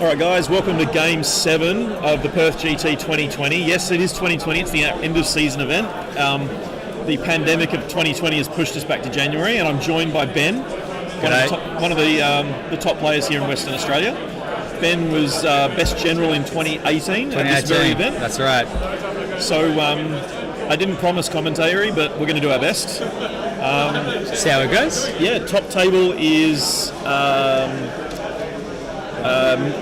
Alright guys, welcome to Game 7 of the Perth GT 2020. Yes, it is 2020, it's the end of season event. The pandemic of 2020 has pushed us back to January, and I'm joined by Ben, one of the top players here in Western Australia. Ben was best general in 2018 at this very event. That's right. So I didn't promise commentary, but we're going to do our best. See how it goes? Yeah, top table is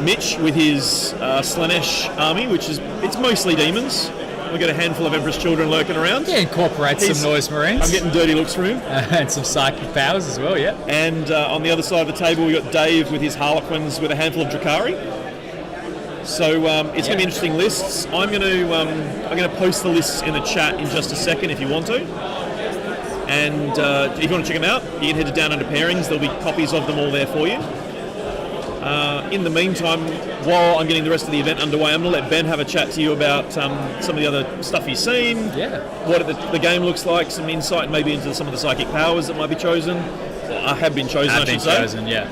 Mitch with his Slanesh army, it's mostly demons. We've got a handful of Empress children lurking around. Yeah, incorporate some noise marines. I'm getting dirty looks from him. And some psychic powers as well, yeah. And on the other side of the table, we've got Dave with his Harlequins with a handful of Drakari. So it's going to be interesting lists. I'm going to post the lists in the chat in just a second if you want to. And if you want to check them out, you can head to Down Under Pairings. There'll be copies of them all there for you. In the meantime, while I'm getting the rest of the event underway, I'm going to let Ben have a chat to you about some of the other stuff he's seen, what the game looks like, some insight maybe into some of the psychic powers that might be chosen. Well, have been chosen, I should say. Chosen, yeah.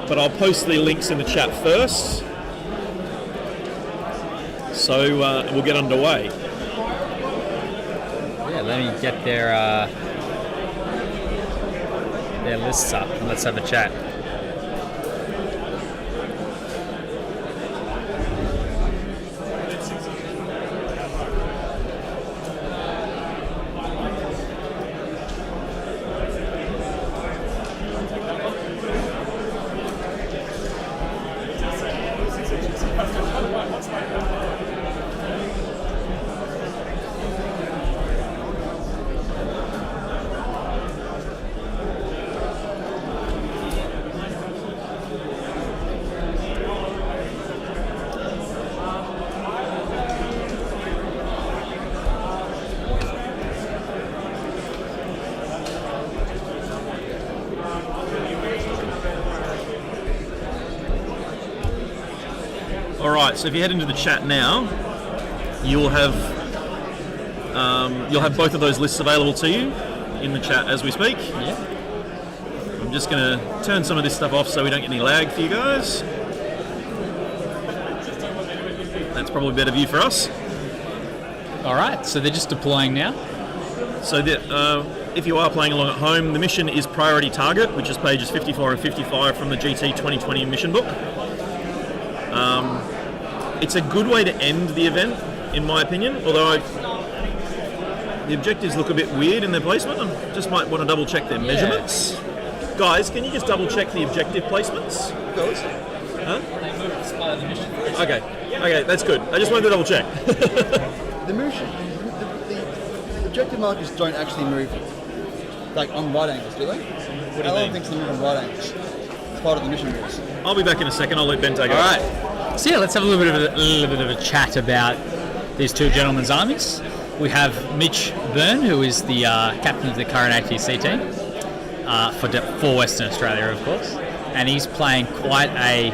But I'll post the links in the chat first. So we'll get underway. Yeah, let me get their lists up and let's have a chat. Alright, so if you head into the chat now, you'll have both of those lists available to you in the chat as we speak. Yeah. I'm just going to turn some of this stuff off so we don't get any lag for you guys. That's probably a better view for us. Alright, so they're just deploying now. So if you are playing along at home, the mission is Priority Target, which is pages 54 and 55 from the GT 2020 mission book. It's a good way to end the event, in my opinion, although the objectives look a bit weird in their placement. I just might want to double check their measurements. Guys, can you just double check the objective placements? Huh? Okay, that's good. I just wanted to double check. The objective markers don't actually move like on right angles, do they? What do you mean? Things move on right angles. It's part of the mission rules. I'll be back in a second. I'll let Ben take it. All right. So yeah, let's have a little bit of a chat about these two gentlemen's armies. We have Mitch Byrne, who is the captain of the current ATC team for Western Australia, of course, and he's playing quite a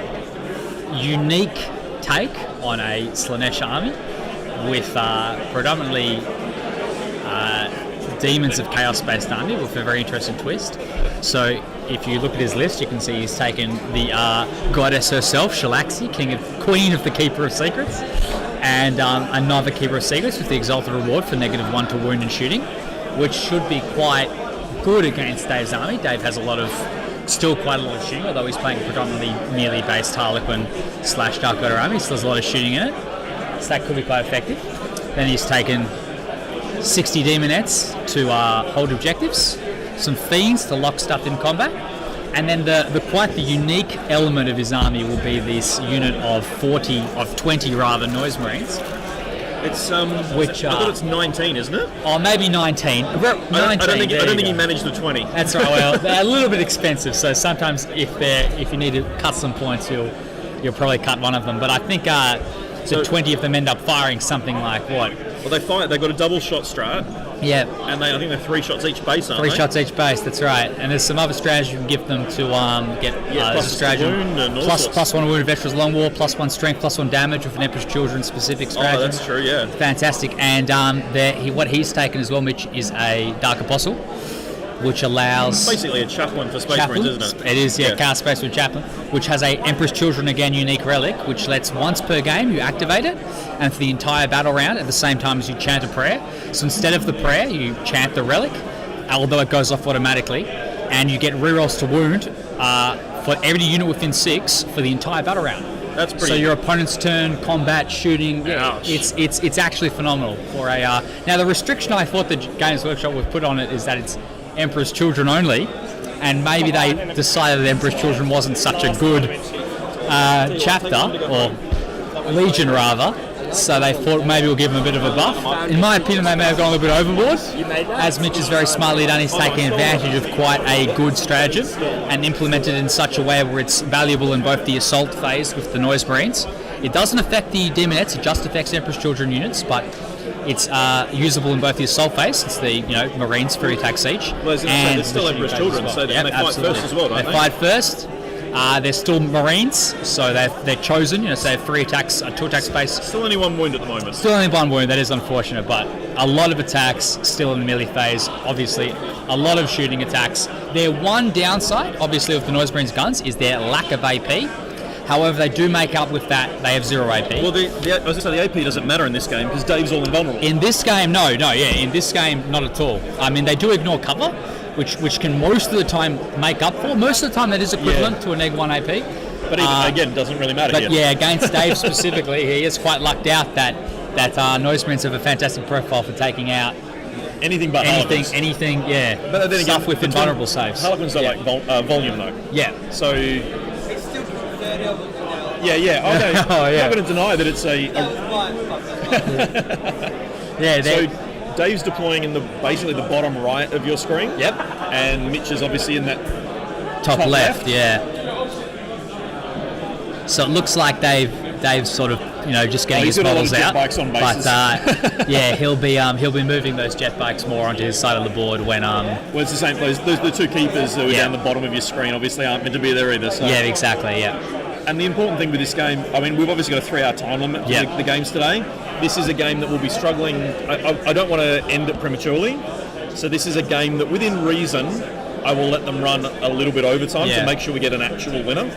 unique take on a Slanesh army with predominantly demons of chaos-based army with a very interesting twist. So if you look at his list, you can see he's taken the goddess herself, Shalaxi, queen of the Keeper of Secrets, and another Keeper of Secrets with the Exalted Reward for -1 to wound and shooting, which should be quite good against Dave's army. Dave has still quite a lot of shooting, although he's playing predominantly melee based Harlequin / Dark Order army, so there's a lot of shooting in it. So that could be quite effective. Then he's taken 60 demonettes to hold objectives, some fiends to lock stuff in combat, and then the quite the unique element of his army will be this unit of 20 noise marines. It's I thought it's 19, isn't it? Oh, maybe 19. 19 I don't think he managed the 20. That's right. Well, they're a little bit expensive, so sometimes if you need to cut some points, you'll probably cut one of them. But I think so 20 of them end up firing something like what? Well, they've got a double shot strat. Yeah. And I think they're 3 shots each base, aren't they? 3 shots each base, that's right. And there's some other strategies you can give them to get plus a strategy. Wound and plus 1 wound, veterans long war, +1 strength, +1 damage with an Empress Children specific strategy. Oh, that's true, yeah. Fantastic. And what he's taken as well, Mitch, is a Dark Apostle. which allows... Basically a chaplain for Space Marines, isn't it? It is, cast Space Marine Chaplain, which has a Emperor's Children again unique relic, which lets once per game you activate it, and for the entire battle round at the same time as you chant a prayer. So instead of the prayer, you chant the relic, although it goes off automatically, and you get rerolls to wound for every unit within 6 for the entire battle round. That's pretty. So your opponent's turn, combat, shooting, it's actually phenomenal for a. Now the restriction I thought the Games Workshop would put on it is that it's Emperor's Children only, and maybe they decided that Emperor's Children wasn't such a good chapter or legion rather. So they thought maybe we'll give them a bit of a buff. In my opinion, they may have gone a little bit overboard. As Mitch has very smartly done, he's taken advantage of quite a good stratagem and implemented it in such a way where it's valuable in both the assault phase with the Noise Marines. It doesn't affect the Demonettes, it just affects Emperor's Children units, but it's usable in both the assault phase. It's the Marines, free attack siege. Well, and it's still Emperor's Children, so they fight first as well, don't they? They fight first. They're still Marines, so they're chosen. So they have 3 attacks, 2 attack space. Still only 1 wound at the moment. Still only 1 wound. That is unfortunate, but a lot of attacks still in the melee phase. Obviously, a lot of shooting attacks. Their one downside, obviously, with the Noise Marines guns is their lack of AP. However, they do make up with that. They have 0 AP. Well, I was going to say the AP doesn't matter in this game because Dave's all invulnerable. In this game, no. In this game, not at all. I mean, they do ignore cover, which can most of the time make up for. Most of the time that is equivalent to a -1 AP. But even, again, it doesn't really matter. But against Dave specifically, he is quite lucked out that Noise Marines have a fantastic profile for taking out anything but Harlequins. Anything, But then stuff again, with invulnerable saves. Harlequins are like volume though. Yeah. So... Yeah. I'm not going to deny that it's a So Dave's deploying in basically the bottom right of your screen. Yep. And Mitch is obviously in that top left. Yeah. So it looks like Dave's sort of just getting his models out. Bikes on bases. But he'll be moving those jet bikes more onto his side of the board when Well, it's the same. The 2 keepers that were down the bottom of your screen obviously aren't meant to be there either. So. Yeah, exactly. Yeah. And the important thing with this game, I mean, we've obviously got a 3-hour time limit for the games today. This is a game that will be struggling. I don't want to end it prematurely. So this is a game that, within reason, I will let them run a little bit overtime to make sure we get an actual winner.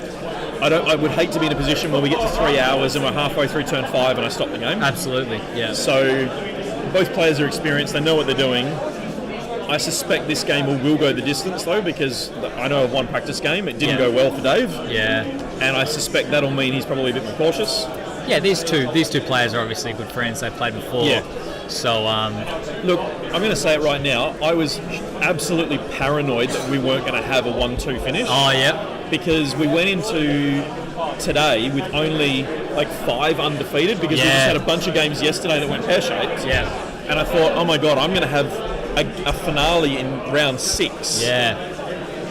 I would hate to be in a position where we get to 3 hours and we're halfway through turn 5 and I stop the game. Absolutely, yeah. So both players are experienced. They know what they're doing. I suspect this game will go the distance though, because I know of one practice game. It didn't go well for Dave. Yeah. And I suspect that'll mean he's probably a bit more cautious. Yeah, these two players are obviously good friends. They've played before. Yeah. So, look, I'm going to say it right now. I was absolutely paranoid that we weren't going to have a 1-2 finish. Oh, yeah. Because we went into today with only like 5 undefeated because we just had a bunch of games yesterday that went pear-shaped. Yeah. And I thought, oh my God, I'm going to have a finale in round 6. Yeah.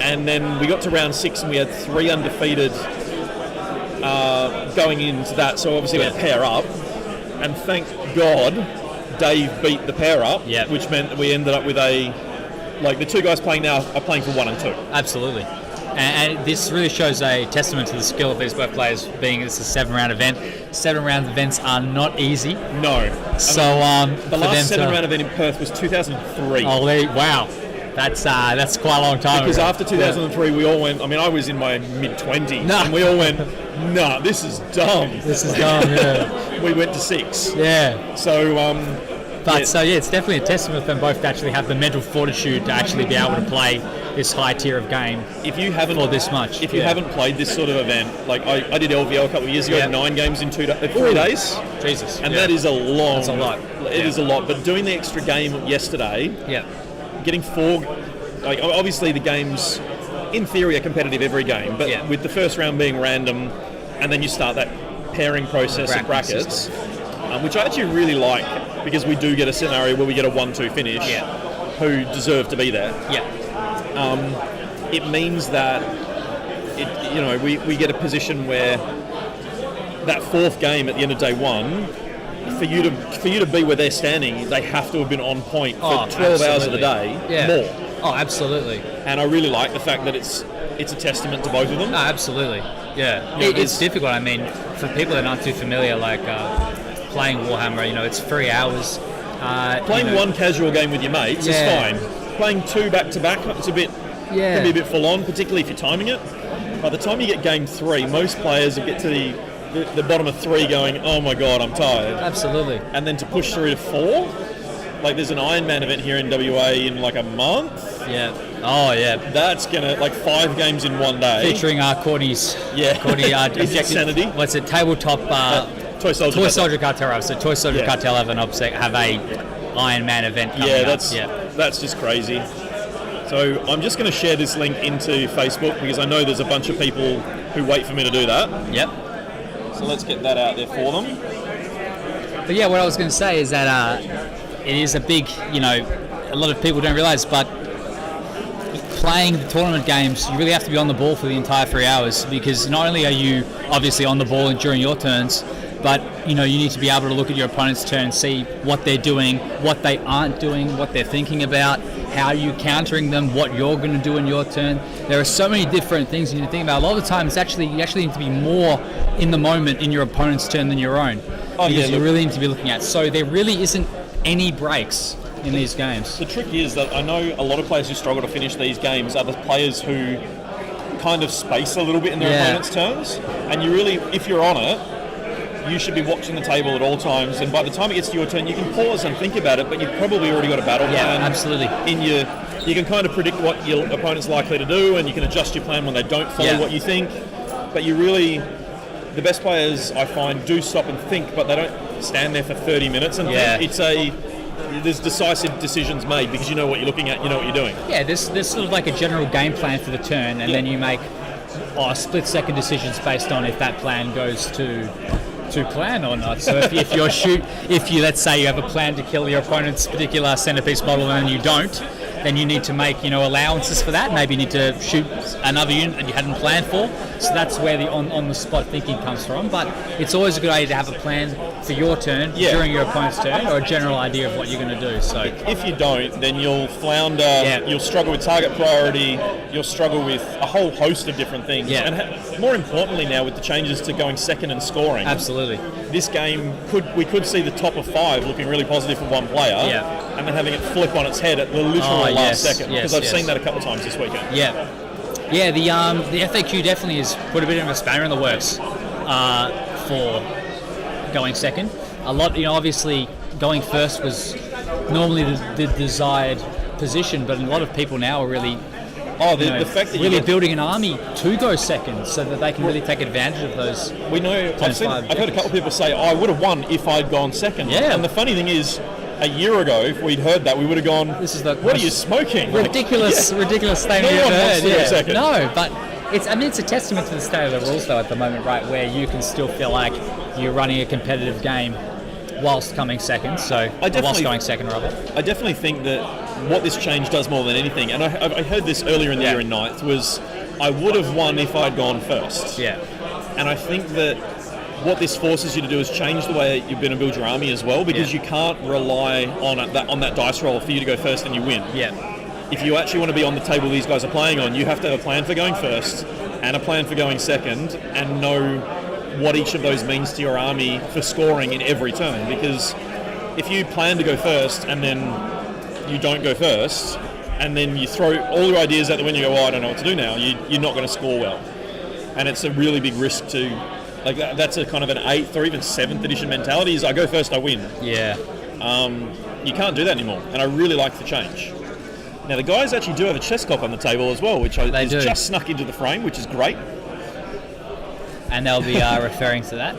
And then we got to round 6 and we had 3 undefeated going into that. So obviously we had pair up. And thank God Dave beat the pair up, which meant that we ended up with the 2 guys playing now are playing for 1 and 2. Absolutely. And this really shows a testament to the skill of these both players, being it's a 7-round event. 7-round events are not easy. No. So the last 7-round event in Perth was 2003. Oh, wow. That's quite a long time because ago. After 2003, we all went. I mean, I was in my mid-20s, and we all went, "Nah, this is dumb. This is dumb." Yeah. We went to 6. Yeah. So, it's definitely a testament for them both to actually have the mental fortitude to actually be able to play this high tier of game. If you haven't for this much, if you haven't played this sort of event, like I did LVO a couple of years ago, 9 games in 3 days. Jesus. And that is a long. That's a lot. It is a lot. But doing the extra game yesterday. Yeah. Getting 4, obviously the games, in theory, are competitive every game, but with the first round being random, and then you start that pairing process of brackets, which I actually really like, because we do get a scenario where we get a 1-2 finish, who deserve to be there. Yeah. It means that we get a position where that 4th game at the end of day 1. For you to be where they're standing, they have to have been on point for 12 hours of the day, more. Oh, absolutely. And I really like the fact that it's a testament to both of them. Oh, absolutely. Yeah. It's difficult. I mean, for people that aren't too familiar, playing Warhammer, it's 3 hours. Playing one casual game with your mates is fine. playing 2 back-to-back, it's can be a bit full-on, particularly if you're timing it. By the time you get game 3, most players will get to the bottom of 3 going, oh my god, I'm tired. Absolutely. And then to push through to 4, like there's an Ironman event here in WA in like a month. Yeah. Oh, yeah. That's going to, like 5 games in one day. Featuring Courtney's objective. Sanity. What's it? Tabletop Toy Soldier Cartel. So Toy Soldier Cartel have a Iron Man event coming up. That's just crazy. So I'm just going to share this link into Facebook because I know there's a bunch of people who wait for me to do that. Yep. So let's get that out there for them. But yeah, what I was going to say is that it is a big, a lot of people don't realise, but playing the tournament games, you really have to be on the ball for the entire 3 hours, because not only are you obviously on the ball during your turns, but you need to be able to look at your opponent's turn, see what they're doing, what they aren't doing, what they're thinking about, how you're countering them, what you're going to do in your turn. There are so many different things you need to think about. A lot of the time, you actually need to be more in the moment in your opponent's turn than your own, because you really need to be looking at. So there really isn't any breaks in these games. The trick is that I know a lot of players who struggle to finish these games are the players who kind of space a little bit in their opponent's turns, and you really, if you're on it, you should be watching the table at all times, and by the time it gets to your turn, you can pause and think about it, but you've probably already got a battle plan. Absolutely. You can kind of predict what your opponent's likely to do, and you can adjust your plan when they don't follow what you think. But the best players I find do stop and think, but they don't stand there for 30 minutes and think. There's decisive decisions made because you know what you're looking at, you know what you're doing. Yeah, there's sort of like a general game plan for the turn, and then you make split-second decisions based on if that plan goes to plan or not. So if you let's say you have a plan to kill your opponent's particular centerpiece model and you don't, then you need to make allowances for that. Maybe you need to shoot another unit that you hadn't planned for. So that's where the on the spot thinking comes from. But it's always a good idea to have a plan for your turn during your opponent's turn, or a general idea of what you're going to do. So if you don't, then you'll flounder. You'll struggle with target priority. You'll struggle with a whole host of different things. And more importantly, now with the changes to going second and scoring, absolutely, this game we could see the top of 5 looking really positive for one player, and then having it flip on its head at the literal last second. Because I've seen that a couple of times this weekend. Yeah, the FAQ definitely has put a bit of a spanner in the works for going second. A lot, obviously going first was normally the desired position, but a lot of people now are really the fact that really building an army to go second so that they can really take advantage of those. We know, I've heard a couple of people say, I would have won if I'd gone second. Yeah. And the funny thing is, a year ago, if we'd heard that, we would have gone, what are you smoking? Ridiculous thing no we've ever heard. Second. No, but it's a testament to the state of the rules though at the moment, right, where you can still feel like you're running a competitive game whilst coming second, whilst going second rather. I definitely think that what this change does more than anything, and I heard this earlier in the year in ninth, was I would have won if I'd gone first. Yeah. And I think that what this forces you to do is change the way you're going to build your army as well, because you can't rely on that dice roll for you to go first and you win. Yeah. If you actually want to be on the table these guys are playing on, you have to have a plan for going first and a plan for going second, and know what each of those means to your army for scoring in every turn. Because if you plan to go first and then you don't go first, and then you throw all your ideas out the window, you go, I don't know what to do now, you're not going to score well. And it's a really big risk to, that's a kind of an 8th or even 7th edition mentality, is I go first, I win. Yeah. You can't do that anymore, and I really like the change. Now the guys actually do have a chess clock on the table as well, which is just snuck into the frame, which is great. And they'll be referring to that.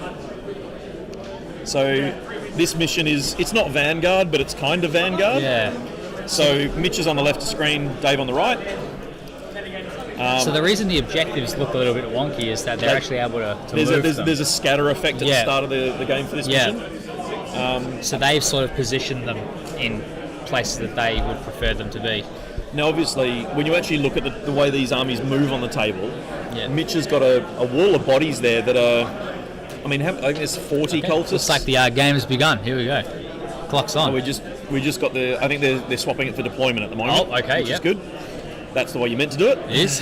So this mission it's not Vanguard, but it's kind of Vanguard. Yeah. So Mitch is on the left of screen, Dave on the right. So the reason the objectives look a little bit wonky is that they're actually able to move them. There's a scatter effect at the start of the game for this mission. So they've sort of positioned them in places that they would prefer them to be. Now, obviously, when you actually look at the way these armies move on the table, Mitch has got a wall of bodies there that are, I think there's 40 cultists. Looks like the game has begun. Here we go. Clock's on. We just got I think they're swapping it for deployment at the moment. Oh, okay, which is good. That's the way you meant to do it. It is.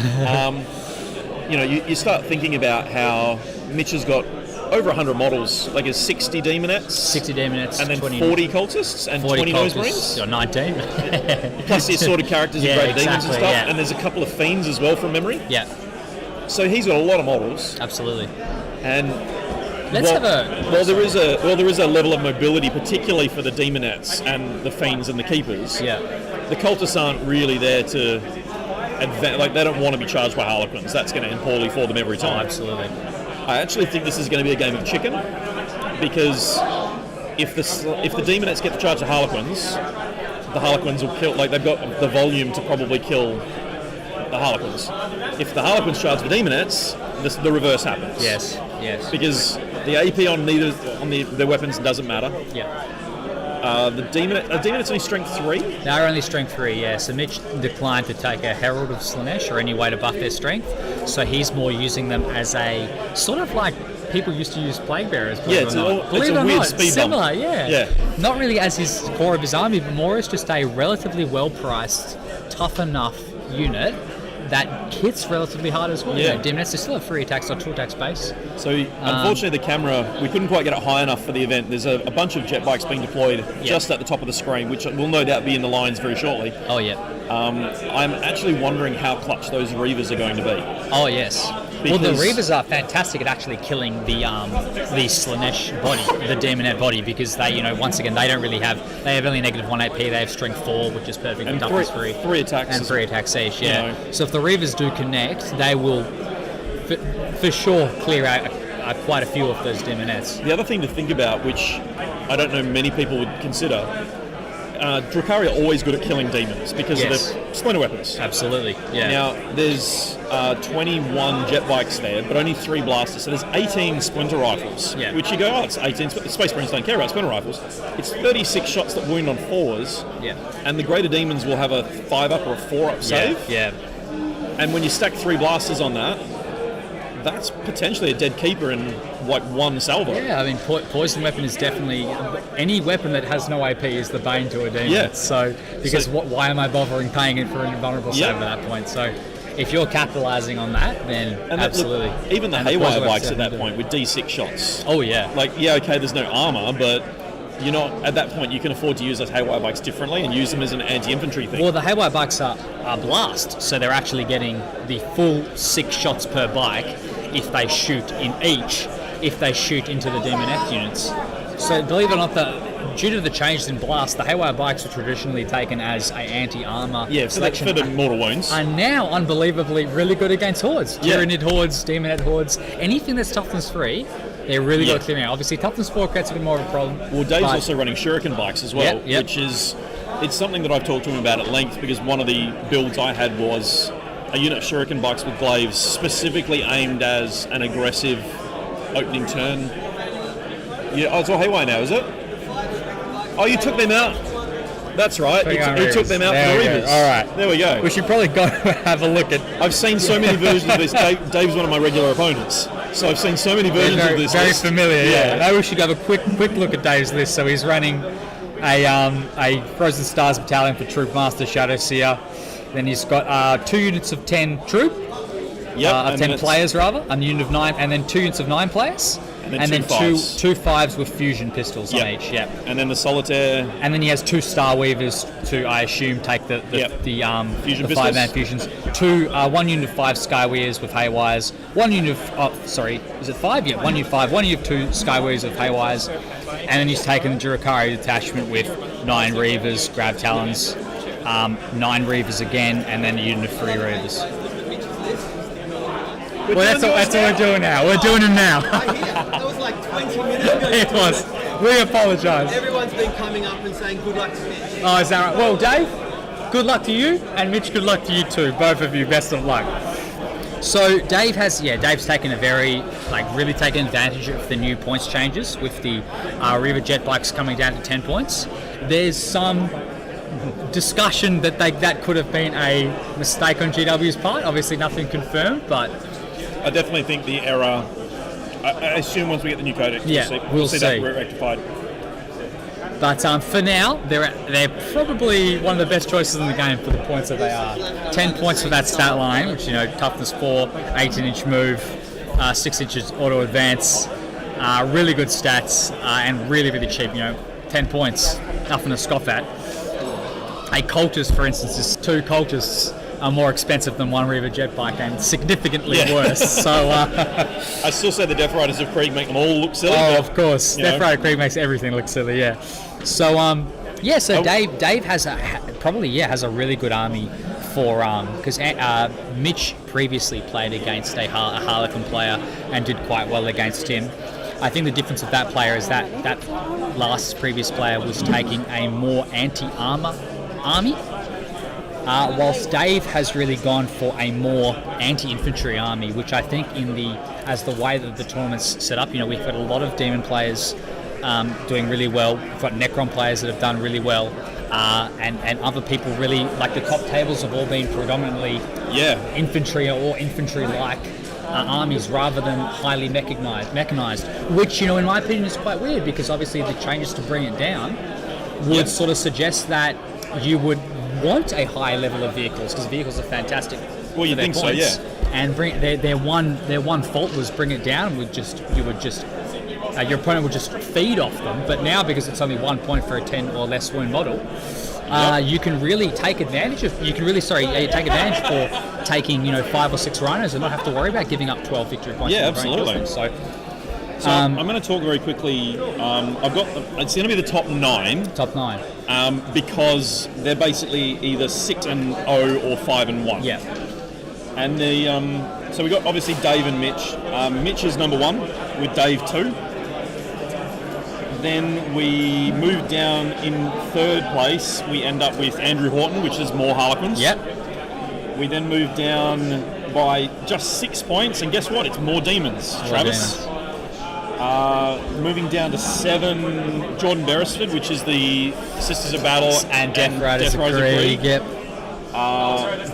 You start thinking about how Mitch has got over 100 models. Like there's 60 demonettes, 60 demonettes, and then 20, 40 cultists and 20 nose marines. Or 19. Plus the assorted characters and greater demons and stuff. Yeah. And there's a couple of fiends as well from memory. Yeah, So he's got a lot of models. absolutely. And Let's have a... there is a level of mobility, particularly for the demonettes and the fiends and the keepers. Yeah. The cultists aren't really there to like they don't want to be charged by harlequins. That's going to end poorly for them every Oh, time. absolutely. I actually think this is going to be a game of chicken, because if the demonettes get to charge the harlequins will kill. Like they've got the volume to probably kill the harlequins. If the harlequins charge the demonettes, the reverse happens. Yes. Because the AP on their weapons doesn't matter. Yeah. The demonet's only strength 3. They're only strength 3, yeah. So Mitch declined to take a Herald of Slanesh or any way to buff their strength. So he's more using them as a sort of like people used to use Plague Bearers. It's a weird speed similar, bump. yeah. Not really as his core of his army, but more as just a relatively well-priced, tough enough unit that hits relatively hard as well. Yeah. You know, Demonettes, they still have 3 attacks or 2 attacks base. So unfortunately the camera, we couldn't quite get it high enough for the event. There's a bunch of jet bikes being deployed just at the top of the screen, which will no doubt be in the lines very shortly. Oh, yeah. I'm actually wondering how clutch those Reavers are going to be. Oh, yes. Well, the Reavers are fantastic at actually killing the Slanesh body, the Demonette body, because they, once again, they have only negative 1 AP, they have strength 4, which is perfect, And toughness 3. 3 attacks. And 3 attacks each, yeah. You know. So if the Reavers do connect, they will for sure clear out quite a few of those Demonettes. The other thing to think about, which I don't know many people would consider, Drukhari are always good at killing demons because of their splinter weapons. Absolutely, yeah. Now, there's 21 jet bikes there, but only 3 blasters. So there's 18 splinter rifles, which you go, it's 18. Space Marines don't care about splinter rifles. It's 36 shots that wound on 4s, and the greater demons will have a 5-up or a 4-up save. Yeah. And when you stack 3 blasters on that, that's potentially a dead keeper in like 1 salvo. Yeah, I mean, poison weapon is definitely any weapon that has no AP is the bane to a demon. Yeah. So because why am I bothering paying it for an invulnerable save at that point? So if you're capitalising on that, then absolutely. Look, even the Haywire bikes at that point with D6 shots. Oh yeah. Like okay, there's no armour, but you're not at that point. You can afford to use those Haywire bikes differently and use them as an anti-infantry thing. Well, the Haywire bikes are blast, so they're actually getting the full 6 shots per bike if they shoot in each. If they shoot into the Demonette units. So believe it or not, due to the changes in blast, the Haywire bikes were traditionally taken as an anti-armour for the mortal wounds. Are now unbelievably really good against hordes. Tyranid hordes, Demonette hordes, anything that's toughness 3. They're really good at clearing out. Obviously, toughness 4 creates a bit more of a problem. Well, Dave's also running shuriken bikes as well, which is it's something that I've talked to him about at length, because one of the builds I had was a unit of shuriken bikes with glaives specifically aimed as an aggressive opening turn. Yeah, it's all Haywire now, is it? Oh, you took them out. That's right. He took them out for the Reavers. All right. There we go. We should probably go have a look at... I've seen so many versions of this. Dave's one of my regular opponents. So I've seen so many versions of this. Very familiar, yeah. Maybe we should have a quick look at Dave's list. So he's running a Frozen Stars Battalion for Troop Master Shadow Seer. Then he's got 2 units of 10 troop. 10 players rather, and a unit of 9, and then 2 units of 9 players. And then two fives with fusion pistols on each. And then the solitaire. And then he has 2 Star Weavers to, I assume, take the fusion 5-man fusions. 1 unit of 5 Skyweavers with Haywires. 1 unit of is it 5? Yeah, 1 unit of 5. 1 unit of 2 Skyweavers with Haywires. And then he's taken the Drukhari detachment with 9 Reavers, Grav Talons, 9 Reavers again, and then a unit of 3 Reavers. Well, that's what we're doing now. We're doing them now. That was like 20 minutes ago. It was. We apologise. Everyone's been coming up and saying good luck to Mitch. Oh, is that right? Well, Dave, good luck to you, and Mitch, good luck to you too. Both of you, best of luck. So Dave's taken really taken advantage of the new points changes with the Reaver jet bikes coming down to 10 points. There's some discussion that could have been a mistake on GW's part. Obviously, nothing confirmed, but I definitely think the error. I assume once we get the new codex, we'll see that rectified. But for now, they're probably one of the best choices in the game for the points that they are. 10 points for that stat line, which toughness 4, 18-inch move, 6 inches auto advance, Really good stats and really, really cheap. 10 points, nothing to scoff at. A cultist, for instance, is 2 cultists are more expensive than 1 Reaver jet bike and significantly worse. So I still say the Death Riders of Krieg make them all look silly. oh, but, of course, Death Rider Krieg makes everything look silly. Yeah. So so Dave has a really good army for because Mitch previously played against a Harlequin player and did quite well against him. I think the difference of that player is that previous player was taking a more anti-armor army, whilst Dave has really gone for a more anti-infantry army, which I think as the way that the tournament's set up, we've got a lot of demon players doing really well. We've got Necron players that have done really well, and other people really, like the top tables have all been predominantly infantry or infantry-like armies rather than highly mechanized, which, in my opinion, is quite weird, because obviously the changes to bring it down would sort of suggest that you would want a high level of vehicles, because vehicles are fantastic. Well, you think points. so, yeah. And their one fault was bring it down. Your opponent would just feed off them. But now, because it's only 1 point for a 10 or less wound model, you can really take advantage of. Take advantage for taking 5 or 6 rhinos and not have to worry about giving up 12 victory points. Yeah, absolutely. So I'm going to talk very quickly. It's going to be the top 9. Top 9. Because they're basically either 6-0 or 5-1. Yeah. And so we got obviously Dave and Mitch. Mitch is number 1 with Dave 2. Then we move down in 3rd place. We end up with Andrew Horton, which is more Harlequins. Yep. We then move down by just 6 points, and guess what? It's more demons. Travis. Moving down to 7, Jordan Beresford, which is the Sisters of Battle and Death Riders of Krieg. Yep.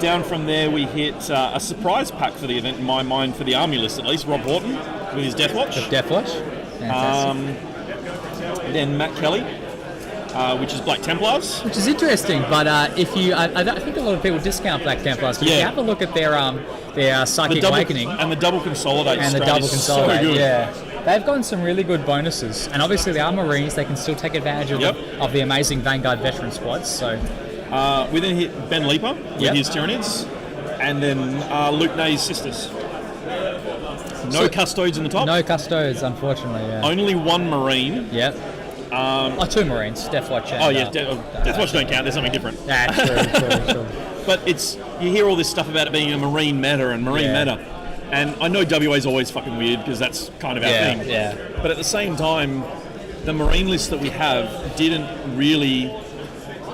Down from there, we hit a surprise pack for the event, in my mind, for the army list at least. Rob Horton with his Death Watch. Death Watch. Fantastic. Then Matt Kelly, which is Black Templars. Which is interesting, but if you, I think a lot of people discount Black Templars. But if you have a look at their Psychic Awakening and the double consolidate, and the double consolidate, so good. They've gotten some really good bonuses, and obviously the Armorines, they can still take advantage of the amazing Vanguard veteran squads. So we then hit Ben Leaper with his Tyranids, and then Luke Nay's Sisters. No custodes in the top. No custodes, unfortunately. Yeah. Only 1 Marine. Yep. 2 Marines, Death Watch. And, Death Watch don't count. There's something different. True. But you hear all this stuff about it being a Marine meta and Marine meta. And I know WA's always fucking weird because that's kind of our thing. Yeah. But at the same time, the Marine list that we have didn't really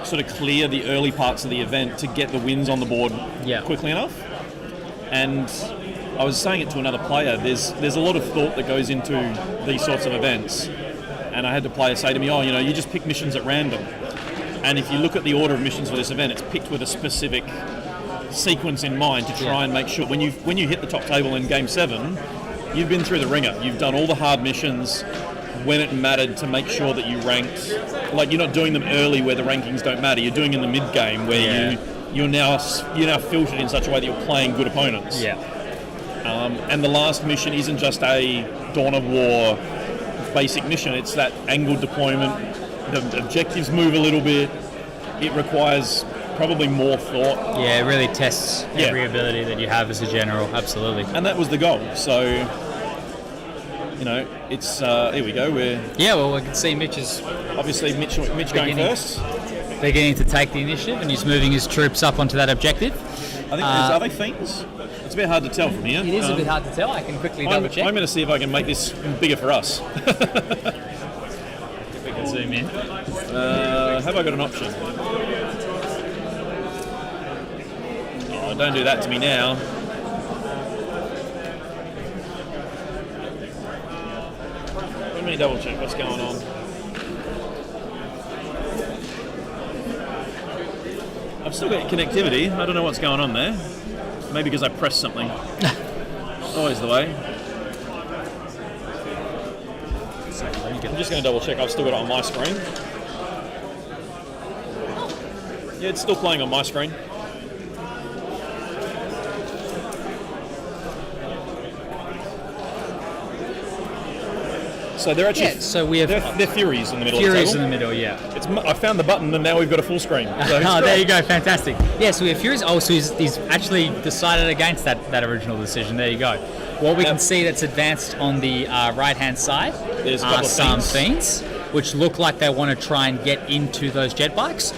sort of clear the early parts of the event to get the wins on the board quickly enough. And I was saying it to another player, there's a lot of thought that goes into these sorts of events. And I had the player say to me, you just pick missions at random. And if you look at the order of missions for this event, it's picked with a specific sequence in mind to try and make sure when you hit the top table in Game 7, you've been through the ringer. You've done all the hard missions when it mattered to make sure that you ranked. Like, you're not doing them early where the rankings don't matter. You're doing in the mid-game where you're now filtered in such a way that you're playing good opponents. Yeah. And the last mission isn't just a Dawn of War basic mission. It's that angled deployment. The objectives move a little bit. It requires probably more thought. Yeah, it really tests every ability that you have as a general. Absolutely. And that was the goal. So, it's here we go. We can see Mitch is obviously Mitch going first. Beginning to take the initiative, and he's moving his troops up onto that objective. I think are they Fiends? It's a bit hard to tell from here. It is a bit hard to tell. I can quickly double check. I'm going to see if I can make this bigger for us. If we can zoom in. Have I got an option? Oh, don't do that to me now. Let me double check what's going on. I've still got connectivity. I don't know what's going on there. Maybe because I pressed something. Always the way. I'm just going to double check. I've still got it on my screen. Yeah, it's still playing on my screen. So they're actually so we have they're Furies in the middle. Furies of in the the table. middle, yeah. I found the button, and now we've got a full screen. So Oh, there you go, fantastic. Yeah, so we have Furies. Oh, so he's actually decided against that original decision. There you go. What we can see that's advanced on the right-hand side There's a are couple of some Fiends. Fiends, which look like they want to try and get into those jet bikes.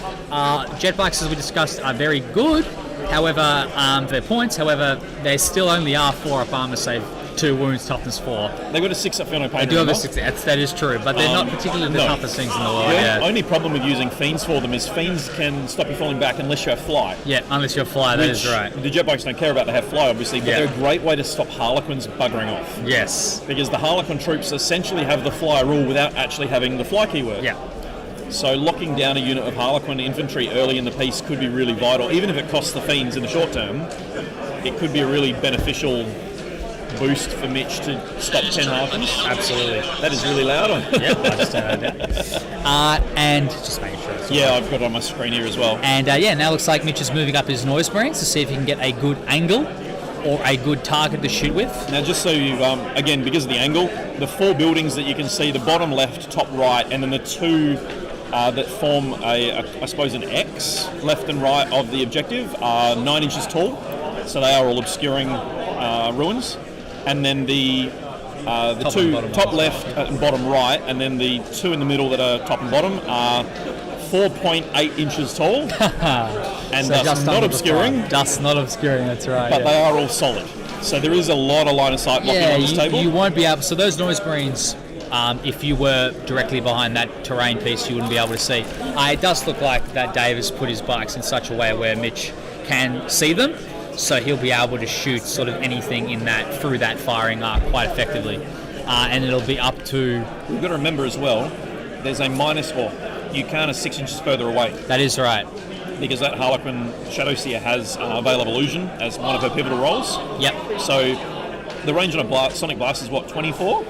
Jet bikes, as we discussed, are very good. However, their points. However, they still only are 4 up armor save, 2 wounds, toughness 4. They've got a 6 up Fiona Pain. They do have a 6. That is true, but they're not particularly the no. toughest things in the world. The Yeah. only problem with using Fiends for them is Fiends can stop you falling back unless you have Fly. Yeah, unless you're fly, that is Which right. The jet bikes don't care about. They have Fly, obviously, but Yeah. they're a great way to stop Harlequins buggering off. Yes. Because the Harlequin troops essentially have the Fly rule without actually having the Fly keyword. Yeah. So locking down a unit of Harlequin infantry early in the piece could be really vital. Even if it costs the Fiends in the short term, it could be a really beneficial boost for Mitch to stop 10 Harlequins. Absolutely. That is really loud. Yep, I just heard that. And just making sure. It's Yeah, I've got it on my screen here as well. And now looks like Mitch is moving up his noise marines to see if he can get a good angle or a good target to shoot with. Now, just so you, again, because of the angle, the 4 buildings that you can see, the bottom left, top right, and then the 2 that form I suppose an X left and right of the objective are 9 inches tall, so they are all obscuring ruins. And then the Top 2 and bottom top ones. left and bottom right, and then the 2 in the middle that are top and bottom are 4.8 inches tall, and So thus just not under the obscuring, front. Just not obscuring, that's right. but they are all solid. So there is a lot of line of sight blocking on this table. you won't be able. So those noise marines, if you were directly behind that terrain piece, you wouldn't be able to see. It does look like that Dave has put his bikes in such a way where Mitch can see them, so he'll be able to shoot sort of anything in that through that firing arc quite effectively, and it'll be up to. We've got to remember as well, there's a minus, or you can't 6 inches further away, That is right. because that Harlequin Shadowseer has Veil of Illusion as one of her pivotal roles. Yep. So the range on a Sonic Blast is what, 24?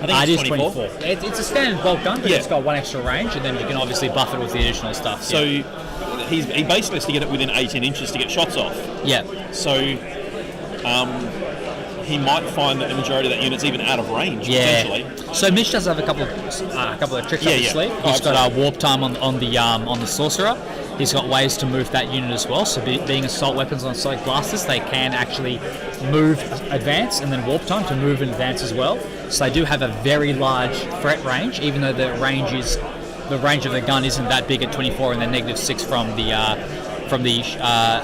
I think It it's is 24. It's a standard bolt gun, but Yeah. it's got 1 extra range, and then you can obviously buff it with the additional stuff. So he basically has to get it within 18 inches to get shots off. yeah. So he might find that the majority of that unit's even out of range, Yeah. potentially. So Mitch does have a couple of tricks up his yeah. sleeve. Oh, He's got warp time on the sorcerer. He's got ways to move that unit as well. So being assault weapons on Sonic Blasters, they can actually move, advance, and then warp time to move and advance as well. So they do have a very large threat range, even though the range of the gun isn't that big at 24 and then -6 from the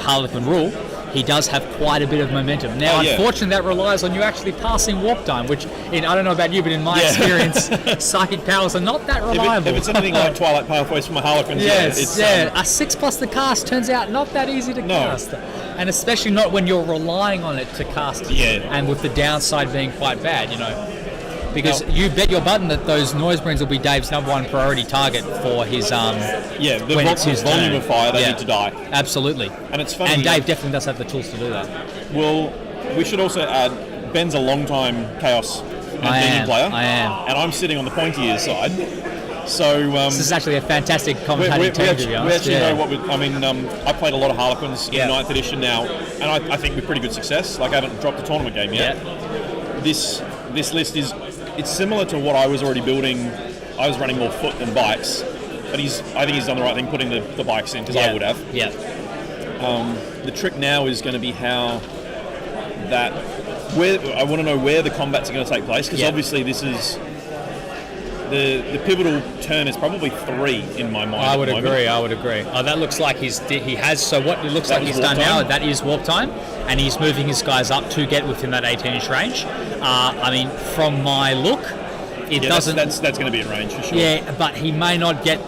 Harlequin rule. He does have quite a bit of momentum. Now, unfortunately, that relies on you actually passing warp time, which, I don't know about you, but in my experience, psychic powers are not that reliable. If it's anything like Twilight Pathways from a Harlequin, Yes, it's, a 6 plus the cast turns out not that easy to No. cast, and especially not when you're relying on it to cast it. Yeah. And with the downside being quite bad, because you bet your button that those noise marines will be Dave's number 1 priority target for his the when it's his volume turn. of fire, they Yeah. need to die. Absolutely. And it's funny. And Dave definitely does have the tools to do that. Well, we should also add, Ben's a long-time Chaos and I Minion am, player. I am. And I'm sitting on the pointy ear side. So This is actually a fantastic we commentating team, to be honest. actually know what I played a lot of Harlequins in Yeah. 9th edition now, and I think with pretty good success. Like, I haven't dropped a tournament game yet. This list is, it's similar to what I was already building. I was running more foot than bikes, but I think he's done the right thing putting the bikes in, because I would have. Yeah. The trick now is going to be how I want to know where the combats are going to take place, because obviously this is the pivotal turn is probably 3 in my mind. I would at the moment. agree. I would agree. That looks like he has. So what it looks That like was he's done warp now, time? that is warp time, and he's moving his guys up to get within that 18-inch range. I mean, from my look, it doesn't. That's going to be in range for sure. Yeah, but he may not get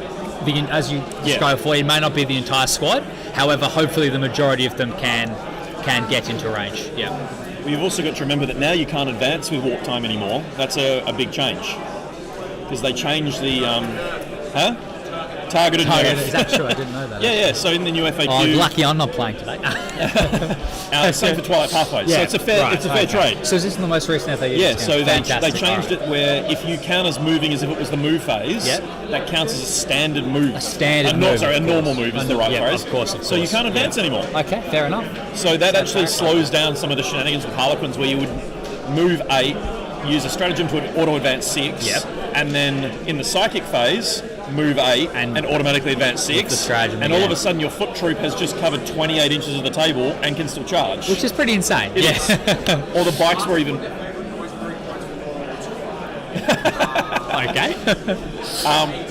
as you described before. He may not be the entire squad. However, hopefully the majority of them can get into range. Yeah. Well, you've also got to remember that now you can't advance with warp time anymore. That's a big change, because they changed the targeted. Is that true? I didn't know that. Yeah. So in the new FAQ, Oh, lucky I'm not playing today. same for Twilight Pathways. So it's a fair trade. So is this in the most recent FAQ? Yeah, so they Fantastic. changed it where if you count as moving as if it was the move phase, that counts as a standard move. A normal move is the right phrase. Of course. So you can't advance anymore. Okay, fair enough. So that actually slows down some of the shenanigans with Harlequins, where you would move 8, use a stratagem to auto-advance 6. Yep. And then in the psychic phase, move 8 and automatically advance 6. the stratagem and all of again. a sudden your foot troop has just covered 28 inches of the table and can still charge. Which is pretty insane. It is. Or the bikes were even... Okay.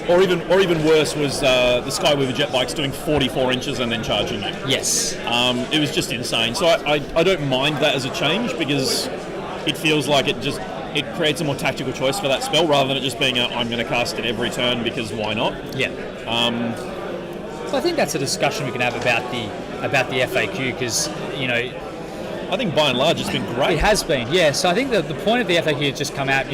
Or even worse was the Skyweaver jet bikes doing 44 inches and then charging you. Yes. It was just insane. So I don't mind that as a change because it feels like it creates a more tactical choice for that spell rather than it just being I'm going to cast it every turn because why not? Yeah. So I think that's a discussion we can have about the FAQ because I think by and large it's been great. it has been. Yeah. So I think the point of the FAQ has just come out.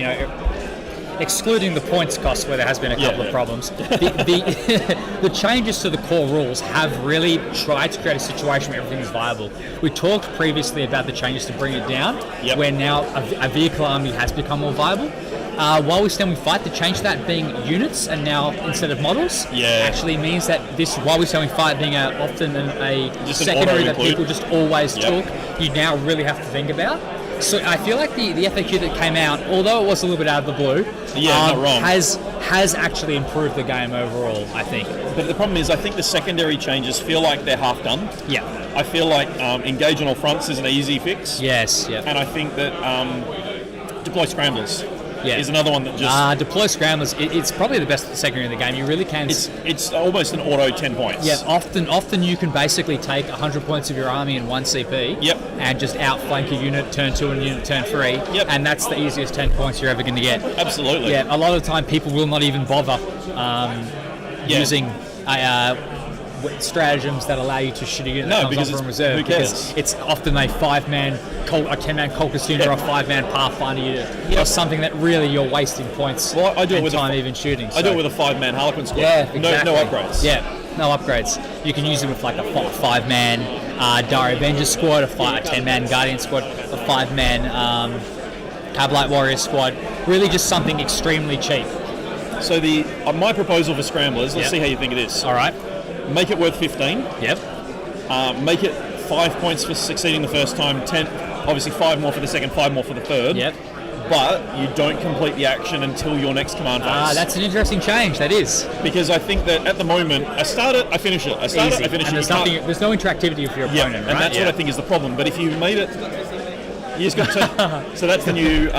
Excluding the points cost where there has been a couple of problems, the changes to the core rules have really tried to create a situation where everything is viable. We talked previously about the changes to bring it down, where now a vehicle army has become more viable. While we stand we fight, the change to that being units and now instead of models actually means that this while we stand we fight being often a Just secondary an that people just always took, you now really have to think about. So I feel like the FAQ that came out, although it was a little bit out of the blue, not wrong. has actually improved the game overall, I think. But the problem is I think the secondary changes feel like they're half done. Yeah. I feel like engage on all fronts is an easy fix. Yes, yeah. And I think that deploy scramblers Yeah. is another one that just... Deploy scramblers, it's probably the best secondary in the game. You really can... It's almost an auto 10 points. Yeah, often you can basically take 100 points of your army in one CP and just outflank a unit turn 2 and unit turn 3, and that's the easiest 10 points you're ever going to get. Absolutely. Yeah, a lot of the time people will not even bother using stratagems that allow you to shoot a unit that comes because on from reserve. who cares? Because it's often a 5-man, a 10-man Colchis unit or a 5-man Pathfinder unit, or something that really you're wasting points I do it and with time even shooting. I do it with a 5-man Harlequin squad. Yeah, exactly. No upgrades. Yeah, no upgrades. You can use it with like a 5-man Dire Avenger squad, a 10-man Guardian squad, a 5-man Cablite Warrior squad. Really just something extremely cheap. So my proposal for scramblers, let's see how you think of this. All right. Make it worth 15. Yep. Make it 5 points for succeeding the first time, 10, obviously 5 more for the second, 5 more for the third. Yep. But you don't complete the action until your next command phase. That's an interesting change, that is. Because I think that at the moment, I start it, I finish it. I start it, I finish and it. there's no interactivity with your opponent, right? And that's what I think is the problem. But if you made it... You just got to... So that's the new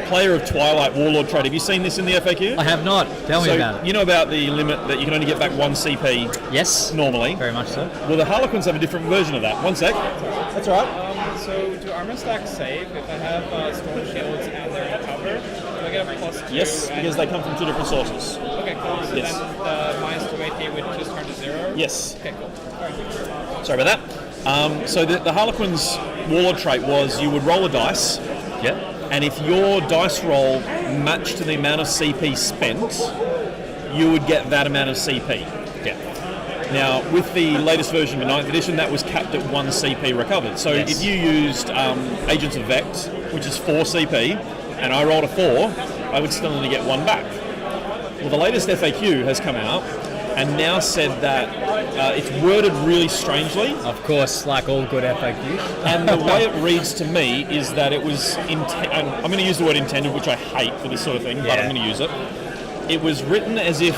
Player of Twilight Warlord trait. Have you seen this in the FAQ? I have not. Tell me about it. You know about the limit that you can only get back 1 CP Yes. normally? Very much so. Well, the Harlequins have a different version of that. One sec. That's all right. So do armor stacks save if I have storm shields and they're in cover? Do I get a +2? Yes, because they come from 2 different sources. Okay, cool. So Yes. then the -2 AP would just turn to 0? Yes. Okay, cool. Alright. Sorry about that. So the Harlequins Warlord trait was you would roll a dice. Yep. And if your dice roll matched to the amount of CP spent, you would get that amount of CP. Yeah. Now, with the latest version of 9th edition, that was capped at 1 CP recovered. So if you used Agents of Vex, which is 4 CP, and I rolled a 4, I would still only get 1 back. Well, the latest FAQ has come out and now said that it's worded really strangely. Of course, like all good FAQs. And the way it reads to me is that it was... I'm going to use the word intended, which I hate for this sort of thing, but I'm going to use it. It was written as if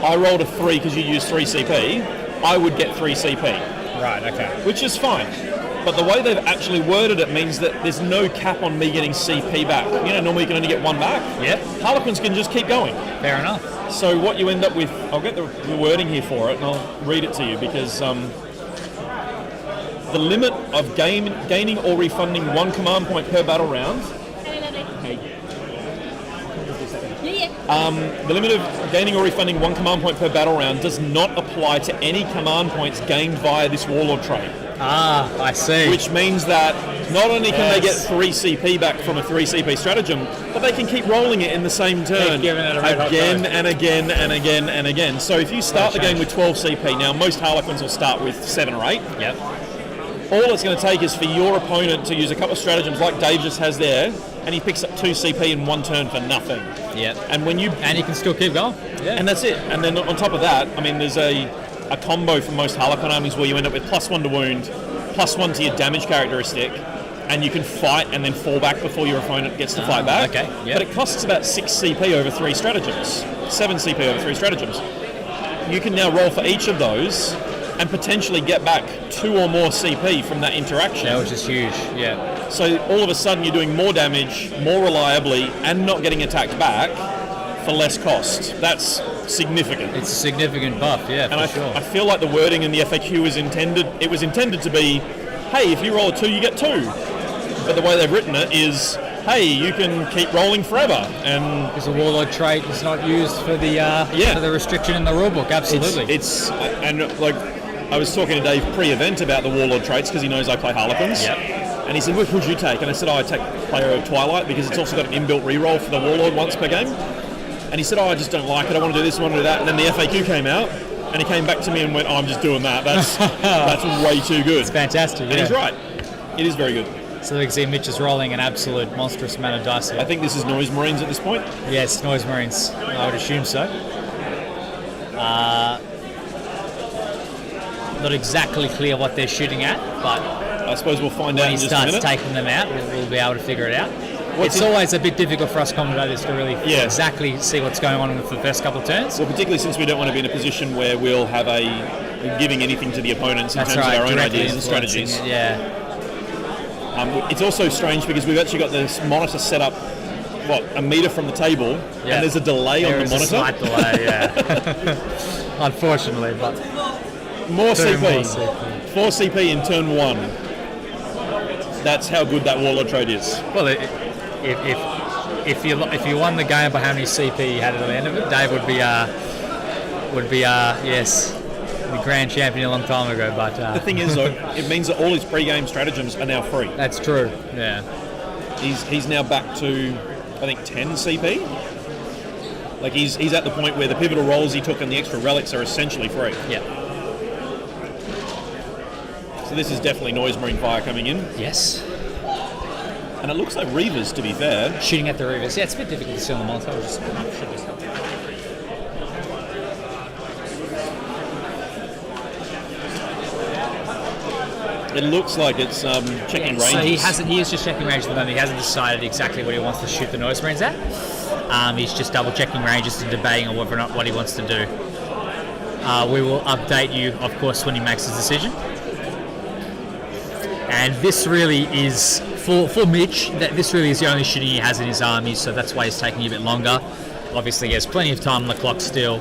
I rolled a 3 because you used 3 CP, I would get 3 CP. Right, okay. Which is fine. But the way they've actually worded it means that there's no cap on me getting CP back. You know, normally you can only get 1 back. Yep. Harlequins can just keep going. Fair enough. So what you end up with, I'll get the wording here for it and I'll read it to you because the limit of gaining or refunding 1 command point per battle round. The limit of gaining or refunding 1 command point per battle round does not apply to any command points gained via this Warlord trait. Ah, I see. Which means that not only can they get 3 CP back from a 3 CP stratagem, but they can keep rolling it in the same turn giving it a red hot again go. and again and again and again. So if you start the game with 12 CP, now most Harlequins will start with 7 or 8. Yep. All it's going to take is for your opponent to use a couple of stratagems like Dave just has there, and he picks up 2 CP in 1 turn for nothing. Yep. And when you you can still keep going. Yeah. and that's it. And then on top of that, I mean, there's a combo for most Harlequin armies where you end up with +1 to wound, +1 to your damage characteristic, and you can fight and then fall back before your opponent gets to fight back. okay, yeah. But it costs about 6 CP over 3 stratagems, 7 CP over 3 stratagems. You can now roll for each of those and potentially get back 2 or more CP from that interaction. That was just huge, yeah. So all of a sudden you're doing more damage, more reliably, and not getting attacked back for less cost. That's significant. It's a significant buff, yeah, And for sure. I feel like the wording in the FAQ was intended. It was intended to be, hey, if you roll a 2, you get 2. But the way they've written it is, hey, you can keep rolling forever. And Because the Warlord trait is not used for the restriction in the rulebook, absolutely. it's and like I was talking to Dave pre-event about the Warlord traits because he knows I play Harlequins. Yep. And he said, which would you take? And I said, I take Player of Twilight because it's also got an inbuilt reroll for the Warlord once per game. And he said, I just don't like it. I want to do this, I want to do that. And then the FAQ came out, and he came back to me and went, I'm just doing that. That's way too good. It's fantastic, And he's right. It is very good. So you can see Mitch is rolling an absolute monstrous amount of dice here. I think this is Noise Marines at this point. Yes, Noise Marines. I would assume so. Not exactly clear what they're shooting at, but I suppose we'll find out when in he just a starts minute. taking them out, we'll be able to figure it out. What's It's it- always a bit difficult for us commentators to really Yeah. exactly see what's going on with the first couple of turns. Well, particularly since we don't want to be in a position where we'll have giving anything to the opponents in That's terms right, of our own directly ideas and influencing strategies. it, yeah. It's also strange because we've actually got this monitor set up, a meter from the table, Yeah. and there's a delay There on is the a monitor. slight delay, yeah. Unfortunately, but More Very CP. more CP. 4 CP in turn 1. That's how good that Warlord trait is. well, if you won the game by how many CP you had at the end of it, Dave would be yes, the grand champion a long time ago. But The thing is, though, it means that all his pre-game stratagems are now free. that's true. Yeah. He's now back to, I think, 10 CP. Like he's at the point where the pivotal rolls he took and the extra relics are essentially free. Yeah. So this is definitely Noise Marine Fire coming in. Yes. And it looks like Reavers, to be fair. Shooting at the Reavers. Yeah, it's a bit difficult to see on the monitor. It looks like it's checking ranges. So he is just checking ranges at the moment. He hasn't decided exactly what he wants to shoot the Noise Marines at. He's just double checking ranges and debating on whether or not what he wants to do. We will update you, of course, when he makes his decision. And this really is, for Mitch, this really is the only shooting he has in his army, so that's why he's taking a bit longer. Obviously, he has plenty of time on the clock still.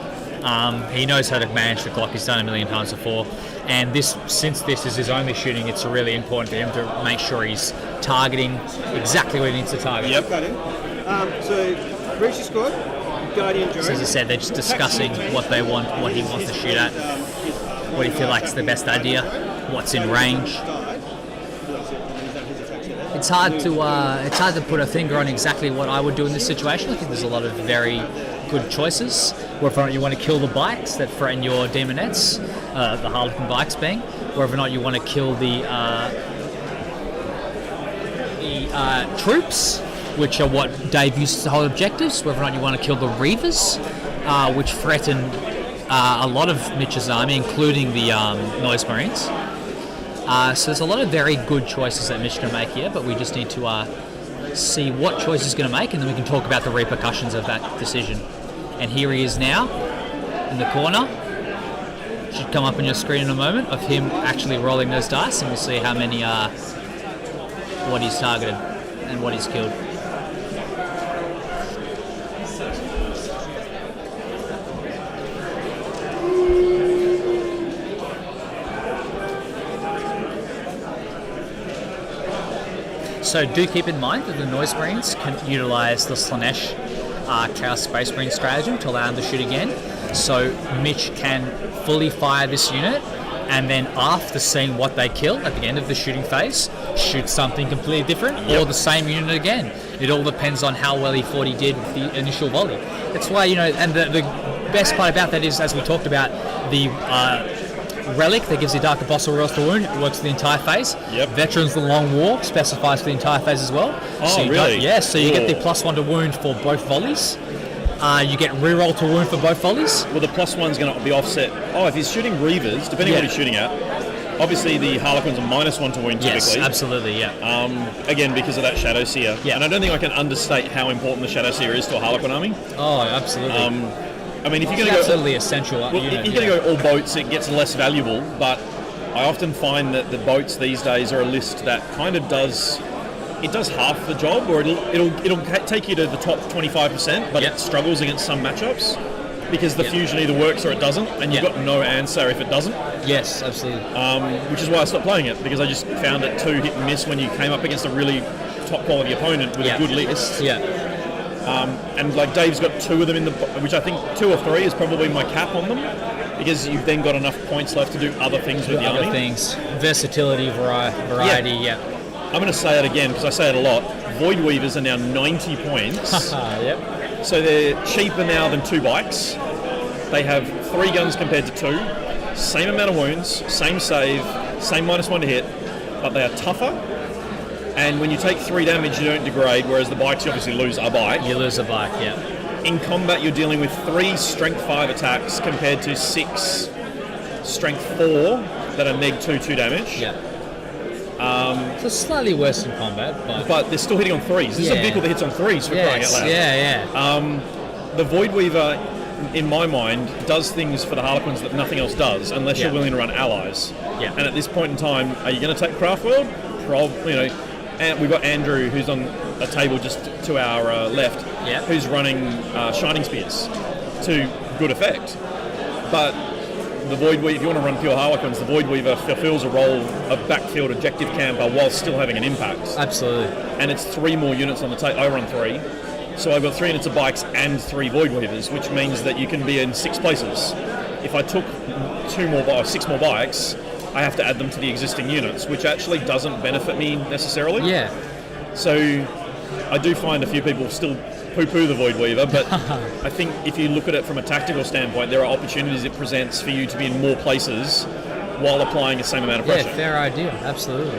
He knows how to manage the clock. He's done it a million times before. And since this is his only shooting, it's really important for him to make sure he's targeting exactly what he needs to target. Yep. Got him. So, Bruce squad, Guardian Joe. So as I said, they're just discussing what they want, what he wants to shoot at, what he feels like is the best idea, what's in range. It's hard to put a finger on exactly what I would do in this situation. I think there's a lot of very good choices. Whether or not you want to kill the bikes that threaten your demonettes, the Harlequin bikes being, whether or not you want to kill the troops, which are what Dave uses to hold objectives, whether or not you want to kill the Reavers, which threaten a lot of Mitch's army, including the Noise Marines. So there's a lot of very good choices that Mitch can make here, but we just need to see what choice he's going to make, and then we can talk about the repercussions of that decision. And here he is now, in the corner. Should come up on your screen in a moment, of him actually rolling those dice, and we'll see how many, what he's targeted and what he's killed. So do keep in mind that the Noise Marines can utilise the Slanesh Chaos Space Marine stratagem to allow them to shoot again. So Mitch can fully fire this unit, and then after seeing what they kill at the end of the shooting phase, shoot something completely different, or the same unit again. It all depends on how well he thought he did with the initial volley. That's why, and the best part about that is, as we talked about, the relic that gives you Dark Apostle rolls to wound, it works for the entire phase. Yep. Veterans the Long War specifies for the entire phase as well. Oh, so really? So you get the Cool. +1 to wound for both volleys. You get reroll to wound for both volleys. Well, the +1's going to be offset. Oh, if he's shooting Reavers, depending on Yeah. what he's shooting at, Obviously, the Harlequins are -1 to wound typically. Yes, absolutely, yeah. Again, because of that Shadow Seer. Yeah. And I don't think I can understate how important the Shadow Seer is to a Harlequin army. Oh, absolutely. I mean, if you're going to go... absolutely essential Well, unit. if you're going to go all boats, it gets less valuable, but I often find that the boats these days are a list that kind of does... It does half the job, or it'll take you to the top 25%, but Yep. it struggles against some matchups because the fusion either works or it doesn't, and you've Yep. got no answer if it doesn't. Yes, absolutely. Which is why I stopped playing it, because I just found it too hit and miss when you came up against a really top quality opponent with Yeah. a good list. Yeah. And like Dave's got 2 of them in the, which I think 2 or 3 is probably my cap on them, because you've then got enough points left to do other things with the Other army. things. Versatility, variety, yeah. I'm going to say it again because I say it a lot. Void Weavers are now 90 points, Yep. so they're cheaper now than 2 bikes. They have 3 guns compared to 2, same amount of wounds, same save, same -1 to hit, but they are tougher. And when you take 3 damage, you don't degrade, whereas the bikes, you obviously lose a bike. You lose a bike, yeah. In combat, you're dealing with 3 strength 5 attacks compared to 6 strength 4 that are neg 2 damage. Yeah. So slightly worse in combat, But they're still hitting on 3s. This is a vehicle that hits on 3s for crying out loud. yeah. The Void Weaver, in my mind, does things for the Harlequins that nothing else does, unless you're Yeah. willing to run allies. Yeah. And at this point in time, are you going to take Craft World? Probably, and we've got Andrew, who's on a table just to our left, Yeah. who's running Shining Spears to good effect. But the Void Weaver, if you want to run pure Harlequins, the Void Weaver fulfills a role of backfield objective camper while still having an impact. Absolutely. And it's 3 more units on the table. I run 3. So I've got 3 units of bikes and 3 Void Weavers, which means that you can be in 6 places. If I took 6 more bikes, I have to add them to the existing units, which actually doesn't benefit me necessarily. Yeah. So I do find a few people still poo-poo the Void Weaver, but I think if you look at it from a tactical standpoint, there are opportunities it presents for you to be in more places while applying the same amount of pressure. Yeah, fair idea. Absolutely.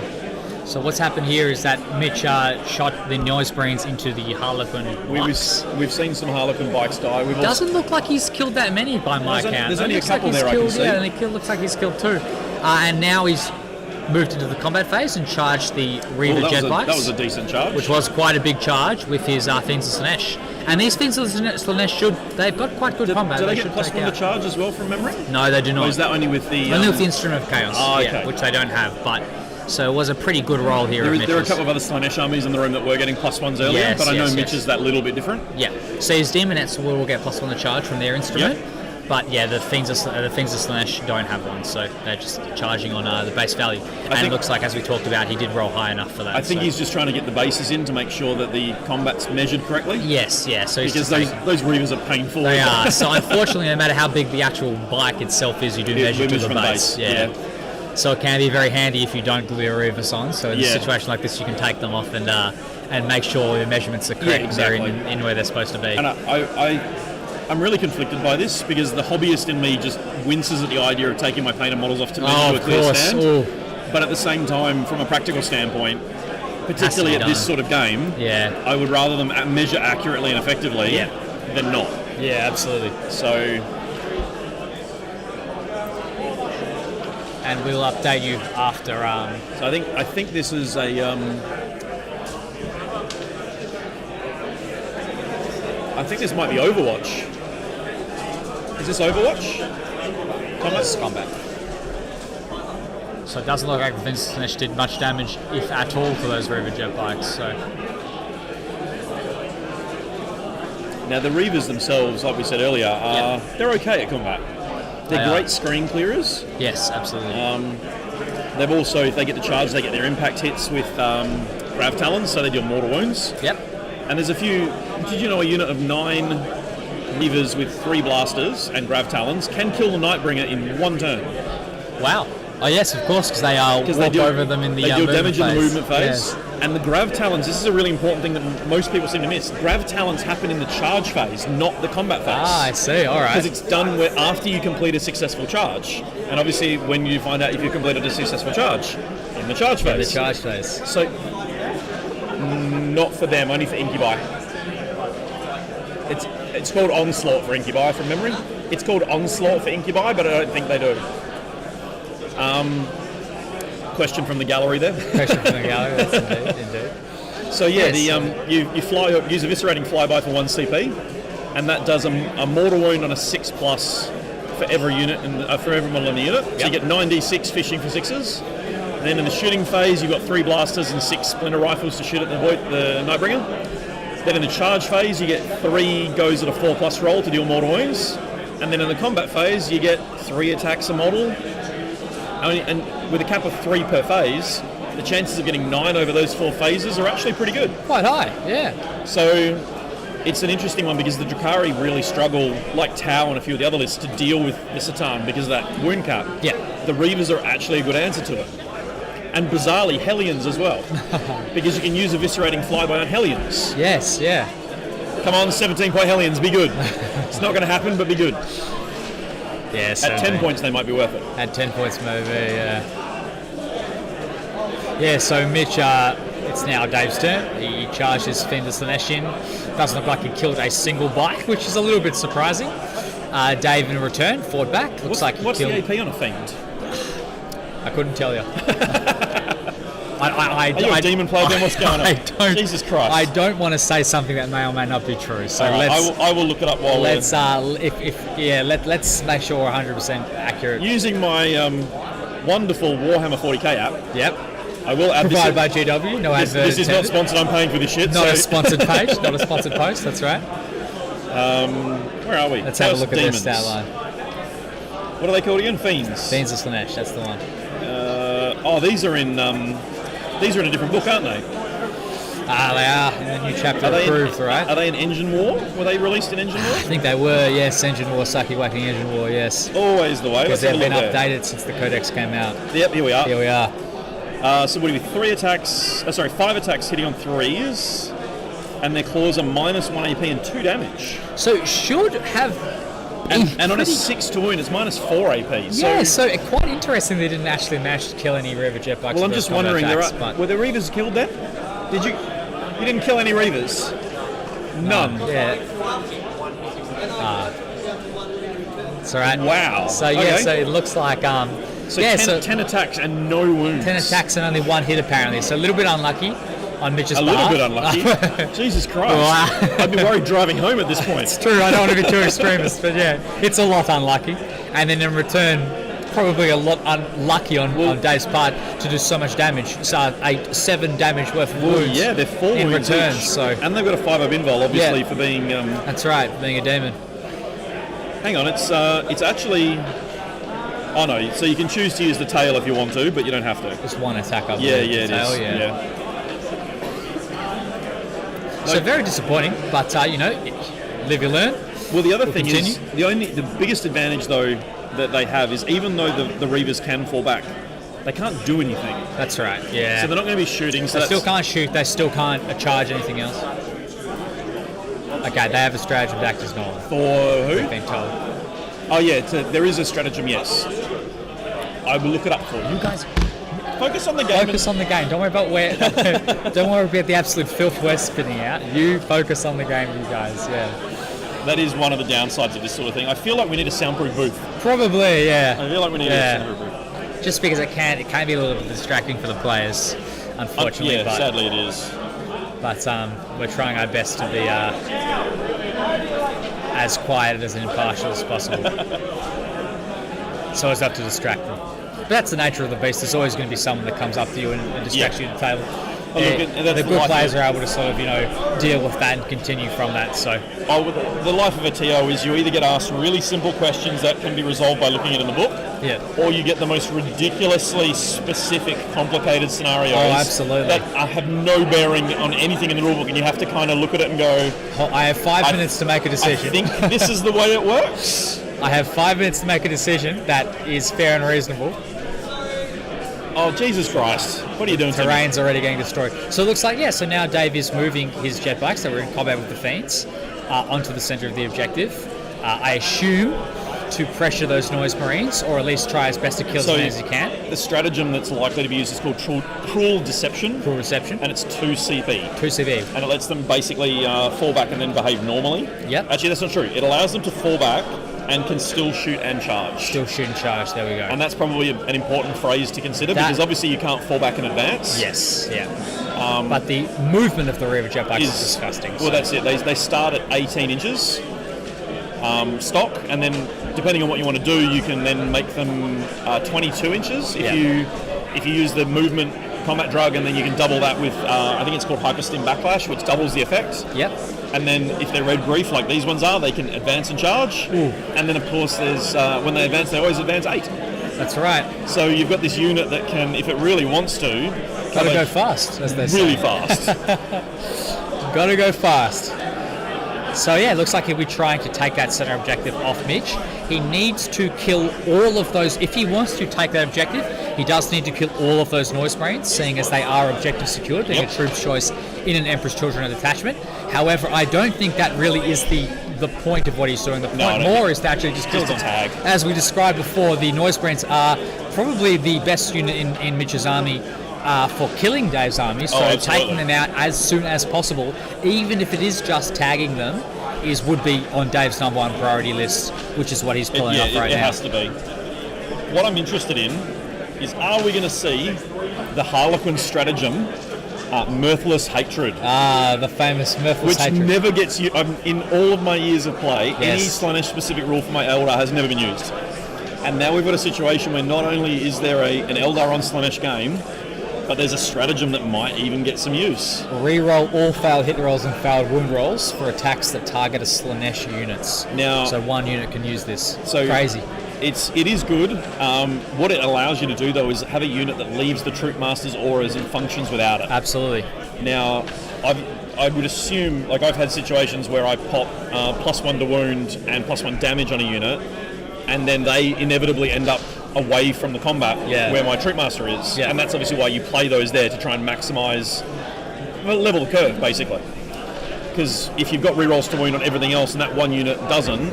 So what's happened here is that Mitch shot the noise brains into the Harlequin bikes. We've seen some Harlequin bikes die. We've Doesn't look like he's killed that many by my count. There's only a Looks like couple he's there I can killed, see. Yeah, and it looks like he's killed 2. And now he's moved into the combat phase and charged the Reaver jet bikes. That was a decent charge. Which was quite a big charge with his Fiends of Slanesh. And these Fiends of Slanesh they've got quite good combat. Do they should get plus take 1 to out. charge as well from memory? No, they do not. Or is that only with the... Only with the Instrument of Chaos, okay. which they don't have. But so it was a pretty good roll here. There are a couple of other Slanesh armies in the room that were getting plus 1s earlier, Yes, but I know yes, Mitch yes. is that little bit different. Yeah. So his Demonettes will get plus 1 to charge from their instrument. Yep. But yeah, the Fiends of Slanesh don't have one, so they're just charging on the base value. And it looks like, as we talked about, he did roll high enough for that. I think he's just trying to get the bases in to make sure that the combat's measured correctly. Yes, yeah. So Because those Reavers are painful. they are. So unfortunately, no matter how big the actual bike itself is, you do measure to the from base. Yeah. So it can be very handy if you don't glue your Reavers on. So in a situation like this, you can take them off and make sure the measurements are correct. Exactly. They're in where they're supposed to be. And I'm really conflicted by this because the hobbyist in me just winces at the idea of taking my painted models off to measure to a clear stand. Ooh. But at the same time, from a practical standpoint, particularly at this sort of game, I would rather them measure accurately and effectively than not. Yeah, absolutely. So, and we'll update you after. So I think this is a. I think this might be Overwatch. Is this Overwatch? Thomas? Combat. So it doesn't look like Vince Slanesh did much damage, if at all, to those Reaver jet bikes. So now the Reavers themselves, like we said earlier, they're okay at combat. They're great screen clearers. Yes, absolutely. They've also, if they get to charge, they get their impact hits with Grav Talons, so they deal mortal wounds. Yep. And there's a few. Did you know a unit of 9 Reavers with 3 blasters and Grav Talons can kill the Nightbringer in 1 turn? Wow. Oh yes, of course, because they walk over them in the they deal damage in the movement phase. Yes. And the Grav Talons, this is a really important thing that most people seem to miss. Grav Talons happen in the charge phase, not the combat phase. Ah, I see. All right. Because it's done after you complete a successful charge. And obviously, when you find out if you completed a successful charge, in the charge phase. The charge phase. So, not for them, only for Incubi. It's called Onslaught for Incubi, from memory. It's called Onslaught for Incubi, but I don't think they do. question from the gallery there. Question from the gallery. That's indeed. So yeah, Yes. you use eviscerating flyby for 1 CP, and that does a mortal wound on a 6+ for every unit for every model in the unit. So you get 9d6 fishing for 6s. And then in the shooting phase, you've got 3 blasters and 6 splinter rifles to shoot at the Nightbringer. Then in the charge phase, you get 3 goes at a 4+ roll to deal mortal wounds. And then in the combat phase, you get 3 attacks a model. And with a cap of 3 per phase, the chances of getting 9 over those 4 phases are actually pretty good. Quite high, yeah. So it's an interesting one because the Drukhari really struggle, like Tau and a few of the other lists, to deal with Nisatan because of that wound cap. Yeah. The Reavers are actually a good answer to it. And bizarrely, Hellions as well. Because you can use eviscerating flyby on Hellions. Yes, yeah. Come on, 17-point Hellions, be good. It's not going to happen, but be good. Yeah, At 10 points, they might be worth it. At 10 points, maybe, yeah. Yeah, so Mitch, it's now Dave's turn. He charges Finn to Slanesh in. Doesn't look like he killed a single bike, which is a little bit surprising. Dave, in return, forward back. Looks like he What's killed... the AP on a Fiend? I couldn't tell you. Are you a demon player then? What's going on? I don't, Jesus Christ. I don't want to say something that may or may not be true. So Right, let's... I will look it up while Let's let's make sure we're 100% accurate. using my wonderful Warhammer 40k app. Yep. I will add Provided by GW. No this. advert This is not intended. sponsored. I'm paying for this shit. Not so, a sponsored page. Not a sponsored post. That's right. Where are we? Let's have a look at Demons. this stat line. What are they called again? Fiends. Fiends of Slanesh. That's the one. These are in a different book, aren't they? They are in the new chapter Are they approved, in, right? Are they in Engine War? Were they released in Engine War? I think they were. Yes, Engine War, Saki Whacking Engine War. Yes. Always the way. Because Let's have they've a been look there. updated since the Codex came out. Yep, here we are. Here we are. So what do we 5 attacks hitting on 3s, and their claws are -1 AP and 2 damage. So should have. And on a 6 to wound, it's -4 AP. So, Yeah, so quite interesting they didn't actually manage to kill any Reaver jetbikes. well, I'm in just those combat wondering, attacks, but were the Reavers killed then? Did you? You didn't kill any Reavers? None. Yeah. It's alright. Wow. So yeah, Okay. so it looks like So, yeah, 10 attacks and no wounds. 10 attacks and only 1 hit apparently. So a little bit unlucky on Mitch's A little part. bit unlucky. Jesus Christ. Wow. I'd be worried driving home at this point. It's true, I don't want to be too extremist, but yeah, it's a lot unlucky. And then in return, probably a lot unlucky on Dave's part to do so much damage. So 7 damage worth of wounds. Yeah, they're 4 in wounds return. each. So And they've got a 5-up invul, obviously, Yeah. for being... that's right, being a demon. hang on, it's actually... Oh no, so you can choose to use the tail if you want to, but you don't have to. Just 1 attack up. Yeah, the yeah, it tail, is. yeah. So very disappointing, but live you learn. Well, the other We'll thing continue. is, the biggest advantage though that they have is even though the Reavers can fall back, they can't do anything. That's right, yeah. So they're not going to be shooting. So They still that's- can't shoot, they still can't charge anything else. Okay, they have a stratagem to act as normal, For who? I've been told. Oh yeah, there is a stratagem. Yes, I will look it up for you. You guys focus on the game. Focus on the game. Don't worry about don't worry about the absolute filth we're spitting out. You focus on the game, you guys. Yeah. That is one of the downsides of this sort of thing. I feel like we need a soundproof booth. Probably, yeah. I feel like we need Yeah. a soundproof booth. Just because it can be a little bit distracting for the players, unfortunately. Yeah, sadly it is. But we're trying our best to be as quiet and as impartial as possible, so as not to distract them. But that's the nature of the beast. There's always going to be someone that comes up to you and distracts you at the table. Oh, look, and that's the the good life players of- are able to sort of deal with that and continue from that. So The life of a TO is you either get asked really simple questions that can be resolved by looking at it in the book, yeah, or you get the most ridiculously specific, complicated scenarios absolutely. that have no bearing on anything in the rulebook, and you have to kind of look at it and go, I have 5 minutes to make a I decision. think this is the way it works. I have 5 minutes to make a decision that is fair and reasonable. Oh, Jesus Christ. What are you doing to me? Terrain's already getting destroyed. So it looks like, so now Dave is moving his jetbikes that were in combat with the Fiends onto the centre of the objective. I assume to pressure those noise marines, or at least try his best to kill as many as he can. The stratagem that's likely to be used is called Cruel Deception, Full reception. and it's 2 CP. 2 CV. And it lets them basically fall back and then behave normally. Yep. Actually, that's not true. It allows them to fall back and can still shoot and charge. Still shoot and charge. There we go. And that's probably an important phrase to consider because obviously you can't fall back in advance. Yes, yeah. But the movement of the Reaver jet bike is disgusting. Well, that's it. They start at 18 inches stock, and then depending on what you want to do, you can then make them 22 inches if you use the movement combat drug, and then you can double that with I think it's called hyperstim backlash, which doubles the effect. Yep. And then if they're red grief like these ones are, they can advance and charge. Ooh. And then of course there's when they advance, they always advance 8. That's right. So you've got this unit that can, if it really wants to, gotta go fast, as they say. Really fast. Gotta go fast. So yeah, it looks like he'll be trying to take that center objective off Mitch. He needs to kill all of those. If he wants to take that objective, he does need to kill all of those noise brains, seeing as they are objective secured, being a troop's choice in an Emperor's Children of Detachment. However, I don't think that really is the point of what he's doing. The point more is to actually just kill them. Tag. As we described before, the noise brains are probably the best unit in Mitch's army for killing Dave's army, so taking them out as soon as possible, even if it is just tagging them, would be on Dave's number one priority list, which is what he's pulling off right now. It has to be. What I'm interested in is, are we going to see the Harlequin stratagem, Mirthless Hatred? The famous Mirthless Hatred. Which never gets you, in all of my years of play, any Slaanesh specific rule for my Eldar has never been used. And now we've got a situation where not only is there an Eldar on Slaanesh game, but there's a stratagem that might even get some use. Reroll all failed hit rolls and failed wound rolls for attacks that target a Slaanesh units. Now, so one unit can use this. So crazy. It is good. What it allows you to do though is have a unit that leaves the Troop Master's auras and functions without it. Absolutely. Now, I would assume, like I've had situations where I pop +1 to wound and +1 damage on a unit, and then they inevitably end up away from the combat where my Troop Master is. And that's obviously why you play those there, to try and maximise, level the curve basically. Because if you've got rerolls to wound on everything else and that one unit doesn't,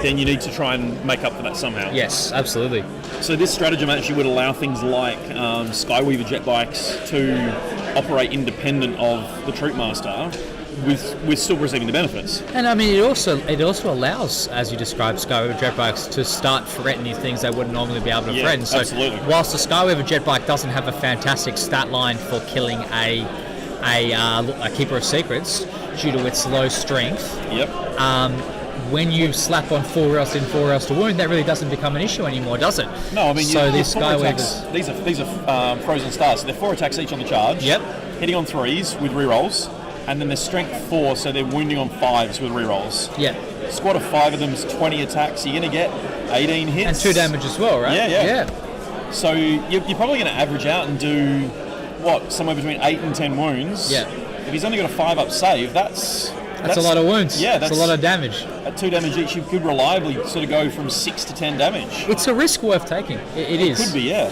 then you need to try and make up for that somehow. Yes, absolutely. So this stratagem actually would allow things like Skyweaver jet bikes to operate independent of the Troop Master, with still receiving the benefits. And I mean, it also allows, as you described, Skyweaver jet bikes to start threatening things they wouldn't normally be able to threaten. So absolutely. Whilst the Skyweaver jet bike doesn't have a fantastic stat line for killing a Keeper of Secrets due to its low strength, when you slap on 4 rails in, 4 rails to wound, that really doesn't become an issue anymore, does it? No, I mean, so these Skyweavers, these are Frozen Stars. So they're 4 attacks each on the charge. Yep. Hitting on 3s with rerolls. And then they're strength 4, so they're wounding on 5s with rerolls. Yeah. Squad of 5 of them is 20 attacks. You're going to get 18 hits. And 2 damage as well, right? Yeah. So you're probably going to average out and do, somewhere between 8 and 10 wounds. Yeah. If he's only got a 5-up save, that's a lot of wounds. Yeah, that's a lot of damage. At 2 damage each, you could reliably sort of go from 6 to 10 damage. It's a risk worth taking. It is. It could be, yeah.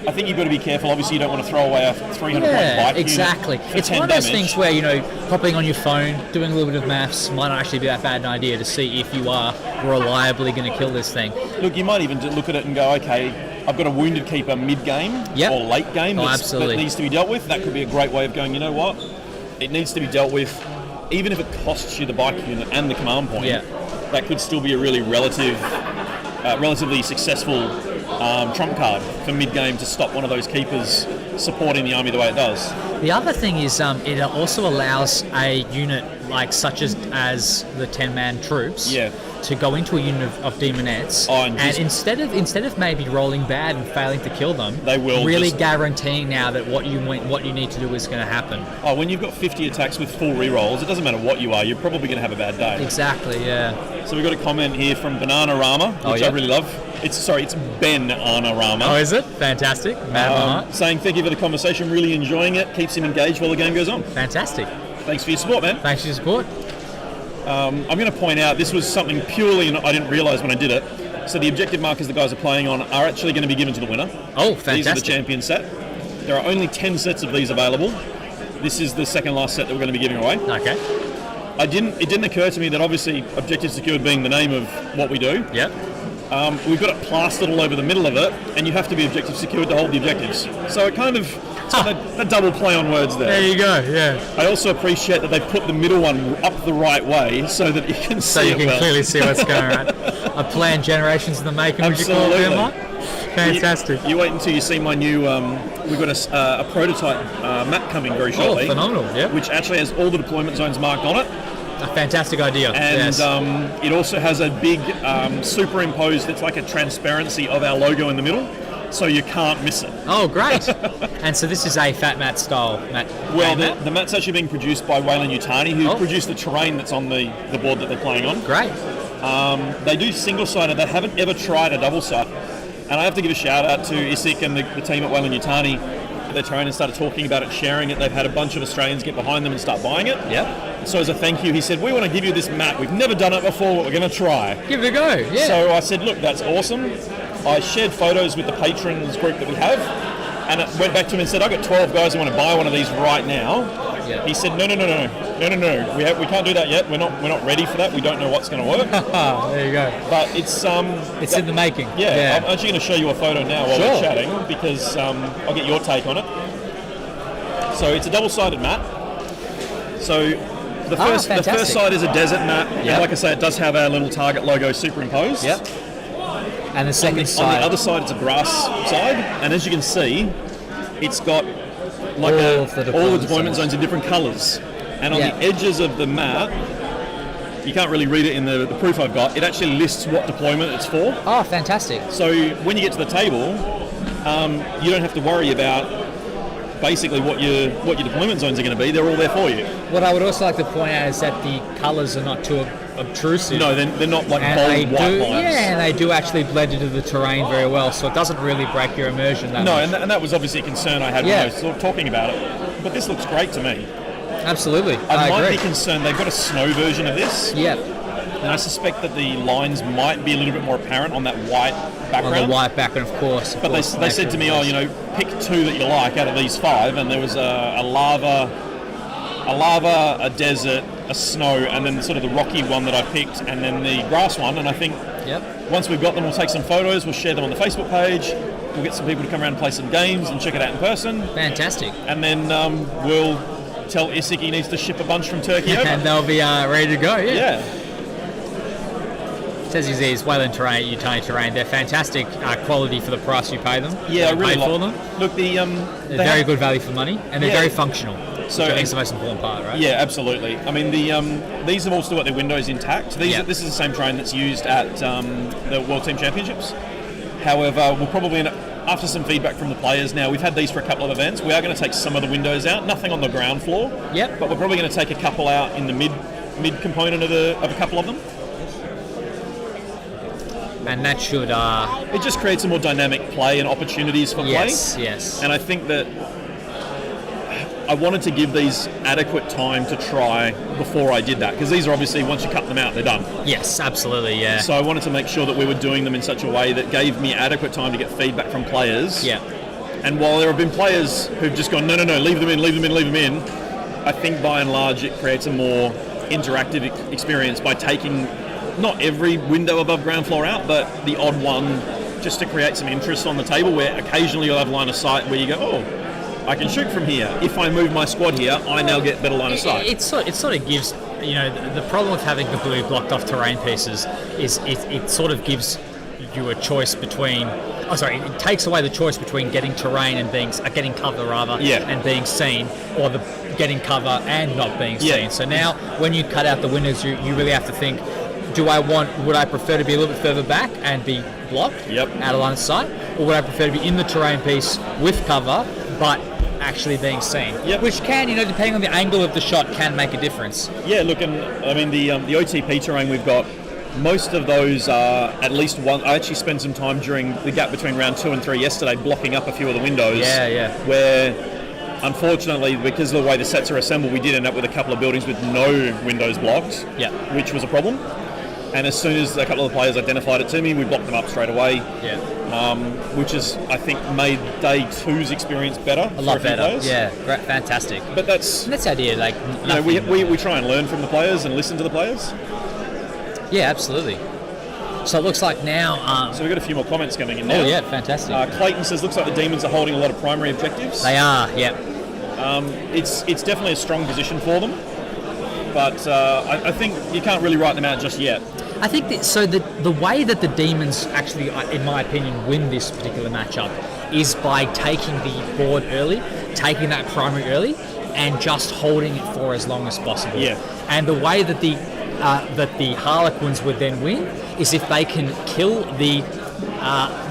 I think you've got to be careful. Obviously, you don't want to throw away a 300-point bike exactly. unit for it's 10 one of those damage. things where, hopping on your phone, doing a little bit of maths might not actually be that bad an idea to see if you are reliably going to kill this thing. Look, you might even look at it and go, okay, I've got a wounded keeper mid-game or late game that needs to be dealt with. That could be a great way of going, you know what? It needs to be dealt with, even if it costs you the bike unit and the command point. Yeah. That could still be a really relatively successful trump card for mid-game to stop one of those keepers supporting the army the way it does. The other thing is it also allows a unit such as the 10-man troops to go into a unit of demonettes and instead of maybe rolling bad and failing to kill them, they will really guaranteeing now that what you need to do is going to happen. When you've got 50 attacks with full rerolls, it doesn't matter what you are, you're probably going to have a bad day. Exactly, yeah. So we've got a comment here from Banana Rama, which I really love. It's Ben Anna Rama. Oh, is it? Fantastic. Saying thank you for the conversation, really enjoying it, keeps him engaged while the game goes on. Fantastic. Thanks for your support, man. Thanks for your support. I'm going to point out this was something purely, and I didn't realise when I did it. So the objective markers the guys are playing on are actually going to be given to the winner. Oh, fantastic. These are the champion set. There are only 10 sets of these available. This is the second last set that we're going to be giving away. Okay. It didn't occur to me that obviously objective secured being the name of what we do. Yep. we've got it plastered all over the middle of it, and you have to be objective secured to hold the objectives. So it kind of, it's got a double play on words there. There you go. Yeah. I also appreciate that they put the middle one up the right way so that you can So see you it can well. clearly see what's going on. A planned generations in the making, would you call it, Absolutely. Mark? Fantastic. You wait until you see my new. We've got a prototype map coming very Oh, shortly, phenomenal. Yeah. which actually has all the deployment zones marked on it, A fantastic idea. and yes. it also has a big superimposed. It's like a transparency of our logo in the middle, so you can't miss it. Oh, great. And so this is a Fat Matt style mat. Well, mat? the mat's actually being produced by Wayland Yutani, who Oh. produced the terrain that's on the board that they're playing on. Great. They do single-sided. They haven't ever tried a double-sided. And I have to give a shout-out to Isik and the team at Wayland Yutani. Their trainer started talking about it, sharing it. They've had a bunch of Australians get behind them and start buying it. Yep. So as a thank you, he said, we want to give you this mat. We've never done it before, but we're going to try. Give it a go. Yeah. So I said, look, that's awesome. I shared photos with the patrons group that we have, and I went back to him and said, I've got 12 guys who want to buy one of these right now. Yeah. He said, no. We can't do that yet. We're not ready for that. We don't know what's going to work. There you go. But it's It's in the making. yeah, I'm actually going to show you a photo now while Sure. we're chatting, because I'll get your take on it. So it's a double-sided mat. So the first fantastic. side is a desert mat, Yep. and like I say, it does have our little target logo superimposed. Yep. And the On second the side. other side, it's a grass side, and as you can see, it's got like All all the the deployment deployment zones. zones in different colours. And on Yeah. the edges of the mat, you can't really read it in the proof I've got. It actually lists what deployment it's for. Oh, fantastic. So when you get to the table, you don't have to worry about basically what your deployment zones are going to be. They're all there for you. What I would also like to point out is that the colours are not too obtrusive. No, they're not like And bold they white do, lines. yeah, and they do actually blend into the terrain very well, so it doesn't really break your immersion that No, much. and that was obviously a concern I had Yeah. when I was sort of talking about it. But this looks great to me. Absolutely, I I might agree. be concerned. They've got a snow version of this, Yeah, and I suspect that the lines might be a little bit more apparent on that white background. on the white background, of course. But they said to me, oh, you know, pick two that you like out of these five, and there was a lava, a desert, a snow, and then sort of the rocky one that I picked, and then the grass one. And I think Yep. once we've got them, we'll take some photos, we'll share them on the Facebook page, we'll get some people to come around and play some games and check it out in person, Fantastic. and then we'll tell Isik he needs to ship a bunch from Turkey over. And they'll be ready to go, yeah. Yeah. Says he's Wayland terrain, Utani terrain. They're fantastic quality for the price you pay them. Yeah, I You really pay for like them. Look, They're very good value for money, and they're Yeah. very functional. So- So I think it's the most important part, right? Yeah, absolutely. I mean, these have all still got their windows intact. This is the same train that's used at the World Team Championships. However, we'll probably end up, after some feedback from the players now, we've had these for a couple of events, we are going to take some of the windows out, nothing on the ground floor. Yep. But we're probably going to take a couple out in the mid component of a couple of them. And that should, It just creates a more dynamic play and opportunities for yes, play. yes. And I think that I wanted to give these adequate time to try before I did that, because these are obviously, once you cut them out, they're done. Yes, absolutely, yeah. So I wanted to make sure that we were doing them in such a way that gave me adequate time to get feedback from players. Yeah. And while there have been players who've just gone, no, leave them in, I think by and large it creates a more interactive experience by taking not every window above ground floor out, but the odd one, just to create some interest on the table, where occasionally you'll have line of sight where you go, oh, I can shoot from here. If I move my squad here, I now get better line of sight. It sort of gives, you know, the problem with having the blue blocked off terrain pieces is it sort of gives you a choice between. Oh, sorry, it takes away the choice between getting terrain and getting cover rather, Yeah. and being seen, or the getting cover and not being Yeah. seen. So now, when you cut out the windows, you really have to think: would I prefer to be a little bit further back and be blocked, Yep. out of line of sight, or would I prefer to be in the terrain piece with cover, but actually being seen? Yep. Which can, you know, depending on the angle of the shot, can make a difference. Yeah, look, and I mean the OTP terrain we've got, most of those are at least one. I actually spent some time during the gap between round 2 and 3 yesterday blocking up a few of the windows. Yeah. Where, unfortunately, because of the way the sets are assembled, we did end up with a couple of buildings with no windows blocked. Yeah. Which was a problem. And as soon as a couple of the players identified it to me, we blocked them up straight away. Yeah. Which has, I think, made day 2's experience better. A lot for few better. players. Yeah, great, fantastic. But that's, And that's the idea, like, you know, we nothing- try and learn from the players and listen to the players. Yeah, absolutely. So it looks like now. So we've got a few more comments coming in now. Oh yeah, fantastic. Clayton says, looks like the Demons are holding a lot of primary objectives. They are, yeah. It's definitely a strong position for them, but I think you can't really write them out just yet. I think the way that the Demons actually, in my opinion, win this particular matchup is by taking the board early, taking that primary early, and just holding it for as long as possible. Yeah. And the way that the Harlequins would then win is if they can kill the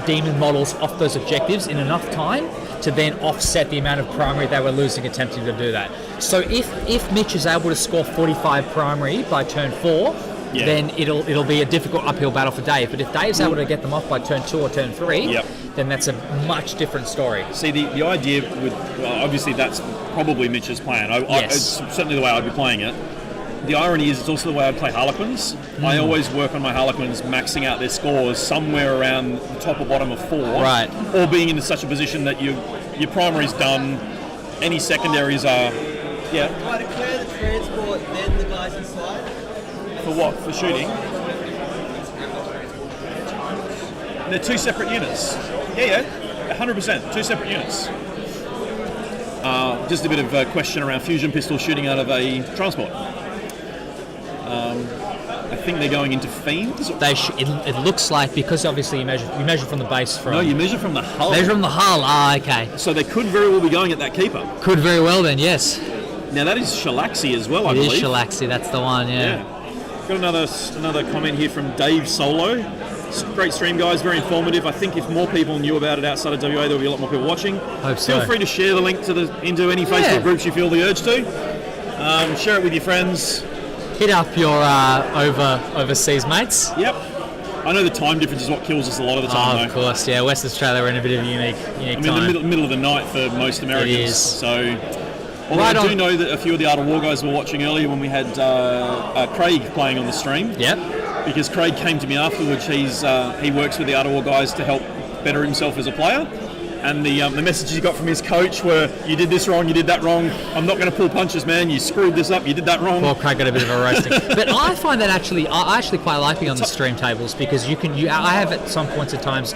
Demon models off those objectives in enough time to then offset the amount of primary they were losing attempting to do that. So if Mitch is able to score 45 primary by turn 4, then it'll be a difficult uphill battle for Dave. But if Dave's able to get them off by turn 2 or turn 3, then that's a much different story. See, the idea with obviously that's probably Mitch's plan. It's certainly the way I'd be playing it. The irony is it's also the way I'd play Harlequins. I always work on my Harlequins maxing out their scores somewhere around the top or bottom of 4. Right. Or being in such a position that your primary's done, any secondaries are... Yeah. Try to clear the transport, then the guys inside. For what? For shooting? They're 2 separate units. Yeah, 100%. 2 separate units. Just a bit of a question around fusion pistol shooting out of a transport. I think they're going into fiends. It looks like, because obviously you measure from the base from... No, you measure from the hull. Measure from the hull, okay. So they could very well be going at that keeper. Could very well then, yes. Now that is Shalaxi as well, I believe. It is Shalaxi, that's the one, yeah. Got another comment here from Dave Solo. Great stream, guys, very informative. I think if more people knew about it outside of WA, there would be a lot more people watching. Hope so. Feel free to share the link into any Facebook groups you feel the urge to. Share it with your friends. Hit up your overseas mates. Yep. I know the time difference is what kills us a lot of the time, of course, yeah. West Australia, we're in a bit of a unique time. The middle of the night for most Americans. It is. So, although I do know that a few of the Art of War guys were watching earlier when we had Craig playing on the stream. Yep. Because Craig came to me afterwards. He works with the Art of War guys to help better himself as a player. And the messages he got from his coach were, you did this wrong, you did that wrong, I'm not going to pull punches, man, you screwed this up, you did that wrong. Well, Craig got a bit of a roasting. But I find that I actually quite like being on the stream tables, because I have at some points at times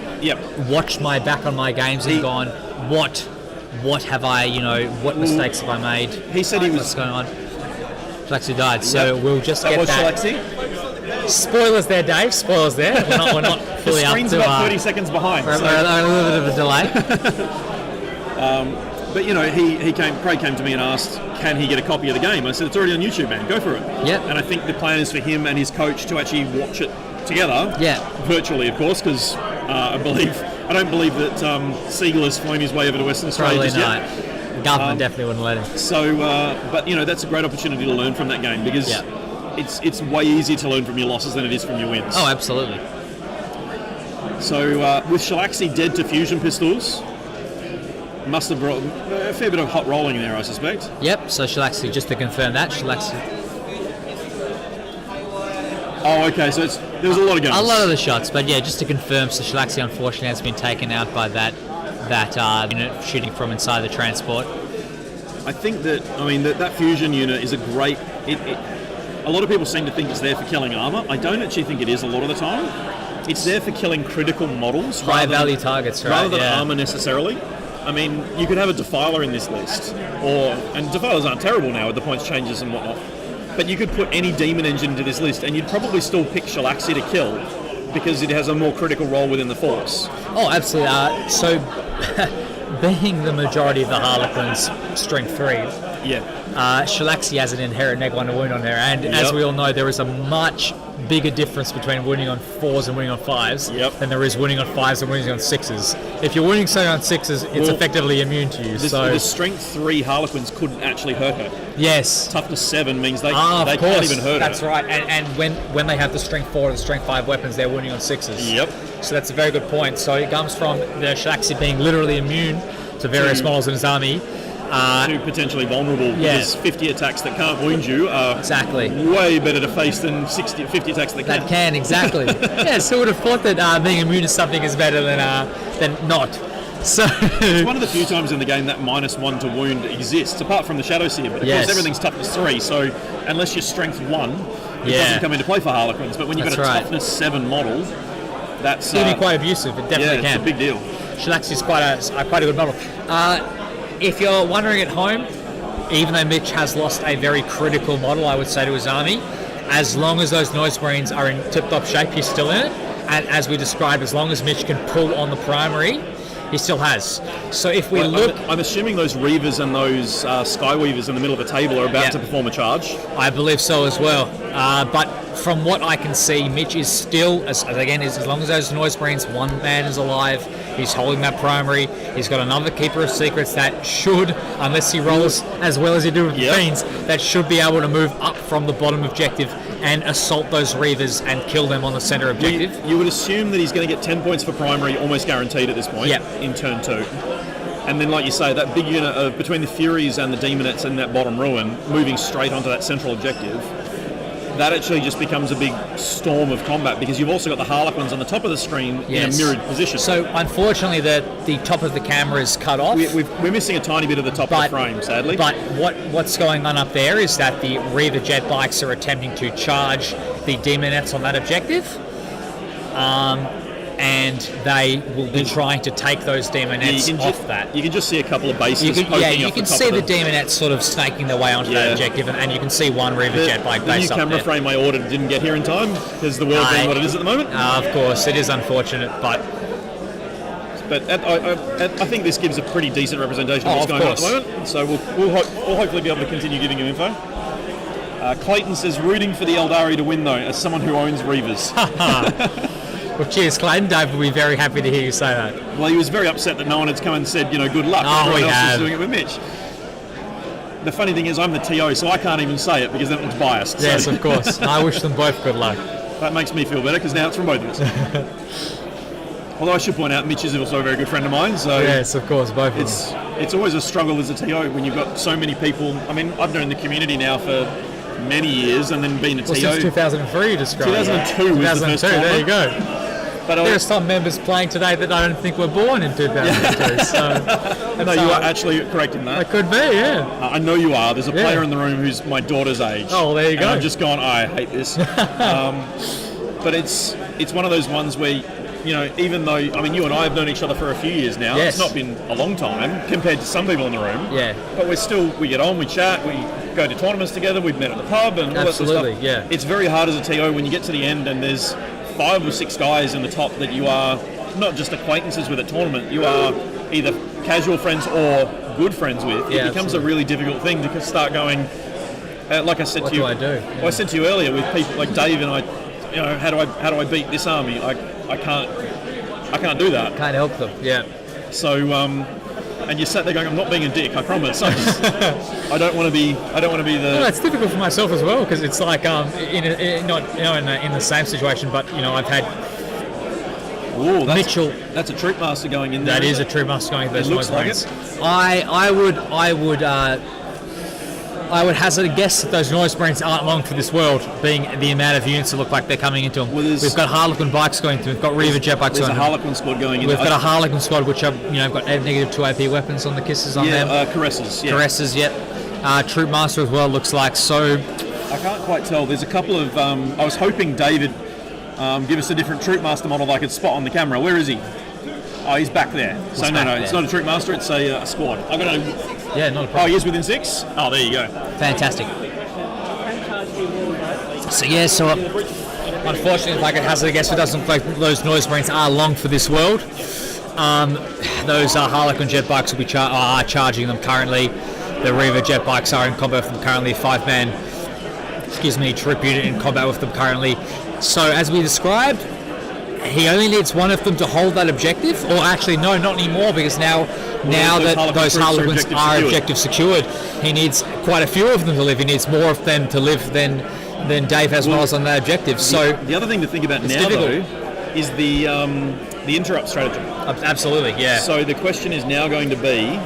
watched my back on my games and gone, what have I, what mistakes have I made? He said he was... What's going on? Shalaxi died, so we'll just that get was that. Shalaxi? Spoilers there, Dave, spoilers there. We're not fully the up screen's to... about 30 seconds behind. We're a little bit of a delay. But Craig came to me and asked, can he get a copy of the game? I said, it's already on YouTube, man, go for it. Yep. And I think the plan is for him and his coach to actually watch it together. Yeah. Virtually, of course, because I don't believe that Siegel has flown his way over to Western Australia Probably just not. yet. The government definitely wouldn't let him. So, but that's a great opportunity to learn from that game, because it's way easier to learn from your losses than it is from your wins. Oh, absolutely. So with Shalaxi dead to fusion pistols, must have brought a fair bit of hot rolling there, I suspect. Yep, so Shalaxi, just to confirm that, Shalaxi... Oh, okay, so there was a lot of guns. A lot of the shots, but yeah, just to confirm, so Shalaxi unfortunately has been taken out by that unit shooting from inside the transport. I think that fusion unit is a great... a lot of people seem to think it's there for killing armor. I don't actually think it is a lot of the time. It's there for killing critical models. High value targets, right? Rather than armor necessarily. I mean, you could have a Defiler in this list, and Defilers aren't terrible now with the points changes and whatnot, but you could put any Demon engine into this list and you'd probably still pick Shalaxi to kill because it has a more critical role within the force. Oh, absolutely. So, being the majority of the Harlequins, strength 3, Shalaxi has an inherent neg 1 wound on her, and as we all know, there is a much bigger difference between winning on 4s and winning on 5s than there is winning on 5s and winning on 6s. If you're winning something on 6s, it's effectively immune to you. The strength 3 Harlequins couldn't actually hurt her. Yes. Toughness 7 means they can't even hurt her. That's right. And when they have the strength 4 or the strength 5 weapons, they're winning on 6s. Yep. So that's a very good point. So it comes from the Shalaxi being literally immune to various models in his army. Too potentially vulnerable, because 50 attacks that can't wound you are way better to face than 50 attacks that can. Exactly. Yes, who would have thought that being immune to something is better than not? So it's one of the few times in the game that -1 to wound exists, apart from the Shadow Seer. But of course, everything's toughness 3, so unless you're strength 1, it doesn't come into play for Harlequins. But when you've got a toughness 7 model, That's It's going to be quite abusive. It definitely it's can. a big deal. Shalaxi is quite a good model. If you're wondering at home, even though Mitch has lost a very critical model, I would say, to his army, as long as those noise marines are in tip-top shape, he's still in it. And as we described, as long as Mitch can pull on the primary, he still has. So if we look... I'm assuming those Reavers and those Skyweavers in the middle of the table are about to perform a charge. I believe so as well. But from what I can see, Mitch is still, as long as those noise marines, one man is alive, he's holding that primary, he's got another Keeper of Secrets that should, unless he rolls as well as he did with the Fiends, that should be able to move up from the bottom objective and assault those Reavers and kill them on the centre objective. You would assume that he's going to get 10 points for primary, almost guaranteed at this point, in turn 2. And then, like you say, that big unit of between the Furies and the Demonettes and that bottom ruin, moving straight onto that central objective, that actually just becomes a big storm of combat, because you've also got the Harlequins on the top of the screen in a mirrored position. So, unfortunately, the top of the camera is cut off. We're missing a tiny bit of the top of the frame, sadly. But what's going on up there is that the Reaver jet bikes are attempting to charge the Demonettes on that objective. And they will be trying to take those Demonettes off that. You can just see a couple of bases poking you off can the top see of the Demonettes sort of snaking their way onto that objective, and you can see one Reaver jet bike base up there. The new camera frame I ordered didn't get here in time, because the world being what it is at the moment. Of course, it is unfortunate, but I think this gives a pretty decent representation of what's going on at the moment. So we'll hopefully be able to continue giving you info. Clayton says, rooting for the Eldari to win, though, as someone who owns Reavers. Well, cheers, Clayton. Dave will be very happy to hear you say that. Well, he was very upset that no one had come and said, good luck. Everyone else is doing it with Mitch. The funny thing is, I'm the TO, so I can't even say it, because then it looks biased. Yes, so. Of course. I wish them both good luck. That makes me feel better, because now it's from both of us. Although I should point out, Mitch is also a very good friend of mine. So yes, of course, both of them. It's always a struggle as a TO when you've got so many people. I mean, I've known the community now for many years, and then been a TO. Since 2003, you described. 2002 was the first tournament. There you go. But there are some members playing today that I don't think were born in 2002. So, no, you are actually correct in that. It could be, yeah. I know you are. There's a player in the room who's my daughter's age. Oh, there you go. I've just gone, I hate this. But it's one of those ones where, even though, you and I have known each other for a few years now. Yes. It's not been a long time compared to some people in the room. Yeah. But we get on, we chat, we go to tournaments together, we've met at the pub and all that sort of stuff. Yeah. It's very hard as a TO when you get to the end and there's 5 or 6 guys in the top that you are not just acquaintances with at tournament, you are either casual friends or good friends with. It becomes a really difficult thing to start going, like I said to you. What do I do? Well, I said to you earlier with people like Dave and I, how do I beat this army? I can't do that. Can't help them. Yeah. So and you sat there going, I'm not being a dick, I promise. I don't want to be the. Well, it's difficult for myself as well, because it's like not in the same situation, but I've had Mitchell. That's a troop master going in there. That is a troop master going in there. It looks like it. I would hazard a guess that those noise marines aren't long for this world, being the amount of units that look like they're coming into them. Well, we've got Harlequin bikes going through. We've got Reaver jet bikes going. There's a Harlequin squad going in. We've got a Harlequin squad which have got -2 AP weapons on the kisses on them. Caresses. Yeah. Caresses. Yep. Troop master as well looks like. So I can't quite tell. There's a couple of. I was hoping David give us a different troop master model that I could spot on the camera. Where is he? Oh, he's back there. So no, it's not a troop master. It's a squad. I'm gonna. Yeah, not a problem. Oh, he is within 6? Oh, there you go. Fantastic. So unfortunately, if I could hazard a guess, it doesn't look like those noise marines are long for this world. Those Harlequin jet bikes will be are charging them currently. The Reaver jet bikes are in combat with them currently. 5-man, troop unit in combat with them currently. So as we described, he only needs one of them to hold that objective, or actually no, not anymore, because now that those Harlequins are objective secured, he needs quite a few of them to live. He needs more of them to live than Dave has miles on that objective. So the other thing to think about now, though, is the interrupt strategy. Absolutely, yeah. So the question is now going to be,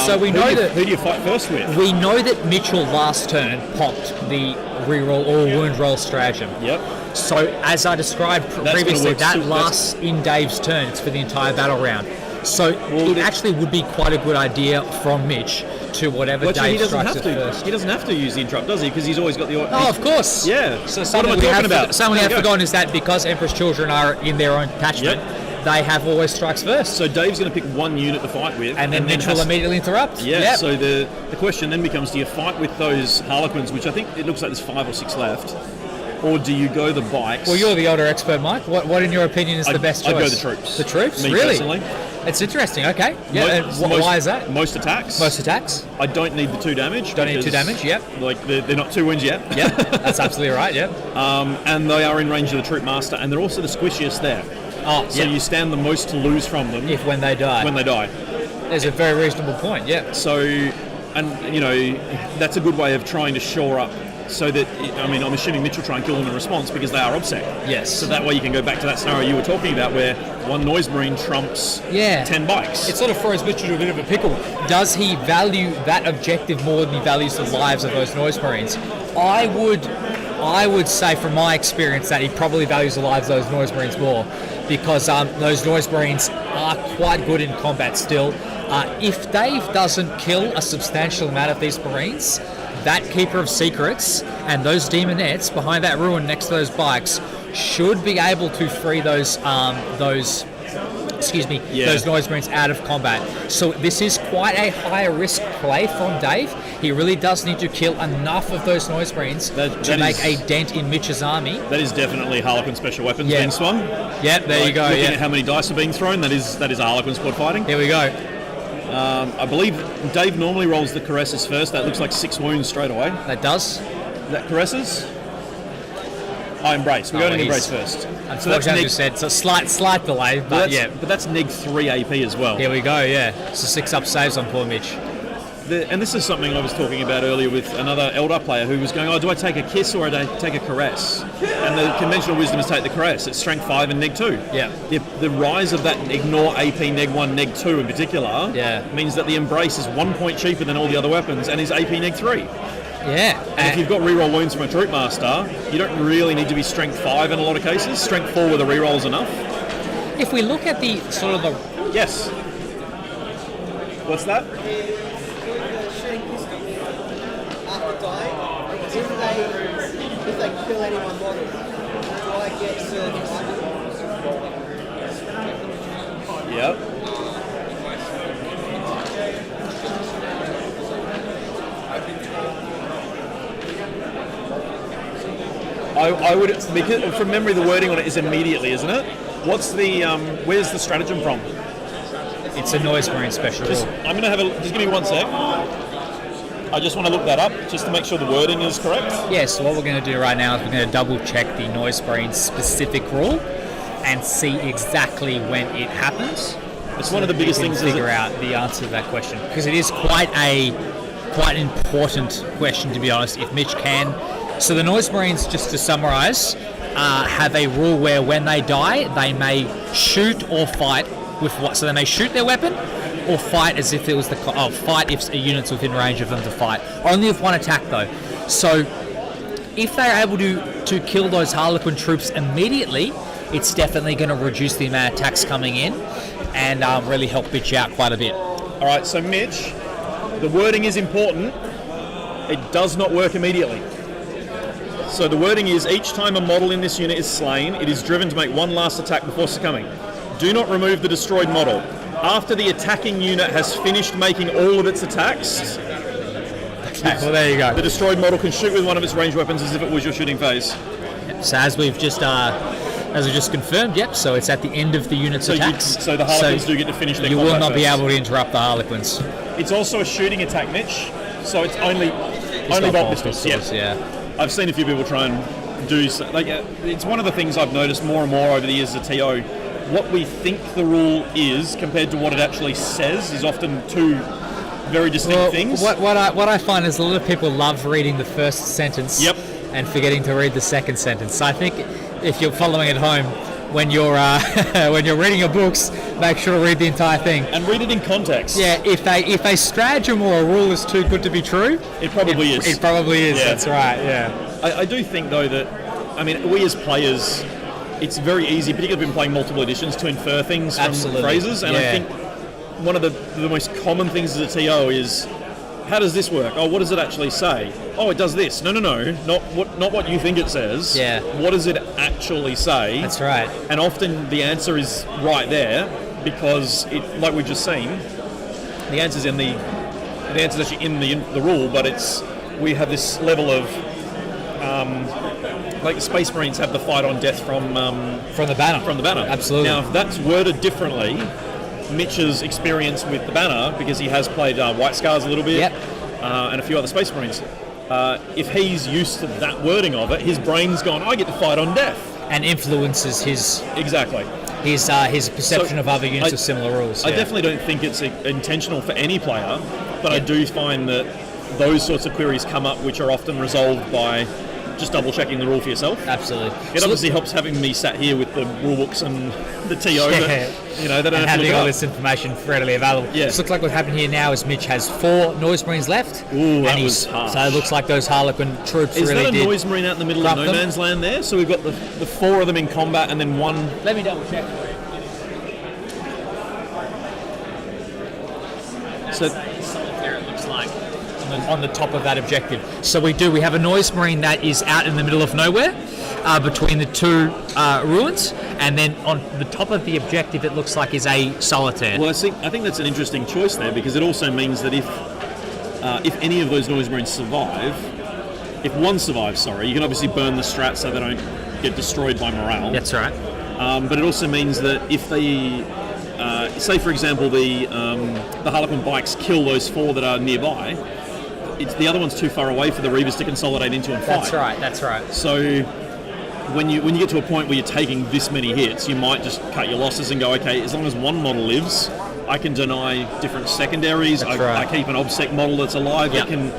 so we know that who do you fight first with? We know that Mitchell last turn popped the reroll or wound roll stratagem. Yep. So as I described previously, that lasts in Dave's turn. It's for the entire battle round. So it actually would be quite a good idea from Mitch to whatever Well, actually, Dave strikes at first. He doesn't have to use the interrupt, does he? Because he's always got the. Oh, of course. Yeah. So what something am I we talking have about? something we There have you go. forgotten is that because Emperor's children are in their own attachment, they have always strikes first. So Dave's going to pick one unit to fight with, And then Mitch will immediately interrupt. Yeah. Yep. So the question then becomes: do you fight with those Harlequins, which I think it looks like there's 5 or 6 left, or do you go the bikes? Well, you're the older expert, Mike. What in your opinion is the best choice? I'd go the troops. The troops? Me really? personally. It's interesting. Okay. Yeah. And why is that? Most attacks. Most attacks. I don't need the 2 damage. Don't need 2 because, damage. Yep. Like they're not 2 wounds yet. Yep. That's absolutely right. Yep. And they are in range of the troop master, and they're also the squishiest there. Oh, So you stand the most to lose from them when they die. when they die. There's a very reasonable point. Yeah. So, and that's a good way of trying to shore up. So that, I'm assuming Mitch will try and kill them in response because they are obsec. Yes. So that way you can go back to that scenario you were talking about where 1 noise marine trumps 10 bikes. It sort of throws Mitch into a bit of a pickle. Does he value that objective more than he values the lives of those noise marines? I would say from my experience that he probably values the lives of those noise marines more because those noise marines are quite good in combat still. If Dave doesn't kill a substantial amount of these marines, that Keeper of Secrets and those demonettes behind that ruin next to those bikes should be able to free those noise marines out of combat. So this is quite a high risk play from Dave. He really does need to kill enough of those noise marines to make a dent in Mitch's army. That is definitely Harlequin special weapons being swung. Yep, there you go. Looking at how many dice are being thrown, that is a Harlequin squad fighting. Here we go. I believe Dave normally rolls the caresses first. That looks like 6 wounds straight away. That does. That caresses? Embrace. We're going to embrace first. So that's as you said, it's a slight delay, but But that's neg 3 AP as well. Here we go, So 6 up saves on poor Mitch. And this is something I was talking about earlier with another Eldar player who was going, do I take a kiss or do I take a caress? And the conventional wisdom is take the caress. It's strength 5 and neg 2. Yeah. The rise of that ignore AP neg 1, neg 2 in particular means that the embrace is 1 point cheaper than all the other weapons and is AP neg 3. Yeah. And if you've got reroll wounds from a troop master, you don't really need to be strength 5 in a lot of cases. Strength 4 with a reroll is enough. If we look at the sort of the... Yes. What's that? If they kill anyone model, do I get service? Yep. I would, because from memory, the wording on it is immediately, isn't it? What's the where's the stratagem from? It's a noise marine special rule. I'm gonna just give me 1 sec. I just want to look that up just to make sure the wording is correct. Yeah, so what we're going to do right now is we're going to double check the noise marine specific rule and see exactly when it happens. It's one of the biggest things. Figure out the answer to that question because it is quite an important question, to be honest. If Mitch can, so the noise marines, just to summarise, have a rule where when they die, they may shoot or fight with what? So they may shoot their weapon or fight as if it was fight if a unit's within range of them to fight. Only if one attack though. So if they're able to kill those Harlequin troops immediately, it's definitely going to reduce the amount of attacks coming in and really help Mitch out quite a bit. All right, so Mitch, the wording is important. It does not work immediately. So the wording is, each time a model in this unit is slain, it is driven to make 1 last attack before succumbing. Do not remove the destroyed model. After the attacking unit has finished making all of its attacks, Okay, well there you go. the destroyed model can shoot with one of its ranged weapons as if it was your shooting phase. So as we've just confirmed, so it's at the end of the unit's attacks. So the Harlequins do get to finish their You combat will not be first. able to interrupt the Harlequins. It's also a shooting attack, Mitch. So it's only bolt pistols. Yeah. I've seen a few people try and do so. It's one of the things I've noticed more and more over the years as a TO. What we think the rule is compared to what it actually says is often two very distinct things. What I find is a lot of people love reading the first sentence and forgetting to read the second sentence. So I think if you're following at home, when you're when you're reading your books, make sure to read the entire thing and read it in context. Yeah, if a stratagem or a rule is too good to be true, it probably is. It probably is. Yeah. That's right. Yeah. I do think though that, we as players, it's very easy, particularly if we've been playing multiple editions, to infer things from phrases. And I think one of the most common things as a TO is how does this work? Oh, what does it actually say? Oh, it does this. No, not what you think it says. Yeah. What does it actually say? That's right. And often the answer is right there because it, like we've just seen, the answer's actually in the rule, but we have this level of like the Space Marines have the fight on death from the banner. From the banner. Absolutely. Now, if that's worded differently, Mitch's experience with the banner, because he has played White Scars a little bit, Yep. And a few other Space Marines, if he's used to that wording of it, his brain's gone, I get to fight on death. And influences his Exactly. his perception So, of other units with similar rules. I yeah. definitely don't think it's intentional for any player, but I do find that those sorts of queries come up, which are often resolved by just double checking the rule for yourself. Absolutely. It obviously helps having me sat here with the rule books and the TO, Yeah. that, they don't And have to having look all up. this information readily available. Yeah. So it looks like what's happened here now is Mitch has 4 Noise Marines left. Ooh, that and was harsh. So it looks like those Harlequin troops Is really that a did. noise marine out in the middle of corrupt no them. man's land there? So we've got the 4 of them in combat and then one. Let me double check. So There it looks like on the top of that objective. So we have a Noise Marine that is out in the middle of nowhere between the 2 ruins, and then on the top of the objective it looks like is a solitaire. well, I think that's an interesting choice there because it also means that if any of those noise marines survive, if one survives, you can obviously burn the strat so they don't get destroyed by morale. That's right. But it also means that if they, say for example, the Harlequin bikes kill those 4 that are nearby, it's the other one's too far away for the Reavers to consolidate into and fight. That's right. So when you get to a point where you're taking this many hits, you might just cut your losses and go, okay, as long as one model lives, I can deny different secondaries. I keep an obsec model that's alive that can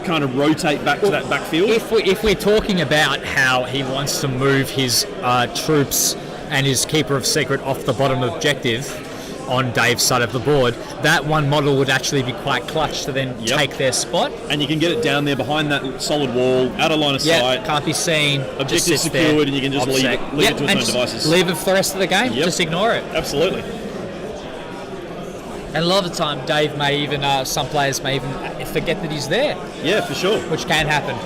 kind of rotate back to that backfield. If we're talking about how he wants to move his troops and his Keeper of Secret off the bottom objective on Dave's side of the board, that one model would actually be quite clutch to then take their spot. And you can get it down there behind that solid wall, out of line of sight. Can't be seen. Objective secured, and you can just leave it to its own devices. Leave it for the rest of the game. Yep. Just ignore it. Absolutely. And a lot of the time, Dave may even, some players may even forget that he's there, Yeah, for sure. which can happen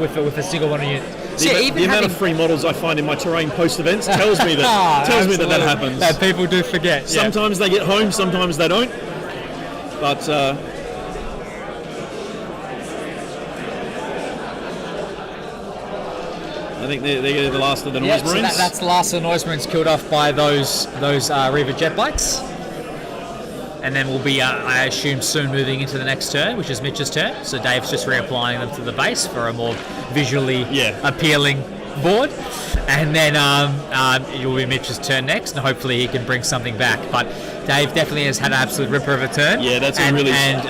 with a single one unit. The amount of free models I find in my terrain post events tells me that that happens. That people do forget. Sometimes they get home, sometimes they don't. But I think they're the last of the Noise Marines. So that's the last of the Noise Marines killed off by those Reaver jet bikes. And then we'll be, I assume, soon moving into the next turn, which is Mitch's turn. So Dave's just reapplying them to the base for a more visually appealing board. And then it will be Mitch's turn next, and hopefully he can bring something back. But Dave definitely has had an absolute ripper of a turn. Yeah, that's and, really... And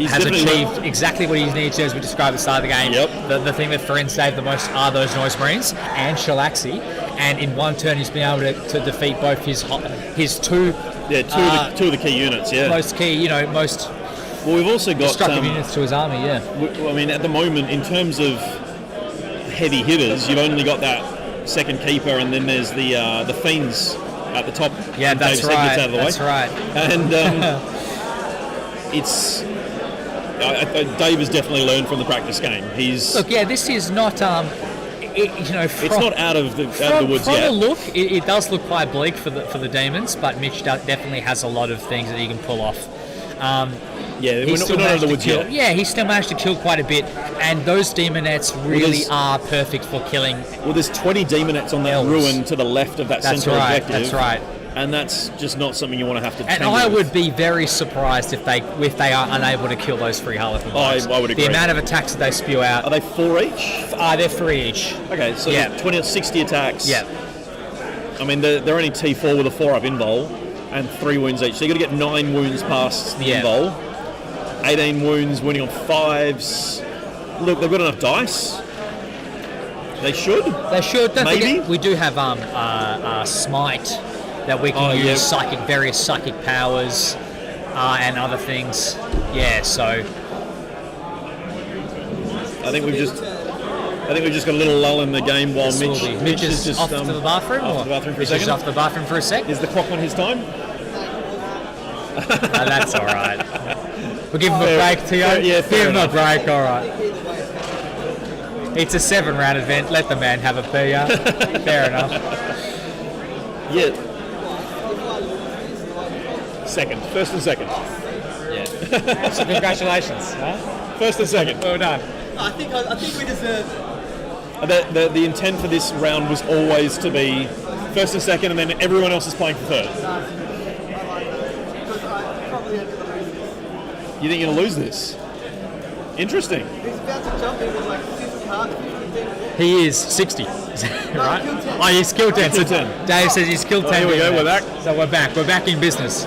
has achieved exactly what he needs to, as we described at the start of the game. Yep. The thing that friends Dave the most are those Noise Marines and Shalaxi. And in one turn, he's been able to defeat both his 2... two of the key units, most key, most Well, we've also got destructive units to his army, I mean, at the moment, in terms of heavy hitters, you've only got that second keeper, and then there's the fiends at the top. Yeah, that's Dave's right. Out of the That's way. right. And it's Dave has definitely learned from the practice game. This is not. It's not out of the woods from yet. the look, it does look quite bleak for the demons, but Mitch definitely has a lot of things that he can pull off. We're not out of the woods yet. Yeah, he still managed to kill quite a bit, and those demonettes really are perfect for killing. Well, there's 20 demonettes on that elves. ruin to the left of that central objective. That's right. And that's just not something you want to have to. And I would be very surprised if they are unable to kill those 3 Harlequin bikes. I would agree. The amount of attacks that they spew out. Are they 4 each? They're 3 each. Okay, so 20 or 60 attacks. Yeah. I mean, they're only T4 with a 4-up invul and 3 wounds each. So you've got to get 9 wounds past the invul. 18 wounds, winning on 5s. Look, they've got enough dice. They should. Don't Maybe. forget, we do have smite that we can use various psychic powers and other things. Yeah, so I think we've just got a little lull in the game while Mitch is just off to the bathroom. Off to the bathroom for a second. Off to the bathroom for a sec. Is the clock on his time? That's all right. We'll give him a break, Tio. Yeah, fair give him a enough. break, all right. It's a 7-round event. Let the man have a beer. Fair enough. Yeah. Second. First and second. So congratulations. Huh? First and second. Well done. I think we deserve. The intent for this round was always to be first and second, and then everyone else is playing for third. Because I probably have to lose this. You think you're going to lose this? Interesting. He's about to jump in with like 50 hearts, 50 minutes. He is 60, right? killed 10. Oh, he's killed 10. Killed So 10. Dave says he's killed 10. Here we go, we're back. So we're back. We're back in business.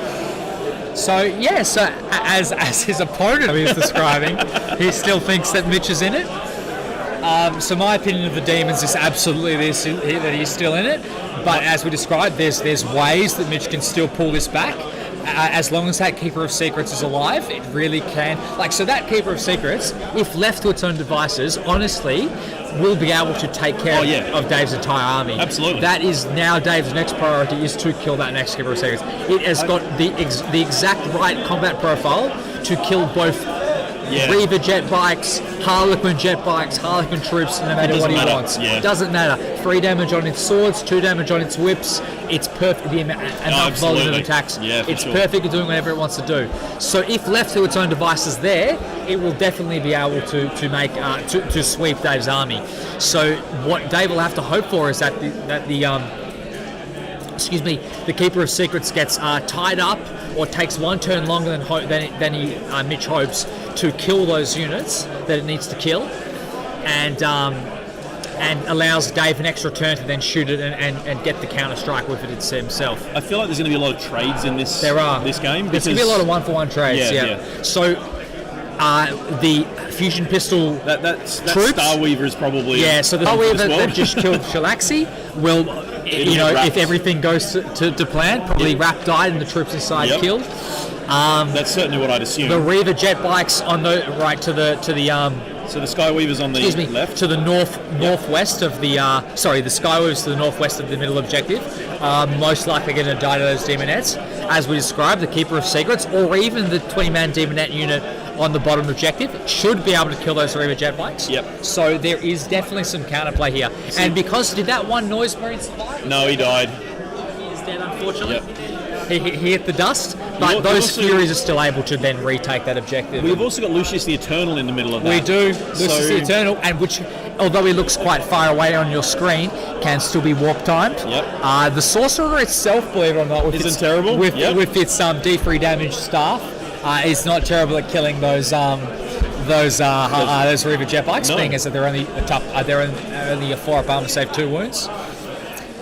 So yeah, so as his opponent is describing, he still thinks that Mitch is in it. So my opinion of the Demons is absolutely that he's still in it. But as we described, there's ways that Mitch can still pull this back. As long as that Keeper of Secrets is alive, it really can. So that Keeper of Secrets, if left to its own devices, honestly, will be able to take care of Dave's entire army. Absolutely. That is now Dave's next priority, is to kill that next Keeper of Secrets. It has got the exact right combat profile to kill both Reaver jet bikes, Harlequin jet bikes, Harlequin troops, no matter what he wants. Yeah. Doesn't matter. 3 damage on its swords, 2 damage on its whips. It's perfect. The enough volume of attacks. Yeah, for it's sure. perfect at doing whatever it wants to do. So if left to its own devices, there, it will definitely be able to make to sweep Dave's army. So what Dave will have to hope for is that the Keeper of Secrets gets tied up or takes 1 turn longer than Mitch hopes to kill those units that it needs to kill, and allows Dave an extra turn to then shoot it and get the counter strike with it himself. I feel like there's going to be a lot of trades in this. There are this game. There's going to be a lot of 1-for-1 trades. Yeah. So the fusion pistol That troops. Starweaver is probably So the Starweaver that just killed Shalaxi will, if everything goes to plan, probably Rap died and the troops inside killed. That's certainly what I'd assume. The Reaver jet bikes on the right to the so the Skyweaver's on the left. to the northwest of the the Skyweaver's to the northwest of the middle objective. Most likely going to die to those demonettes, as we described. The Keeper of Secrets, or even the 20-man demonette unit on the bottom objective, should be able to kill those Reaver jet bikes. Yep. So there is definitely some counterplay here. And because did that one noise marine survive? No, he died. He is dead, unfortunately. Yep. He hit the dust, but those Furies are still able to then retake that objective. We've also got Lucius the Eternal in the middle of that. We do. Lucius the Eternal, and which, although he looks quite far away on your screen, can still be warp timed. Yep. The Sorcerer itself, believe it or not, Isn't terrible. with its D3 damage staff, is not terrible at killing those Reaver jet bikes, being as that they're only a 4-up armor save 2 wounds.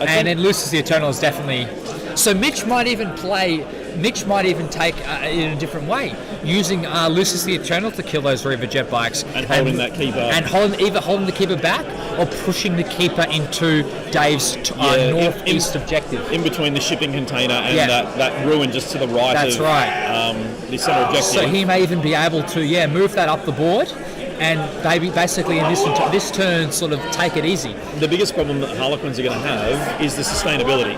And then Lucius the Eternal is definitely. So Mitch might even take it in a different way, using Lucius the Eternal to kill those Reaver jet bikes and holding that Keeper, and either holding the Keeper back or pushing the Keeper into Dave's northeast objective, in between the shipping container and that ruin just to the right. That's right. The center objective. So he may even be able to move that up the board. And maybe basically in this turn sort of take it easy. The biggest problem that Harlequins are going to have is the sustainability.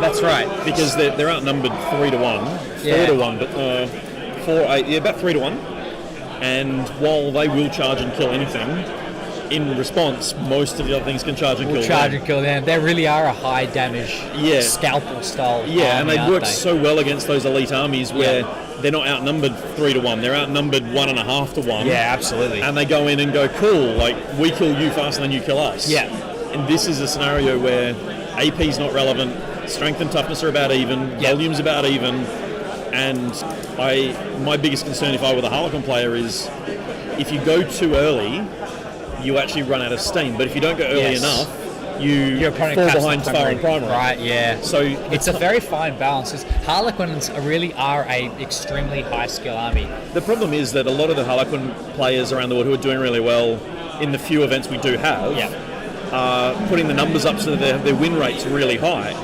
That's right. Because they're outnumbered 3 to 1, 4 to 1, but 4-8, about 3 to 1. And while they will charge and kill anything, in response, most of the other things can charge and kill them. They really are a high damage scalpel style. And they work so well against those elite armies where they're not outnumbered 3 to 1, they're outnumbered 1.5 to 1. Yeah, absolutely. And they go in and go, cool, like we kill you faster than you kill us. Yeah. And this is a scenario where AP's not relevant, strength and toughness are about even, volume's about even, and my biggest concern if I were the Harlequin player is if you go too early, you actually run out of steam. But if you don't go early enough, you fall behind far in primary. Right, yeah. So it's a very fine balance. Harlequins really are a extremely high skill army. The problem is that a lot of the Harlequin players around the world who are doing really well in the few events we do have are putting the numbers up so that their win rate's really high.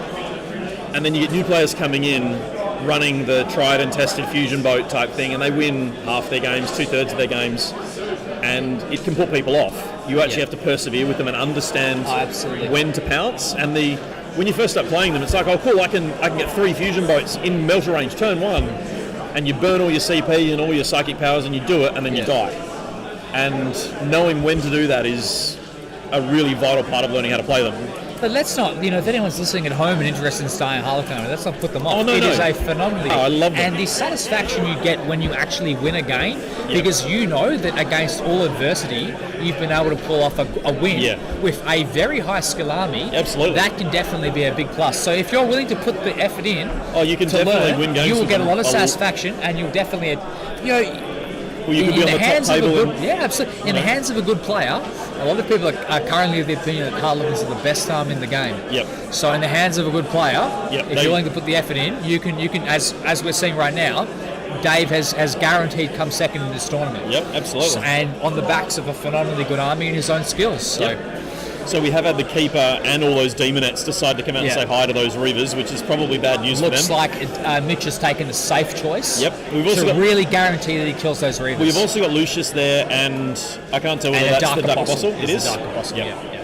And then you get new players coming in running the tried and tested fusion boat type thing, and they win half their games, 2/3 of their games, and it can put people off. You actually have to persevere with them and understand when to pounce. And the when you first start playing them, it's like, oh cool, I can get 3 fusion boats in melter range turn 1, and you burn all your CP and all your psychic powers and you do it, and then you die. And knowing when to do that is a really vital part of learning how to play them. But let's not, if anyone's listening at home and interested in starting Harlequin, let's not put them off. Oh, no, It no. is a phenomenally... Oh, I love them. And the satisfaction you get when you actually win a game, because you know that against all adversity, you've been able to pull off a win with a very high skill army. Absolutely. That can definitely be a big plus. So if you're willing to put the effort in you can to definitely learn, win games you will with get a them. lot of satisfaction, and you'll definitely... Well, you could be on the top table. Absolutely. In the hands of a good player, a lot of people are currently of the opinion that Harlequins are the best arm in the game. Yep. So in the hands of a good player, if they- you're willing to put the effort in, you can as we're seeing right now, Dave has guaranteed come second in this tournament. Yep, absolutely. And on the backs of a phenomenally good army and his own skills. So. So we have had the Keeper and all those Demonettes decide to come out and say hi to those Reavers, which is probably bad news Looks for them. like Mitch has taken the safe choice. Yep. We've also to got, really guarantee that he kills those Reavers. we've also got Lucius there, and I can't tell whether and that's the Dark Apostle. Apostle. It is? The Dark Apostle, Yep. yeah.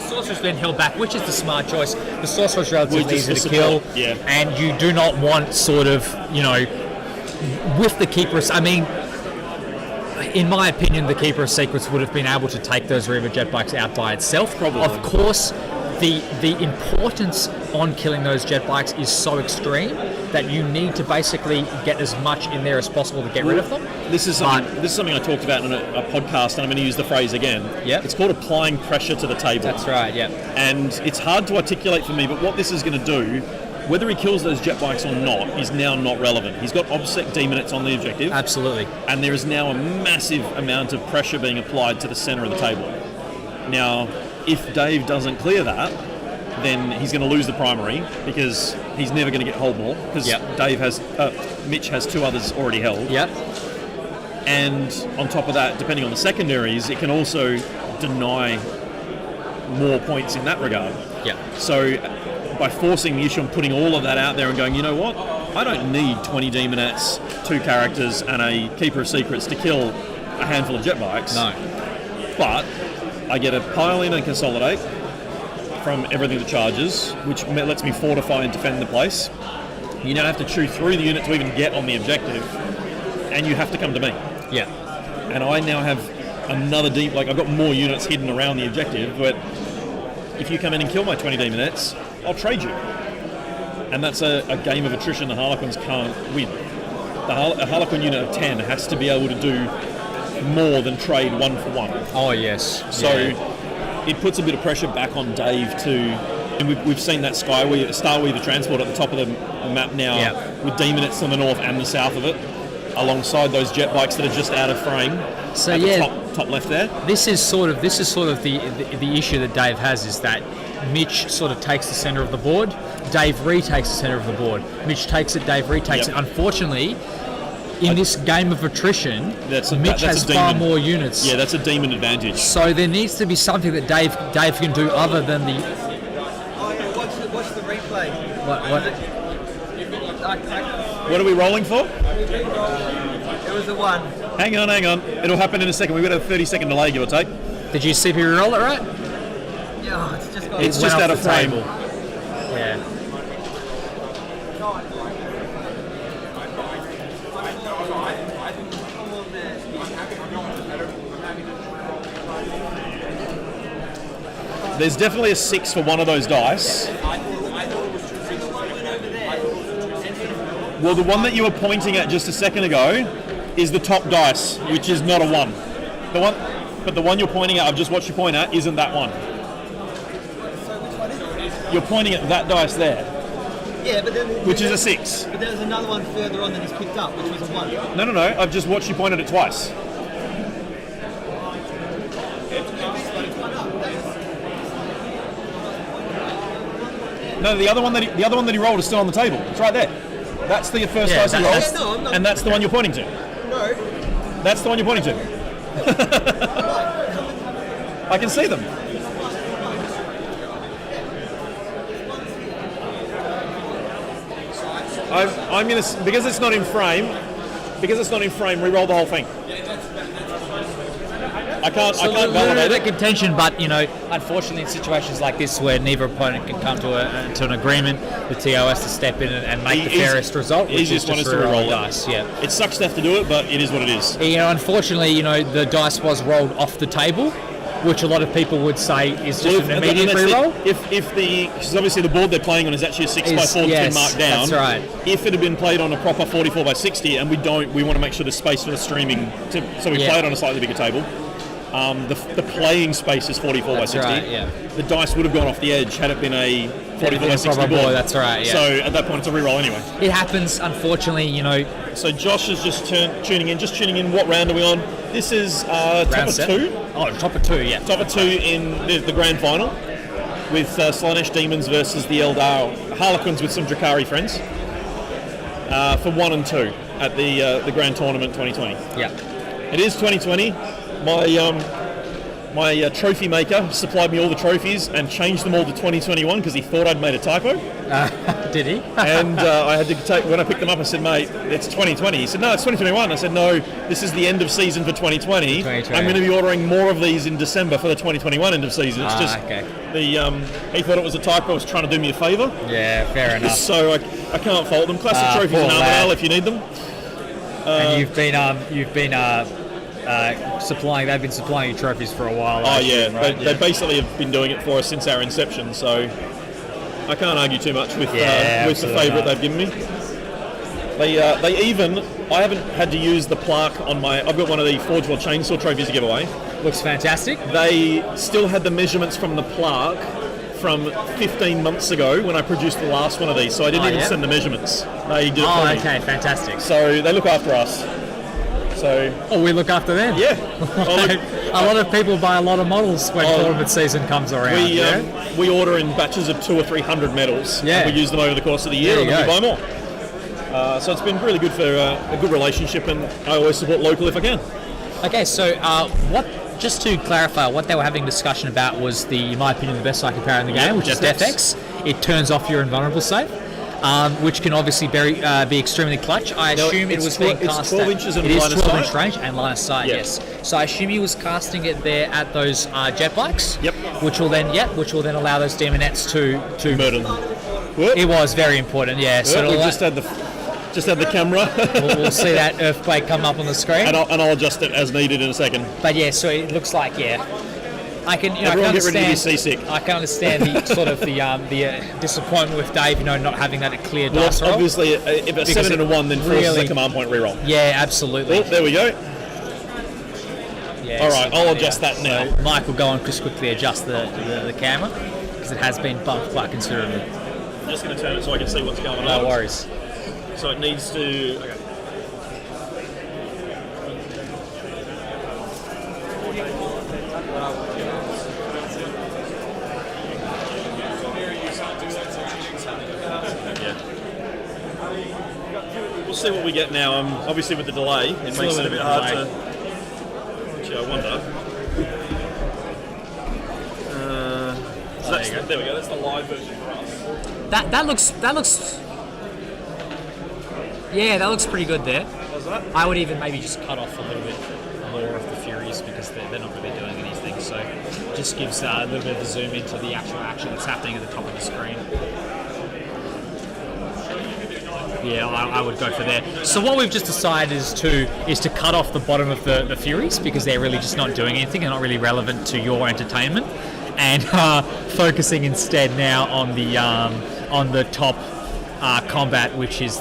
Sorcerer's been held back, which is the smart choice. The Sorcerer's relatively Which is easy to the kill, support, yeah. and you do not want sort of, with the Keeper. I mean, in my opinion, the Keeper of Secrets would have been able to take those Reaver jet bikes out by itself. Probably. Of course, the importance on killing those jet bikes is so extreme that you need to basically get as much in there as possible to get rid of them. This is something I talked about in a podcast, and I'm going to use the phrase again. Yep. It's called applying pressure to the table. That's right, yeah. And it's hard to articulate for me, but what this is going to do, whether he kills those jet bikes or not, is now not relevant. He's got Obsec Demonettes on the objective. Absolutely. And there is now a massive amount of pressure being applied to the centre of the table. Now, if Dave doesn't clear that, then he's going to lose the primary because he's never going to get hold more because Mitch has 2 others already held. Yep. And on top of that, depending on the secondaries, it can also deny more points in that regard. Yeah. So by forcing the issue and putting all of that out there and going, you know what, I don't need 20 Demonettes, 2 characters, and a Keeper of Secrets to kill a handful of jet bikes. No. But I get a pile in and consolidate from everything that charges, which lets me fortify and defend the place. You now have to chew through the unit to even get on the objective, and you have to come to me. Yeah. And I now have another I've got more units hidden around the objective, but if you come in and kill my 20 Demonettes, I'll trade you. And that's a game of attrition the Harlequins can't win. A Harlequin unit of 10 has to be able to do more than trade 1 for 1. Oh, yes. So it puts a bit of pressure back on Dave and we've seen that Starweaver transport at the top of the map now with Demonettes to the north and the south of it, alongside those jet bikes that are just out of frame. So at the top left there. This is sort of the issue that Dave has, is that Mitch sort of takes the centre of the board, Dave retakes the centre of the board. Mitch takes it, Dave retakes it. Unfortunately, in this game of attrition, Mitch has far more units. Yeah, that's a demon advantage. So there needs to be something that Dave can do other than the... Oh yeah, watch the replay. What are we rolling for? It was the 1. Hang on. It'll happen in a second. We've got a 30-second delay, give or take. Did you CP reroll it right? Yeah, it's just got It's just out of frame. Yeah. There's definitely a 6 for one of those dice. Well, the one that you were pointing at just a second ago is the top dice, which is not a 1. But the one you're pointing at, I've just watched you point at, isn't that one. You're pointing at that dice there, Yeah, but then... which is a 6. But there's another one further on that he's picked up, which was a 1. No. I've just watched you point at it twice. No, the other one that he rolled is still on the table. It's right there. That's the first dice he rolled, and that's the one you're pointing to. No. That's the one you're pointing to. I can see them. I'm gonna, because it's not in frame. Because it's not in frame, re-roll the whole thing. I can't validate it. Contention, but unfortunately, in situations like this where neither opponent can come to an agreement, the TO has to step in and make the fairest result, which is just to roll dice. Yeah, it sucks to have to do it, but it is what it is. Unfortunately, the dice was rolled off the table, which a lot of people would say is just an immediate re-roll. Because obviously the board they're playing on is actually a 6x4 that's been marked down. That's right. If it had been played on a proper 44x60, and we want to make sure there's space for the streaming, so we play it on a slightly bigger table. The playing space is 44x60. Right, yeah. The dice would have gone off the edge had it been a 44x60 board. That's right, yeah. So at that point, it's a re-roll anyway. It happens, unfortunately, So Josh is just tuning in. What round are we on? This is top of 2. Oh, top of 2, yeah. Top of 2 in the grand final with Slanesh Demons versus the Eldar Harlequins with some Drakari friends for 1 and 2 at the Grand Tournament 2020. Yeah. It is 2020. My trophy maker supplied me all the trophies and changed them all to 2021 because he thought I'd made a typo. Did he? And I had to when I picked them up, I said, mate, it's 2020. He said, no, it's 2021. I said, no, this is the end of season for 2020. I'm going to be ordering more of these in December for the 2021 end of season. It's just okay. He thought it was a typo. I was trying to do me a favour. Yeah, fair enough. So I can't fault them. Classic trophies in Armadale if you need them. And you've been supplying. They've been supplying you trophies for a while. Oh yeah, right? They basically have been doing it for us since our inception. So I can't argue too much with the favourite they've given me. They even I haven't had to use the plaque on my. I've got one of the Forge World Chainsaw trophies to give away. Looks fantastic. They still had the measurements from the plaque from 15 months ago when I produced the last one of these. So I didn't even send the measurements. They did it for me. Okay, fantastic. So they look after us. We look after them. Yeah. A lot of people buy a lot of models when tournament season comes around. We order in batches of 200 or 300 medals. Yeah. And we use them over the course of the year, and then we buy more. So it's been really good for a good relationship, and I always support local if I can. Okay, so just to clarify, what they were having a discussion about was in my opinion, the best psychic power in the game, which is Death X. It turns off your invulnerable save. Which can obviously be extremely clutch. I assume it was being cast. It's 12 inches and it line of is 12 sight. inch range and line of sight. Yes. So I assume he was casting it there at those jet bikes. Yep. Which will then allow those demonettes to murder them. It was very important. Yeah. So we just had the camera. we'll see that earthquake come up on the screen. And I'll adjust it as needed in a second. But yeah, so it looks like I can, Everyone get ready to be seasick. I can understand the sort of the disappointment with Dave, not having that clear dice roll. Obviously, if it's 7 and a 1, then forces a command point reroll. Yeah, absolutely. Well, there we go. Yeah, all right, I'll adjust that now. So Mike will go and just quickly adjust the camera because it has been bumped quite considerably. I'm just going to turn it so I can see what's going on. No worries. So it needs to. Okay. We'll see what we get now. Obviously, with the delay, it makes it a bit hard to. Actually, I wonder. There we go. That's the live version for us. That looks. Yeah, that looks pretty good there. What's that? I would even maybe just cut off a little bit more of the Furies because they're not really doing anything. So it just gives a little bit of a zoom into the actual action that's happening at the top of the screen. Yeah, I would go for there. So what we've just decided is to cut off the bottom of the Furies because they're really just not doing anything. They're not really relevant to your entertainment, and focusing instead now on the top combat, which is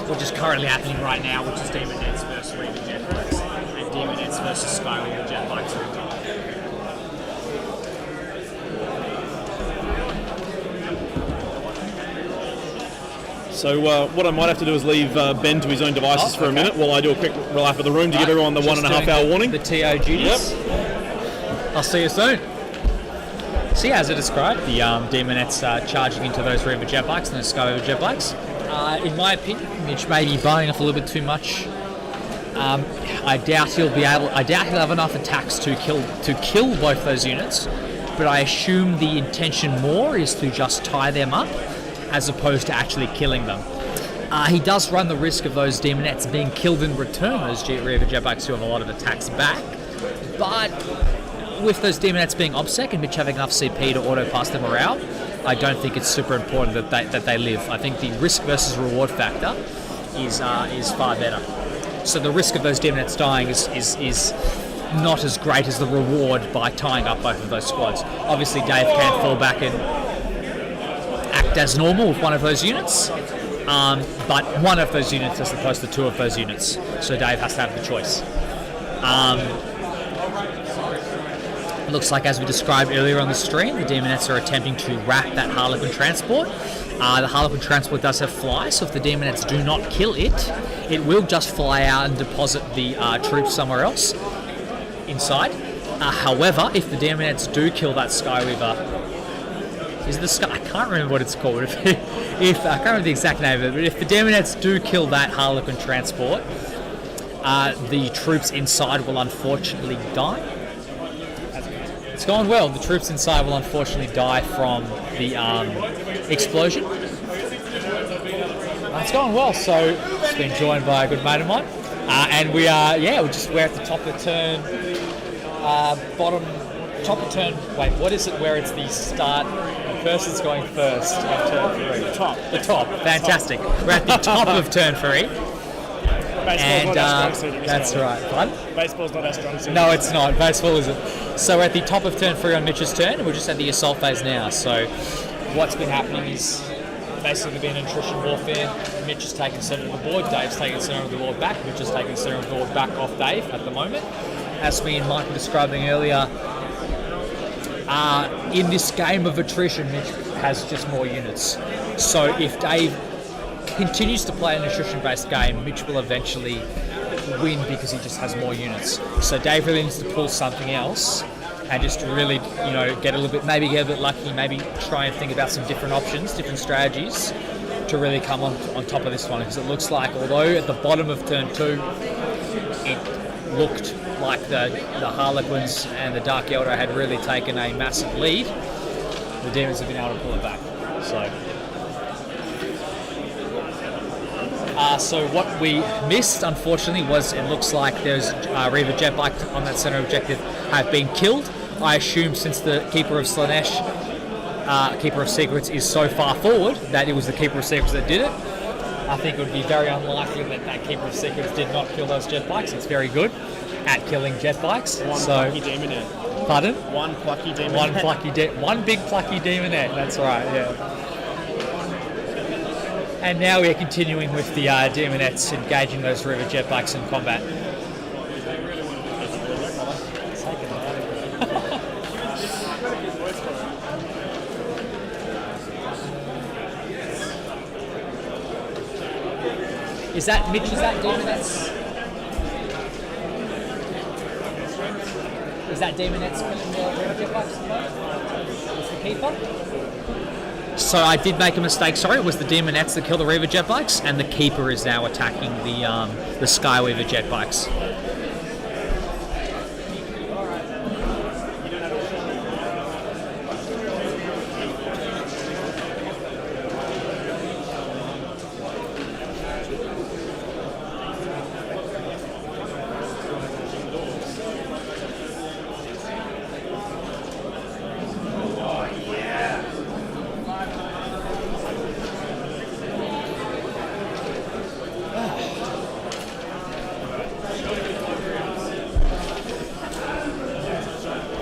which is currently happening right now, which is Demonettes versus Reaver Jetbikes and Demonettes versus Skyweaver Jetbikes. So what I might have to do is leave Ben to his own devices for a minute while I do a quick lap of the room to give everyone the 1.5 hour warning. The TO duties. Yep. I'll see you soon. See, as I described, the Demonettes charging into those Reaver Jetbikes and those Skyweaver Jetbikes. In my opinion, Mitch may be biting off a little bit too much. I doubt he'll have enough attacks to kill both those units. But I assume the intention more is to just tie them up, as opposed to actually killing them. He does run the risk of those demonettes being killed in return, those Reaver jetbikes who have a lot of attacks back. But with those demonettes being OBSEC and Mitch having enough CP to auto-pass them around, I don't think it's super important that they live. I think the risk versus reward factor is far better. So the risk of those demonettes dying is not as great as the reward by tying up both of those squads. Obviously, Dave can fall back and act as normal with one of those units, but one of those units as opposed to two of those units. So Dave has to have the choice. It looks like, as we described earlier on the stream, the demonettes are attempting to wrap that Harlequin transport. The Harlequin transport does have fly, so if the demonettes do not kill it, it will just fly out and deposit the troops somewhere else inside. However, if the demonettes do kill that Skyweaver, is the Sky? I can't remember what it's called. If I can't remember the exact name of it, but if the demonettes do kill that Harlequin transport, the troops inside will unfortunately die. It's going well. The troops inside will unfortunately die from the explosion. It's going well. So it's been joined by a good mate of mine, and we're at the top of the turn, top of turn. Wait, what is it? Where it's the start? The person's going first on turn 3. The top. Fantastic. We're at the top of turn 3. And that's right. Pardon? Baseball's not our strong suit. No, it's not. Baseball isn't. So we're at the top of turn 3 on Mitch's turn, and we're just at the assault phase now. So what's been happening is basically been attrition warfare. Mitch has taken center of the board. Dave's taken center of the board back. Mitch has taken center of the board back off Dave at the moment. As me and Mike were describing earlier, in this game of attrition, Mitch has just more units. So if Dave continues to play an attrition-based game, Mitch will eventually win because he just has more units. So Dave really needs to pull something else and just really, get a bit lucky, maybe try and think about some different options, different strategies to really come on top of this one. Because it looks like, although at the bottom of turn 2, it looked like the Harlequins and the Dark Eldar had really taken a massive lead, the Demons have been able to pull it back. So what we missed, unfortunately, was it looks like there's Reaver jetbike on that center objective have been killed. I assume since the Keeper of Slaanesh, Keeper of Secrets, is so far forward that it was the Keeper of Secrets that did it. I think it would be very unlikely that Keeper of Secrets did not kill those jetbikes. It's very good at killing jetbikes. Plucky demonette. Pardon? One plucky demonette. One big plucky demonette. That's right. Yeah. And now we are continuing with the demonettes engaging those Reaver jetbikes in combat. Is that Mitch? Is that demonettes? Is that demonettes killing the Reaver jetbikes? Is the keeper? So I did make a mistake, sorry, it was the demonettes that killed the Reaver jetbikes, and the Keeper is now attacking the Skyweaver jetbikes.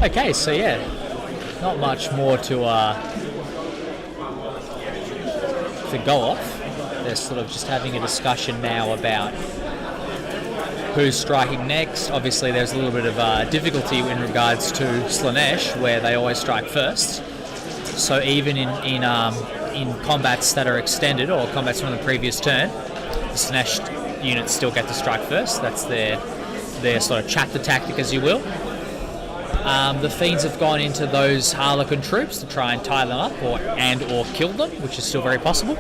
Okay, so yeah, not much more to go off. They're sort of just having a discussion now about who's striking next. Obviously, there's a little bit of difficulty in regards to Slaanesh, where they always strike first. So even in combats that are extended or combats from the previous turn, the Slaanesh units still get to strike first. That's their sort of chapter tactic, as you will. The Fiends have gone into those Harlequin troops to try and tie them up or kill them, which is still very possible.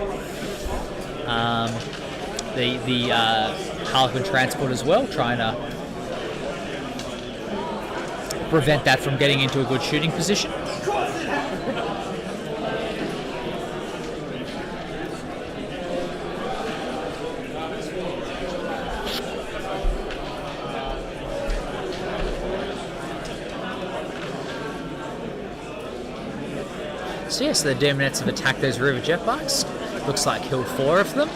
The Harlequin transport as well, trying to prevent that from getting into a good shooting position. So yes, the Demonettes have attacked those Reaver Jetbikes. Looks like killed 4 of them,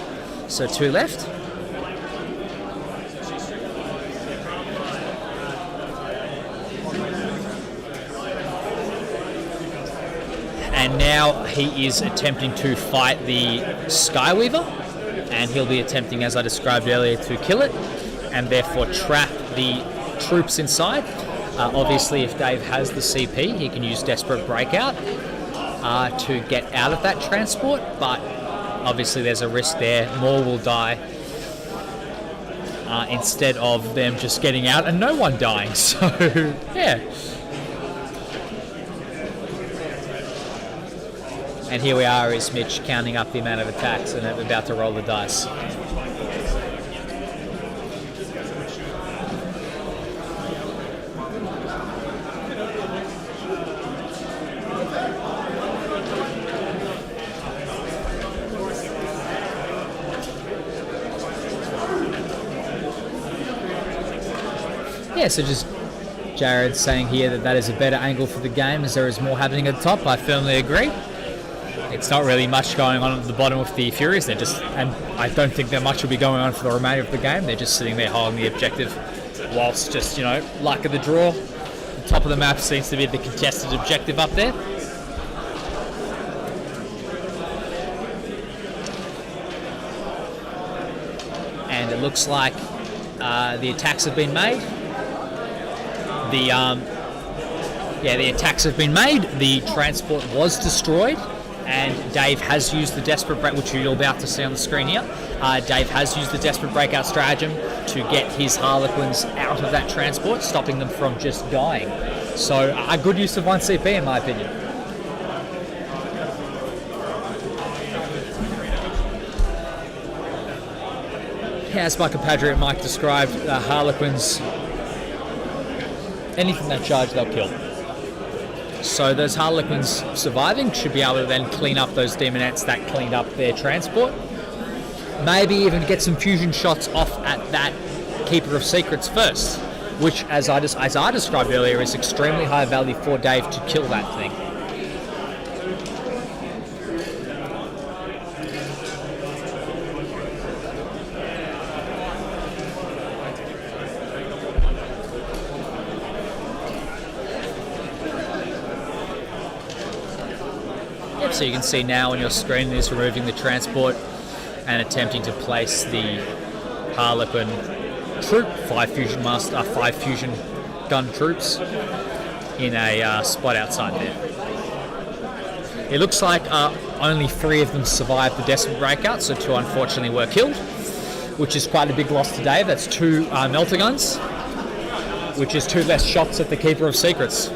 so 2 left. And now he is attempting to fight the Skyweaver, and he'll be attempting, as I described earlier, to kill it, and therefore trap the troops inside. Obviously, if Dave has the CP, he can use Desperate Breakout to get out of that transport, but obviously there's a risk there. More will die instead of them just getting out and no one dying. So, yeah. And here we are, is Mitch counting up the amount of attacks and about to roll the dice. Yeah, so just Jared saying here that is a better angle for the game as there is more happening at the top. I firmly agree. It's not really much going on at the bottom with the Furies. And I don't think that much will be going on for the remainder of the game. They're just sitting there holding the objective, whilst just, luck of the draw. The top of the map seems to be the contested objective up there. And it looks like the attacks have been made. The attacks have been made. The transport was destroyed. And Dave has used the Desperate Break, which you're about to see on the screen here. Dave has used the Desperate Breakout stratagem to get his Harlequins out of that transport, stopping them from just dying. So a good use of 1 CP in my opinion. As my compatriot Mike described, Harlequins, anything that charge, they'll kill. So those Harlequins surviving should be able to then clean up those Demonettes that cleaned up their transport. Maybe even get some fusion shots off at that Keeper of Secrets first, which, as I described earlier, is extremely high value for Dave to kill that thing. So you can see now on your screen is removing the transport and attempting to place the Harlequin troop, 5 fusion gun troops in a spot outside there. It looks like only 3 of them survived the Desperate Breakout, so 2 unfortunately were killed, which is quite a big loss to Dave. That's 2 melter guns, which is 2 less shots at the Keeper of Secrets.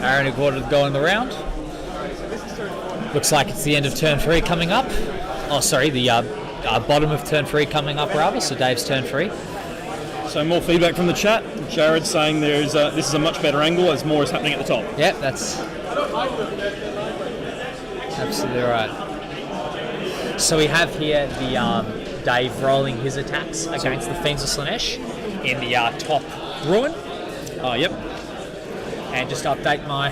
Aaron a quarter to go in the round. Looks like it's the end of turn 3 coming up. Oh, sorry, the bottom of turn 3 coming up rather, so Dave's turn 3. So more feedback from the chat. Jared saying this is a much better angle as more is happening at the top. Yep, that's absolutely right. So we have here the Dave rolling his attacks against the Fiends of Slanesh in the top ruin. Yep. and just update my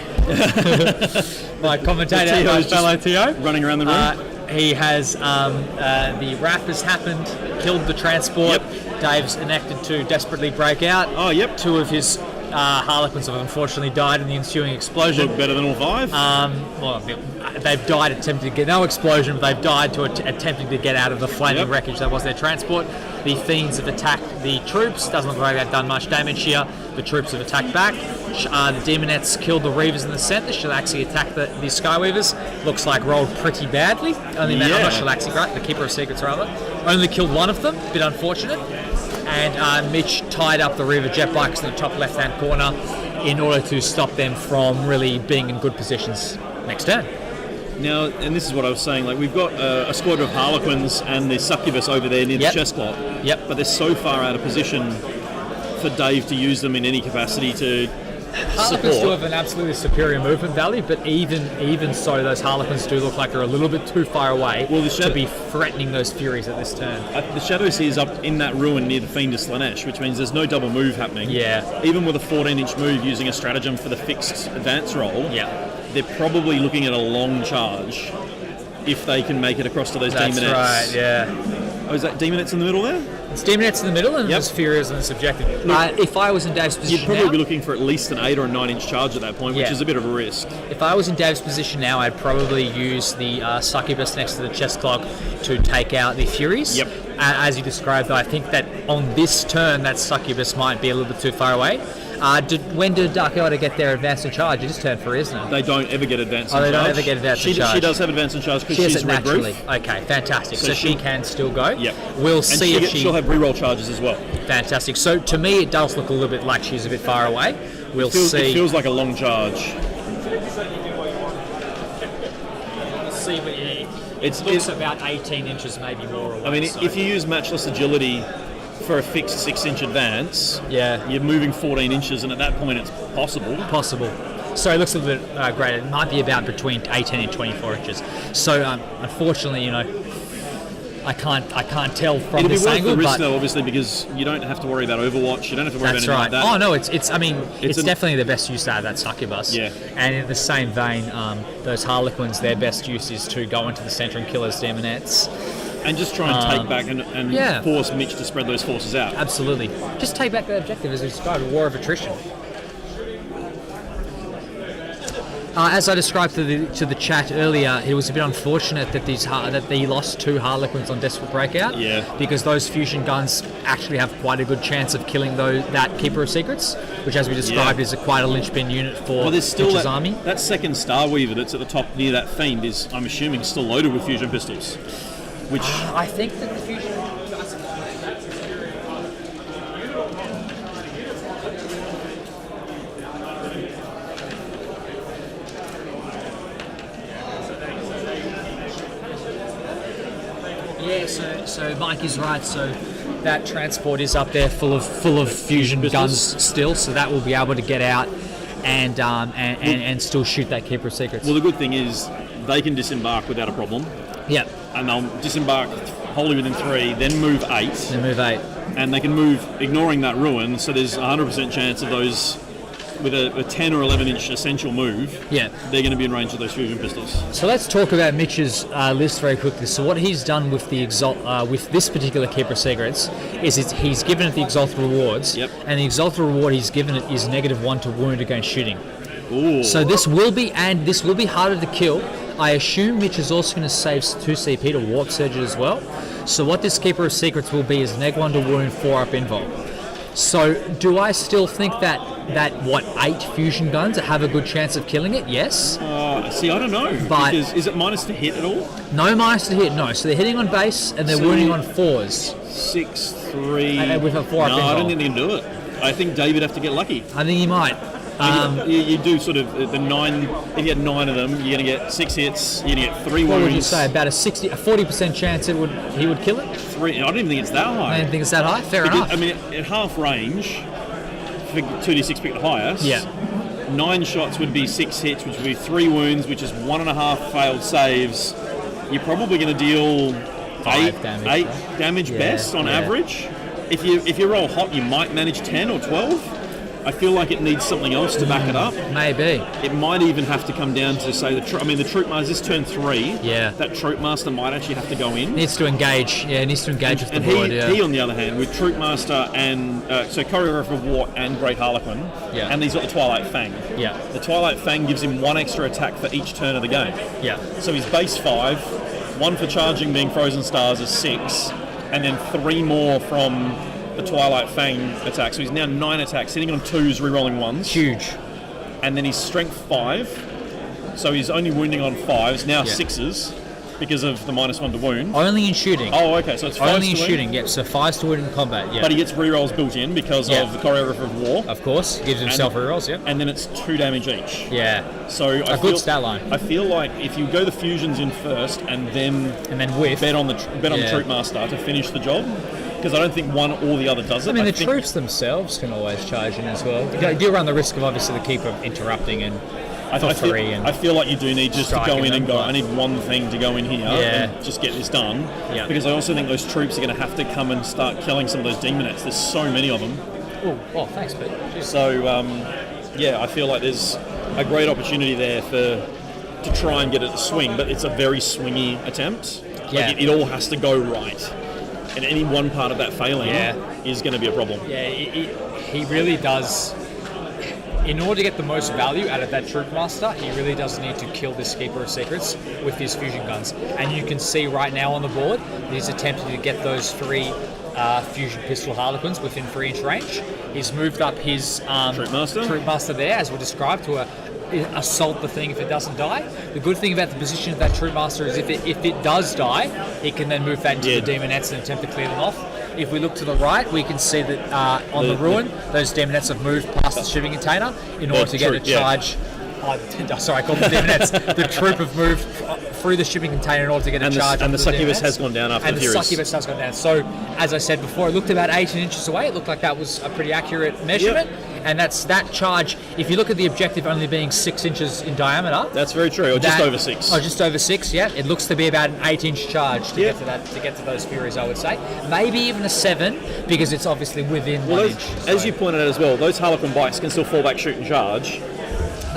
my commentator, T.O. my is fellow just T.O. running around the room. He has the RAF has happened, killed the transport. Yep. Dave's enacted to desperately break out. Oh, yep. 2 of his Harlequins have unfortunately died in the ensuing explosion. Look better than all 5. Well, they've died attempting to get no explosion. They've died attempting to get out of the flaming wreckage that was their transport. The Fiends have attacked the troops. Doesn't look like they've done much damage here. The troops have attacked back. The Demonettes killed the Reavers in the centre. Shalaxi attacked the Skyweavers. Looks like rolled pretty badly. Only not Shalaxi, right? The Keeper of Secrets, rather. Only killed one of them. Bit unfortunate. And Mitch tied up the Reaver jet bikes in the top left-hand corner in order to stop them from really being in good positions next turn. Now, and this is what I was saying, like we've got a squadron of Harlequins and the Succubus over there near the chess clock. Yep. But they're so far out of position for Dave to use them in any capacity to Harlequins do support. have an absolutely superior movement value, but even so, those Harlequins do look like they're a little bit too far away to be threatening those Furies at this turn. The Shadows is up in that ruin near the Fiend of Slanesh, which means there's no double move happening. Yeah. Even with a 14-inch move using a stratagem for the fixed advance roll, they're probably looking at a long charge if they can make it across to those That's Demonettes. right, yeah. Oh, is that Demonettes in the middle there? It's Demonettes in the middle and there's Furious on the subjective. If I was in Dave's position You'd probably now, be looking for at least an 8 or a 9-inch charge at that point, which is a bit of a risk. if I was in Dave's position now, I'd probably use the Succubus next to the chess clock to take out the Furies. Yep. As you described, though, I think that on this turn, that Succubus might be a little bit too far away. When did Dark Elder get their advance and charge? It is turn 4, isn't it? They don't ever get advance Oh, and they charge. don't ever get advance and charge. She does have advance and charge because She has she's it red naturally. roof. Okay, fantastic. So she can still go. Yep. We'll And see if she'll have reroll charges as well. Fantastic. So to me, it does look a little bit like she's a bit far away. We'll see. It feels like a long charge. We'll see what It looks about 18 inches, maybe more away. I mean, so. if you use matchless agility for a fixed 6-inch advance, Yeah. you're moving 14 inches, and at that point, it's possible. Possible. So it looks a little bit greater. It might be about between 18 and 24 inches. So unfortunately, I can't tell from It'll be this worth angle. the risk, But though, obviously, because you don't have to worry about Overwatch. You don't have to worry that's about right. anything like that. Oh no, it's definitely the best use out of that Succubus. Yeah. And in the same vein, those Harlequins, their best use is to go into the centre and kill those Demonettes. And just try and take back and force Mitch to spread those forces out. Absolutely. Just take back the objective as we described, a war of attrition. As I described to the chat earlier, it was a bit unfortunate that they lost 2 Harlequins on Desperate Breakout. Yeah. Because those fusion guns actually have quite a good chance of killing that Keeper of Secrets, which, as we described, is quite a linchpin unit for There's still Mitch's army. that second Starweaver that's at the top near that Fiend is, I'm assuming, still loaded with fusion pistols. Which I think that the fusion. Yeah, so Mike is right. So that transport is up there, full of fusion guns still. So that will be able to get out and still shoot that Keeper of Secrets. Well, the good thing is they can disembark without a problem. Yep. And they'll disembark wholly within 3, then move 8. Then move 8. And they can move ignoring that ruin, so there's a 100% chance of those with a 10 or 11-inch essential move. Yeah. They're going to be in range of those fusion pistols. So let's talk about Mitch's list very quickly. So what he's done with the with this particular Keeper of Secrets is he's given it the Exalted rewards. Yep. And the Exalted reward he's given it is -1 to wound against shooting. Ooh. So this will be harder to kill. I assume Mitch is also going to save 2 CP to Warp Surge it as well. So what this Keeper of Secrets will be is -1 to wound, 4 up invul. So do I still think that 8 fusion guns have a good chance of killing it? Yes. See, I don't know. But- because is it minus to hit at all? No minus to hit, no. So they're hitting on base and they're So- wounding on 4s. 6, 3... And with a 4 up No, I invul. don't think they can do it. I think David have to get lucky. I think he might. You do sort of the 9... If you had 9 of them, you're going to get 6 hits, you're going to get 3 What wounds. would you say? About a 40% chance he would kill it? 3, I don't even think it's that high. I don't think it's that high. Fair Because, enough. I mean, at half range, for 2d6 pick the highest, Yeah. 9 shots would be 6 hits, which would be 3 wounds, which is 1.5 failed saves. You're probably going to deal 5 damage, 8 right? damage Yeah, best on yeah. average. If you roll hot, you might manage 10 or 12. I feel like it needs something else to back it up. Maybe. It might even have to come down to, say, the Troop Master, this turn 3, Yeah. that Troop Master might actually have to go in. Needs to engage. Yeah, needs to engage with the And board. he, on the other hand, with Troop Master and, so Choreographer of War and Great Harlequin, Yeah. and he's got the Twilight Fang. Yeah. The Twilight Fang gives him 1 extra attack for each turn of the game. Yeah. So his base 5, 1 for charging being Frozen Stars is 6, and then 3 more from the Twilight Fang attack. So he's now 9 attacks, sitting on 2s, rerolling 1s. Huge. And then his strength 5, so he's only wounding on 5s, now 6s, because of the -1 to wound. Only in shooting. Oh, okay, so it's 5s Only in to wound, shooting, yep. So 5s to wound in combat, yeah. but he gets rerolls built in because Yeah. of the Choreographer of War. Of course, gives himself rerolls, yeah. And then it's 2 damage each. Yeah. So A good stat line. I feel like if you go the fusions in first and then whiff. bet on the Yeah. Troop Master to finish the job, because I don't think one or the other does it. I mean, the think troops themselves can always charge in as well. You do run the risk of obviously the keeper interrupting and I feel like you do need just to go striking in and them, go, but- I need one thing to go in here Yeah. and just get this done. Yeah. Because I also think those troops are going to have to come and start killing some of those demonettes. There's so many of them. Oh, thanks, Pete. Jeez. So, yeah, I feel like there's a great opportunity there to try and get it to swing, but it's a very swingy attempt. Yeah. Like it all has to go right. And any one part of that failing Yeah. is going to be a problem. Yeah, he really does. In order to get the most value out of that Troop Master, he really does need to kill this Keeper of Secrets with his fusion guns. And you can see right now on the board, he's attempting to get those 3 fusion pistol Harlequins within 3-inch range. He's moved up his Troop Master there, as we described, to assault the thing if it doesn't die. The good thing about the position of that Troop Master is if it does die, he can then move that into the Demonettes and attempt to clear them off. If we look to the right, we can see that on the ruin, those Demonettes have moved past the shipping container in order to get a charge. Sorry, I called them Demonettes. The troop have moved through the shipping container in order to get a charge. And the Succubus Demonettes. has gone down after And the the Furies. Succubus has gone down. So, as I said before, it looked about 18 inches away. It looked like that was a pretty accurate measurement. Yep. And that's that charge. If you look at the objective only being 6 inches in diameter, That's very true, or just over 6. Oh, just over 6, yeah. It looks to be about an 8-inch charge to get to that, to get to those Furies, I would say. Maybe even a 7, because it's obviously within 1 inch. As So you pointed out as well, those Harlequin bikes can still fall back, shoot and charge.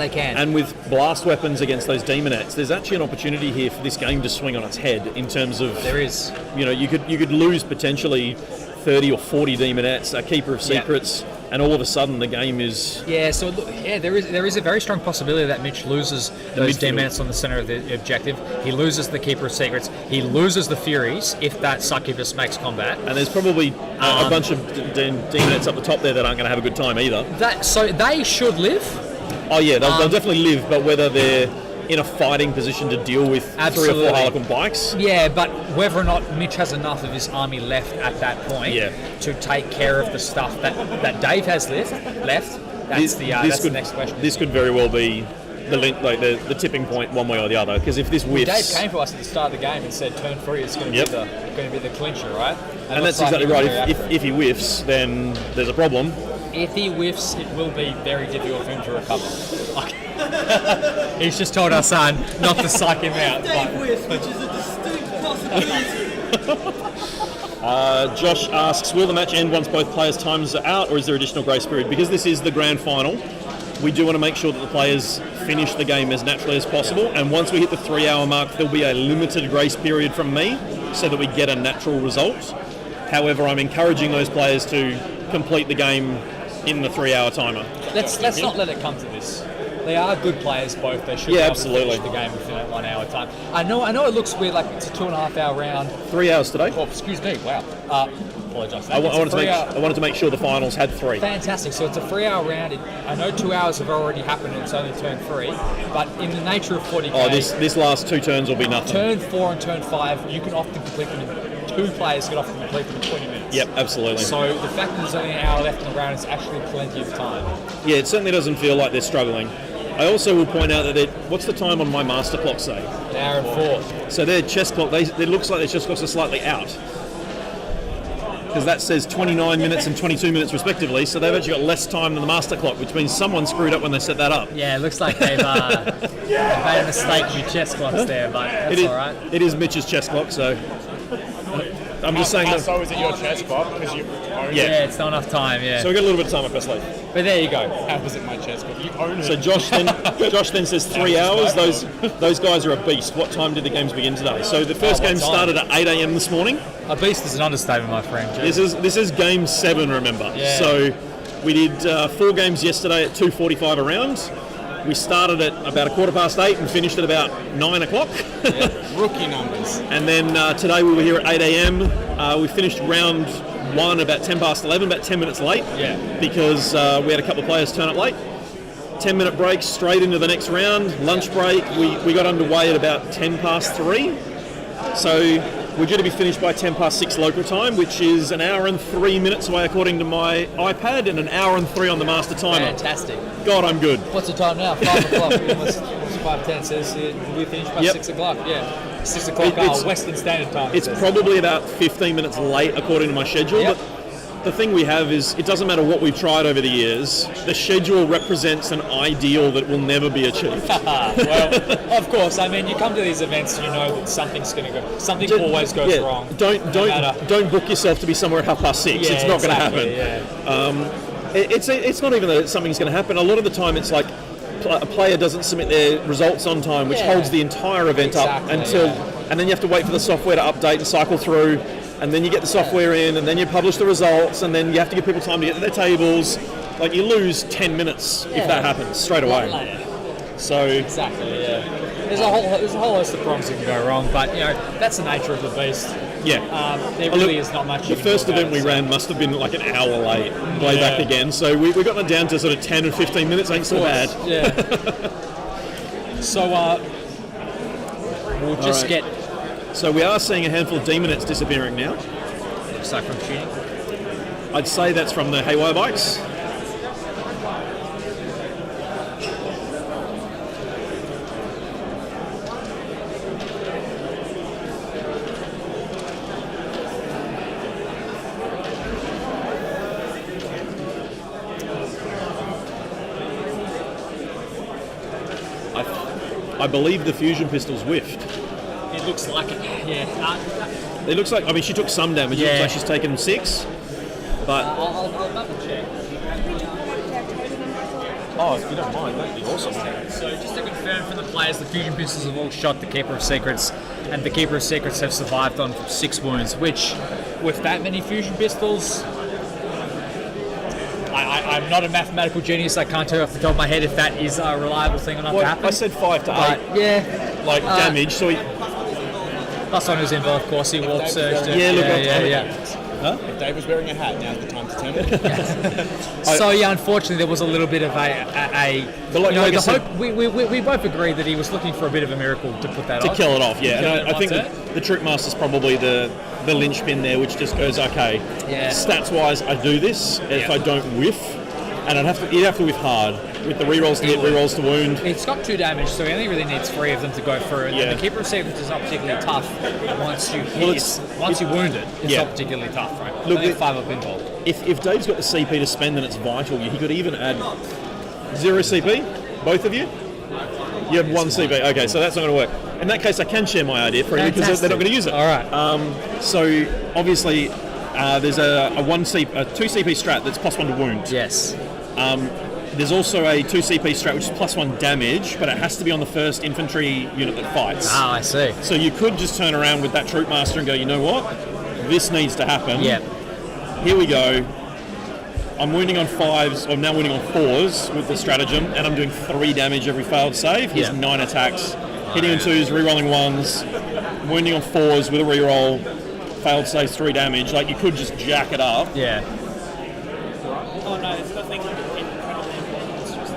they can. And with blast weapons against those demonettes, there's actually an opportunity here for this game to swing on its head in terms of, there is. you know, you could lose potentially 30 or 40 demonettes, a Keeper of Secrets, and all of a sudden the game is... Yeah, so look, yeah, there is a very strong possibility that Mitch loses those midfield. demonettes on the center of the objective. He loses the Keeper of Secrets. He loses the Furies if that Succubus makes combat. And there's probably a bunch of demonettes up the top there that aren't going to have a good time either. So they should live. Oh yeah, they'll definitely live, but whether they're in a fighting position to deal with 3 or 4 Absolutely. Harlequin bikes... Yeah, but whether or not Mitch has enough of his army left at that point to take care of the stuff that Dave has left, that's the next question. This could very well be the tipping point one way or the other, because if this whiffs... Dave came to us at the start of the game and said turn 3 is going to be the clincher, right? And that's exactly right. If he whiffs, then there's a problem. If he whiffs, it will be very difficult for him to recover. He's just told our son not to suck him out. Dave West, which is a distinct possibility. Josh asks, will the match end once both players' times are out, or is there additional grace period? Because this is the grand final, we do want to make sure that the players finish the game as naturally as possible, and once we hit the 3-hour mark, there'll be a limited grace period from me so that we get a natural result. However, I'm encouraging those players to complete the game in the 3-hour timer. Let's not let it come to this. They are good players, both. They should be able to finish the game within that 1 hour time. I know it looks weird, like it's a 2.5 hour round. 3 hours today. Oh, excuse me. Wow. Apologise. I wanted to make sure the finals had 3. Fantastic. So it's a 3 hour round. I know 2 hours have already happened and it's only turn 3, but in the nature of 40k... Oh, this last 2 turns will be nothing. Turn 4 and turn 5, you can often complete them in... 2 players can often complete them in 20 minutes. Yep, absolutely. So the fact that there's only an hour left in the round is actually plenty of time. Yeah, it certainly doesn't feel like they're struggling. I also will point out that what's the time on my master clock say? An hour and 4. So their chess clock, it looks like their chess clocks are slightly out. Because that says 29 minutes and 22 minutes respectively, so they've actually got less time than the master clock, which means someone screwed up when they set that up. Yeah, it looks like they've made a mistake with chess clocks there, but that's all right. It is Mitch's chess clock, so... I'm just saying that. So is it your chest, Bob? Because you own Yeah. it. Yeah, it's not enough time. Yeah, So we've got a little bit of time up our sleeve. but there you go. How was it my chest? Bob? You own it. So Josh then says 3 hours. Those guys are a beast. What time did the games begin today? So the first what game time? started at 8 a.m. this morning. A beast is an understatement, my friend. This is game 7, remember. Yeah. So we did 4 games yesterday at 2:45 a round. We started at about 8:15 and finished at about 9 o'clock. Rookie numbers. And then today we were here at 8 a.m. We finished round 1 about 11, about 10 minutes late. Yeah. Because we had a couple of players turn up late. 10-minute break straight into the next round. Lunch break. We got underway at about 3:10. So we're due to be finished by 6:10 local time, which is an hour and 3 minutes away according to my iPad, and an hour and 3 on the master timer. Fantastic. God, I'm good. What's the time now? 5 o'clock. Almost 5:10. Says we finished by Yep. 6 o'clock. Yeah, 6 o'clock. It's- Western Standard Time. It's probably about 15 minutes late according to my schedule, Yep. but the thing we have is it doesn't matter what we've tried over the years, the schedule represents an ideal that will never be achieved. Well, of course. I mean, you come to these events, you know that something's going to go. Something always goes Yeah, wrong. Don't book yourself to be somewhere at 6:30. Yeah, it's not going to happen. Yeah. It's not even that something's going to happen. A lot of the time it's like a player doesn't submit their results on time, which Yeah. holds the entire event Exactly, up until, yeah. and then you have to wait for the software to update and cycle through, and then you get the software in, and then you publish the results, and then you have to give people time to get to their tables. Like you lose 10 minutes if that happens straight away. So Exactly. Yeah. There's a whole host of problems that can go wrong, but you know that's the nature of the beast. yeah. There really is not much. The first event we ran must have been like an hour late, way back again. So we got it down to sort of 10 or 15 minutes. Ain't so bad. Yeah. So we'll just right. get So we are seeing a handful of demonettes disappearing now. aside from shooting. I'd say that's from the haywire bikes. I believe the fusion pistol's whiffed. It looks like it. Yeah. It looks like, I mean, she took some damage. It Yeah. looks like she's taken 6. But I'll double check. oh, if you don't mind, that'd be awesome. So just to confirm for the players, the fusion pistols have all shot the Keeper of Secrets, and the Keeper of Secrets have survived on 6 wounds, which, with that many fusion pistols, I'm not a mathematical genius. I can't tell you off the top of my head if that is a reliable thing enough to Well, happen. I said 5 to 8, But yeah, like damage. So last one was involved, of course. He warp surged it. Yeah, look, yeah. If Dave was wearing a hat, now's the time to turn it. So yeah, unfortunately, there was a little bit of a But like- you know, like I the said- hope. We both agreed that he was looking for a bit of a miracle to put that to off. kill it off, yeah. Kill And it I think once, the Troop Master's probably the linchpin there, which just goes, okay, Yeah. stats-wise, I do this. If Yeah. I don't whiff, and you'd have to whiff hard with the rerolls to hit, rerolls to wound. It's got 2 damage, so he only really needs 3 of them to go through. And Yeah. the Keeper of Secrets is not particularly tough once you hit. Well, once you wound it, it's Yeah. not particularly tough, right? Look, Only it- 5 up involved. If Dave's got the CP to spend and it's vital, he could even add 0 CP, both of you? You have 1 CP. Okay, so that's not going to work. In that case, I can share my idea for you because they're not going to use it. All right. So obviously, there's a 2 CP strat that's +1 to wound. Yes. There's also a 2 CP strat which is +1 damage, but it has to be on the first infantry unit that fights. Ah, I see. So you could just turn around with that Troop Master and go, you know what? This needs to happen. Yeah. Here we go. I'm wounding on 5s, I'm now wounding on 4s with the stratagem, and I'm doing 3 damage every failed save. Here's Yeah. 9 attacks. Hitting on 2s, rerolling 1s, wounding on 4s with a reroll, failed saves 3 damage. Like, you could just jack it up. Yeah. Oh no, it's nothing incredibly important. It's just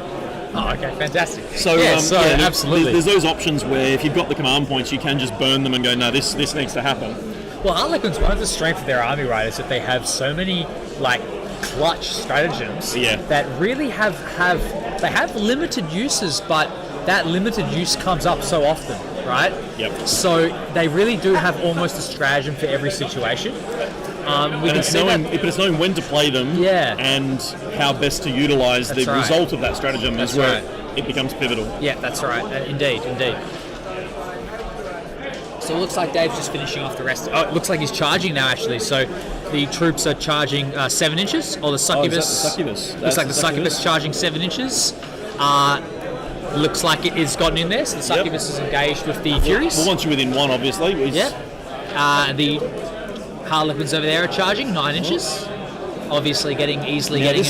Oh, okay, fantastic. So, yeah, look, absolutely. There's those options where if you've got the command points, you can just burn them and go, no, this needs to happen. Well, Harlequins, one of the strengths of their army, right, is that they have so many like clutch stratagems Yeah. that really have limited uses, but that limited use comes up so often, right? Yep. So they really do have almost a stratagem for every situation. We And can it's see knowing, that. but it's knowing when to play them Yeah. and how best to utilise the That's right. result of that stratagem That's is where right. it becomes pivotal. Yeah, that's right. Indeed. So it looks like Dave's just finishing off the rest. Oh, it looks like he's charging now, actually. So the troops are charging 7 inches, or the succubus. Is that the succubus? Looks like the succubus charging 7 inches. Looks like it is gotten in there, so the succubus is engaged with the Furies. Well, once you're within 1, obviously. Yep. The Harlequins over there are charging 9 inches. Obviously getting in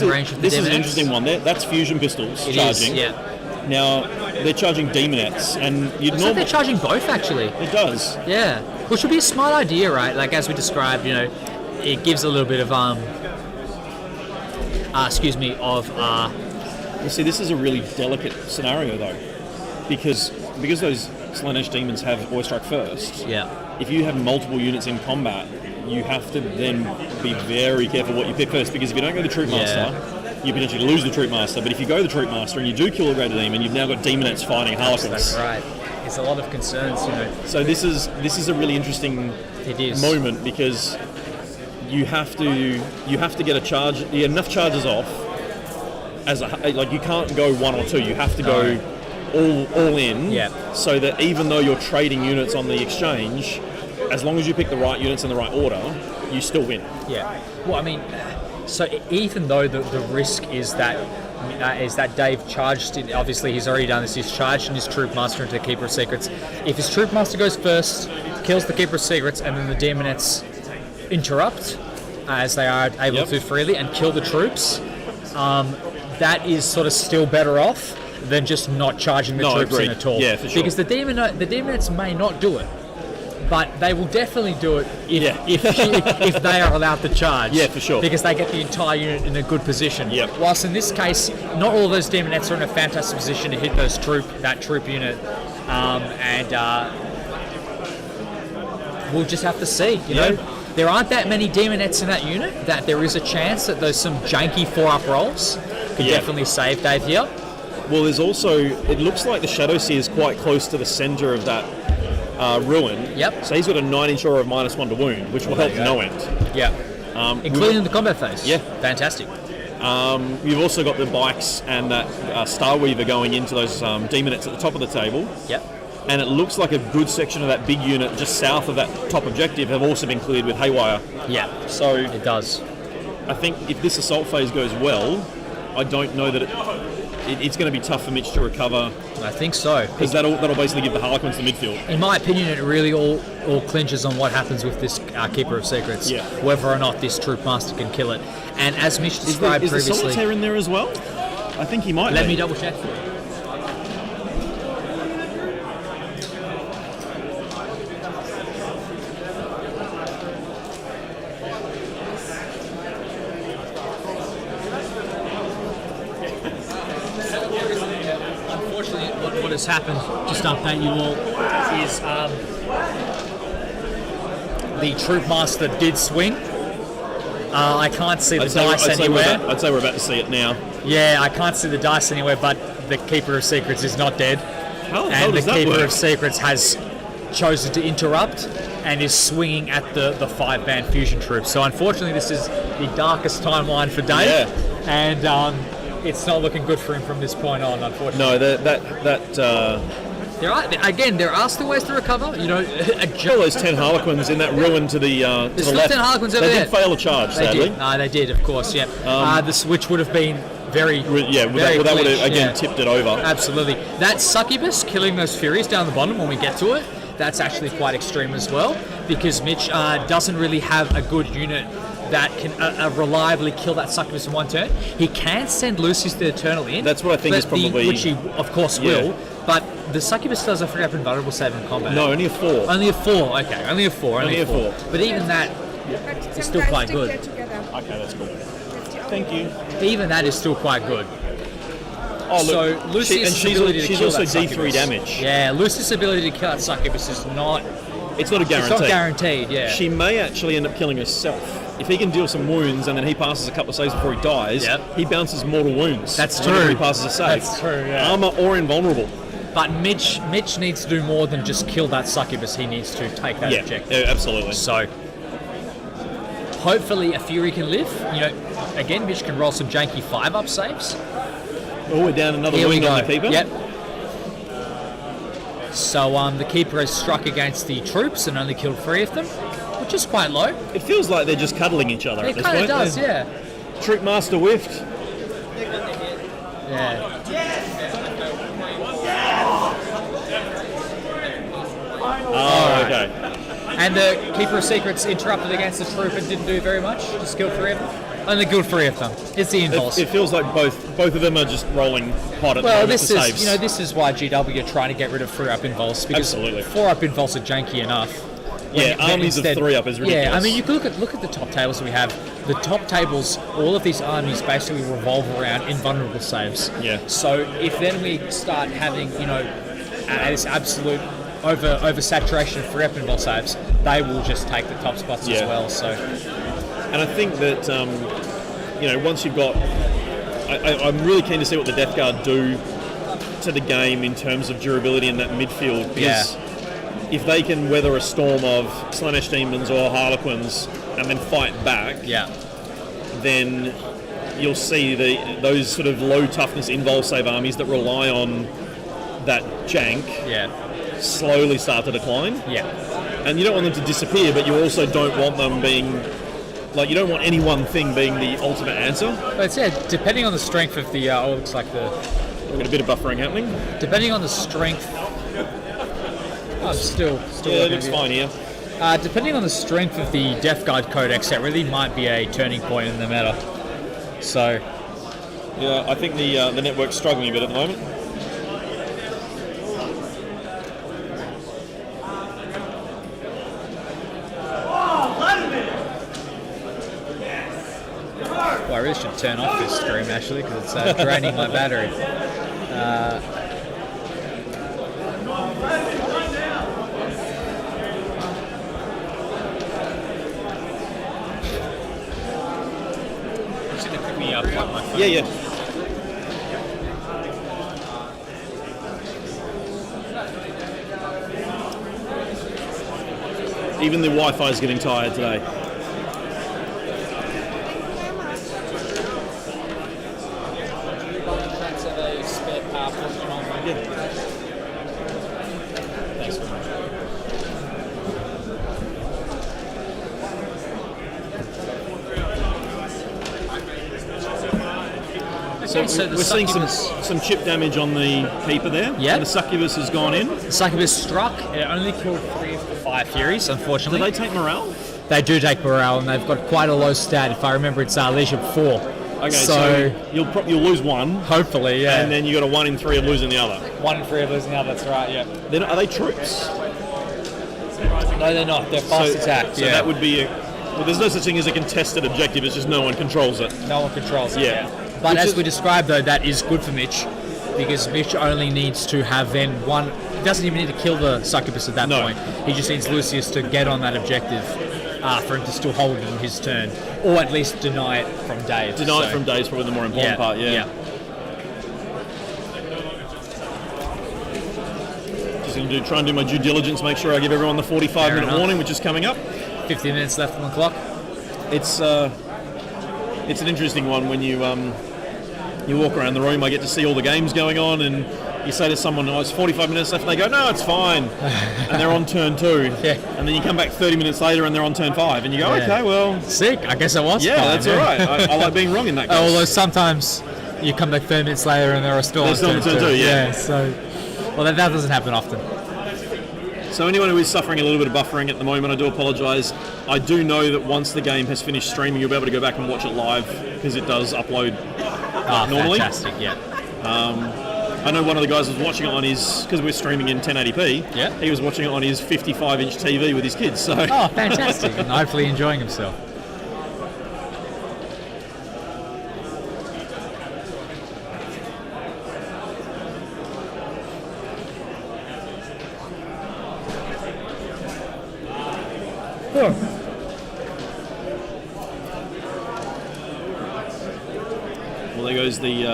range with the This is an demonettes. interesting one. That's fusion pistols It charging. is, yeah. Now, they're charging demonettes, and you'd Looks like normally... they're charging both, actually. It does. Yeah, which would be a smart idea, right? Like as we described, it gives a little bit of You see, this is a really delicate scenario, though, because those Slaanesh demons have Ore Strike first. Yeah. If you have multiple units in combat, you have to then be very careful what you pick first, because if you don't go the Troop Master, you potentially lose the Troop Master. But if you go the Troop Master and you do kill a Greater Demon, you've now got Demonettes fighting Harlequins. That's right. It's a lot of concerns, So this is a really interesting moment, because you have to get enough charges off. You can't go 1 or 2. You have to go all in. Yeah. So that even though you're trading units on the exchange, as long as you pick the right units in the right order, you still win. Yeah. Well, I mean, so even though the risk is that Dave charged in, obviously he's already done this. He's charged in his Troop Master into the Keeper of Secrets. If his Troop Master goes first, kills the Keeper of Secrets, and then the Demonettes interrupt, as they are able to freely, and kill the troops, that is sort of still better off than just not charging the troops agreed. in at all. Yeah, for sure. Because the Demonettes may not do it, but they will definitely do it if they are allowed to charge. Yeah, for sure. Because they get the entire unit in a good position. Yep. Whilst in this case, not all of those Demonettes are in a fantastic position to hit that troop unit, and we'll just have to see. You know, there aren't that many Demonettes in that unit that there is a chance that there's some janky 4-up rolls could definitely save Dave here. Well, there's also, it looks like the Shadow Seer is quite close to the centre of that ruin. Yep. So he's got a 9-inch aura of -1 to wound, which will help no end. Yeah. Including in the combat phase. Yeah. Fantastic. You've also got the bikes and that Starweaver going into those Demonettes at the top of the table. Yep. And it looks like a good section of that big unit just south of that top objective have also been cleared with Haywire. Yeah. So it does. I think if this assault phase goes well, I don't know that it's going to be tough for Mitch to recover. I think so. Because that'll basically give the Harlequins the midfield. In my opinion, it really all clinches on what happens with this Keeper of Secrets. Yeah. Whether or not this Troop Master can kill it. And as Mitch described is the previously... Solitaire in there as well? I think he might Let be. me double check. Unfortunately, what has happened, just to update you all, is the Troop Master did swing. I can't see the dice anywhere. I'd say we're about to see it now. Yeah, I can't see the dice anywhere, but the Keeper of Secrets is not dead. How And the does that Keeper work? of Secrets has chosen to interrupt and is swinging at the 5-band fusion troops. So unfortunately, this is the darkest timeline for Dave. Yeah. And it's not looking good for him from this point on, unfortunately. No, that There are still ways to recover. You know, all those 10 Harlequins in that ruin to the There's the still left. 10 Harlequins over they there. did fail a charge, sadly. They did, of course, yeah. The switch would have been very That would clinch, have again tipped it over. Absolutely. That succubus killing those Furies down the bottom when we get to it, that's actually quite extreme as well, because Mitch doesn't really have a good unit that can reliably kill that succubus in one turn. He can send Lucius the Eternal in. That's what I think is probably... which he, of course, will. But the succubus does a free up invulnerable save in combat. No, only a 4. Only a 4. Okay, only a 4. Only a 4. But even that is still quite good. Okay, that's cool. Thank you. Even that is still quite good. Oh, look, So Lucius' ability to she's kill also that D3 succubus. damage. Yeah, Lucius' ability to kill that succubus is not... It's not a guarantee. It's not guaranteed, yeah. She may actually end up killing herself. If he can deal some wounds and then he passes a couple of saves before he dies, he bounces mortal wounds. That's whenever true. He passes a save. That's true, yeah. Armor or invulnerable. But Mitch needs to do more than just kill that succubus. He needs to take that objective. Yeah, absolutely. So, hopefully a Fury can live. You know, again, Mitch can roll some janky 5-up saves. Oh, we're down another Here we wound go. on the keeper. Yep. So the keeper has struck against the troops and only killed 3 of them, which is quite low. It feels like they're just cuddling each other at It this kind point. of does, yeah. Troop Master whiffed. Yeah. Oh, okay. And the Keeper of Secrets interrupted against the troop and didn't do very much. Just killed 3 of them. Only killed 3 of them. It's the impulse. It feels like both of them are just rolling hot at the Well, moment this for is saves. this is why GW are trying to get rid of 3-up involves, because Absolutely. 4-up involves are janky enough. Yeah, armies of 3-up is ridiculous. Yeah, I mean, you can look at the top tables we have. The top tables, all of these armies basically revolve around invulnerable saves. Yeah. So if then we start having this absolute oversaturation of 3-up invuln saves, they will just take the top spots as well. So. And I think that once you've got, I'm really keen to see what the Death Guard do to the game in terms of durability in that midfield. Because if they can weather a storm of Slanesh Demons or Harlequins and then fight back, then you'll see those sort of low toughness invul save armies that rely on that jank slowly start to decline. Yeah. And you don't want them to disappear, but you also don't want them being... Like, you don't want any one thing being the ultimate answer. But depending on the strength of the... looks like we've got a bit of buffering happening. Depending on the strength... still it looks fine here. Depending on the strength of the Death Guard Codex, that really might be a turning point in the meta. So... Yeah, I think the network's struggling a bit at the moment. Well, I really should turn off this stream actually, because it's draining my battery. Just gonna pick me up like my phone. Yeah. Even the Wi-Fi is getting tired today. Thanks very much. So we're seeing some chip damage on the Keeper there. Yeah. And the Succubus has gone in. The Succubus struck. It only killed 3 of the 5 Furies, unfortunately. Do they take morale? They do take morale, and they've got quite a low stat. If I remember, it's Leadership 4. Okay, so you'll lose one. Hopefully, yeah. And then you got a 1 in 3 of losing the other. 1 in 3 of losing the other, that's right, yeah. Are they troops? No, they're not. They're fast attack. So that would be there's no such thing as a contested objective, it's just no one controls it. No one controls it. Yeah. But as we described, though, that is good for Mitch, because Mitch only needs to have then one... He doesn't even need to kill the Succubus at that point. He just needs Lucius to get on that objective for him to still hold it in his turn, or at least deny it from Dave. It from Dave is probably the more important part, yeah. Just going to try and do my due diligence, make sure I give everyone the 45-minute warning, which is coming up. 50 minutes left on the clock. It's an interesting one when you walk around the room. I get to see all the games going on, and you say to someone, it's 45 minutes left, and they go, no, it's fine. And they're on turn 2. Yeah. And then you come back 30 minutes later and they're on turn 5. And you go, okay, well... Sick. I guess it was fine. That's all right. I like being wrong in that case. Although sometimes you come back 30 minutes later and they're still on turn 2. Yeah. So, well, that doesn't happen often. So anyone who is suffering a little bit of buffering at the moment, I do apologise. I do know that once the game has finished streaming, you'll be able to go back and watch it live, because it does upload normally. Fantastic, yeah. I know one of the guys was watching it on his, because we're streaming in 1080p, he was watching it on his 55-inch TV with his kids. So. Oh, fantastic. And hopefully enjoying himself. Well, there goes the...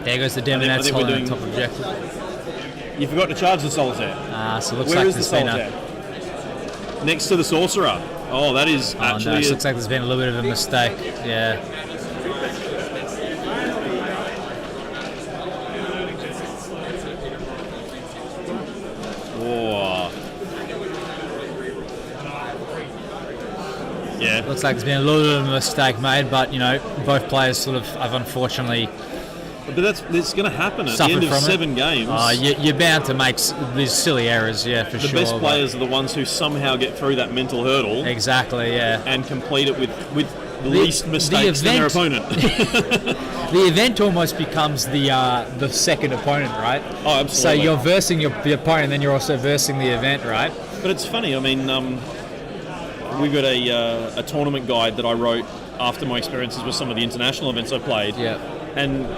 there goes the demon that's holding the top objective. You forgot to charge the Solitaire. So it looks Where like is the Solitaire? Next to the Sorcerer. Oh, that is actually... No, it looks like there's been a little bit of a mistake. Yeah. looks like there's been a little bit of a mistake made, but both players sort of have unfortunately But it's going to happen at the suffered end of from 7 games. You're bound to make these silly errors, for The sure. best players are the ones who somehow get through that mental hurdle Exactly, yeah. and complete it with the least mistakes than their opponent. The event almost becomes the second opponent, right? Oh, absolutely. So you're versing the opponent, then you're also versing the event, right? But it's funny. I mean, we've got a tournament guide that I wrote after my experiences with some of the international events I played. Yeah. And,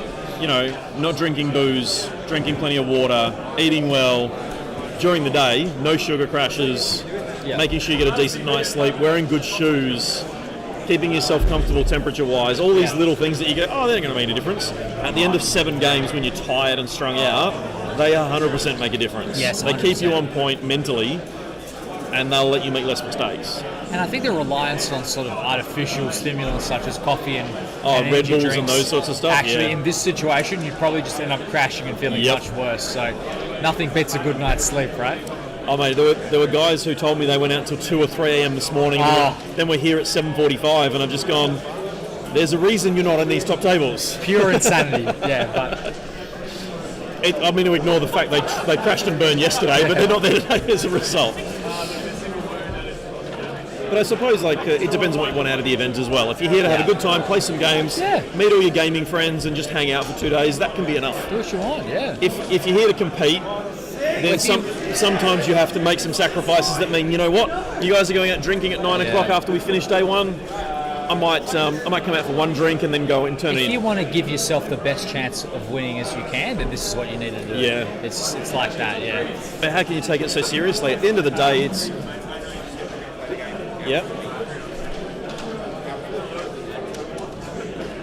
not drinking booze, drinking plenty of water, eating well during the day, no sugar crashes, making sure you get a decent night's sleep, wearing good shoes, keeping yourself comfortable temperature-wise, all these little things that you go, oh, they're going to make a difference. At the end of 7 games, when you're tired and strung out, they 100% make a difference. Yes, they 100%. keep you on point mentally, and they'll let you make less mistakes. And I think the reliance on sort of artificial stimulants such as coffee and Red energy Bulls drinks, and those sorts of stuff. actually, in this situation, you'd probably just end up crashing and feeling much worse. So nothing beats a good night's sleep, right? Oh, mate, there were guys who told me they went out till 2 or 3 a.m. this morning, then we're here at 7:45, and I've just gone, there's a reason you're not in these top tables. Pure insanity, but... I'm going to ignore the fact they crashed and burned yesterday, but they're not there today as a result. But I suppose it depends on what you want out of the event as well. If you're here to have a good time, play some games, meet all your gaming friends and just hang out for 2 days, that can be enough. Do what you want, If you're here to compete, then sometimes you have to make some sacrifices that mean, you know what, you guys are going out drinking at 9 o'clock after we finish day 1. I might come out for 1 drink and then go and turn it in. If you want to give yourself the best chance of winning as you can, then this is what you need to do. Yeah. It's like that, But how can you take it so seriously? At the end of the day, it's... Yeah.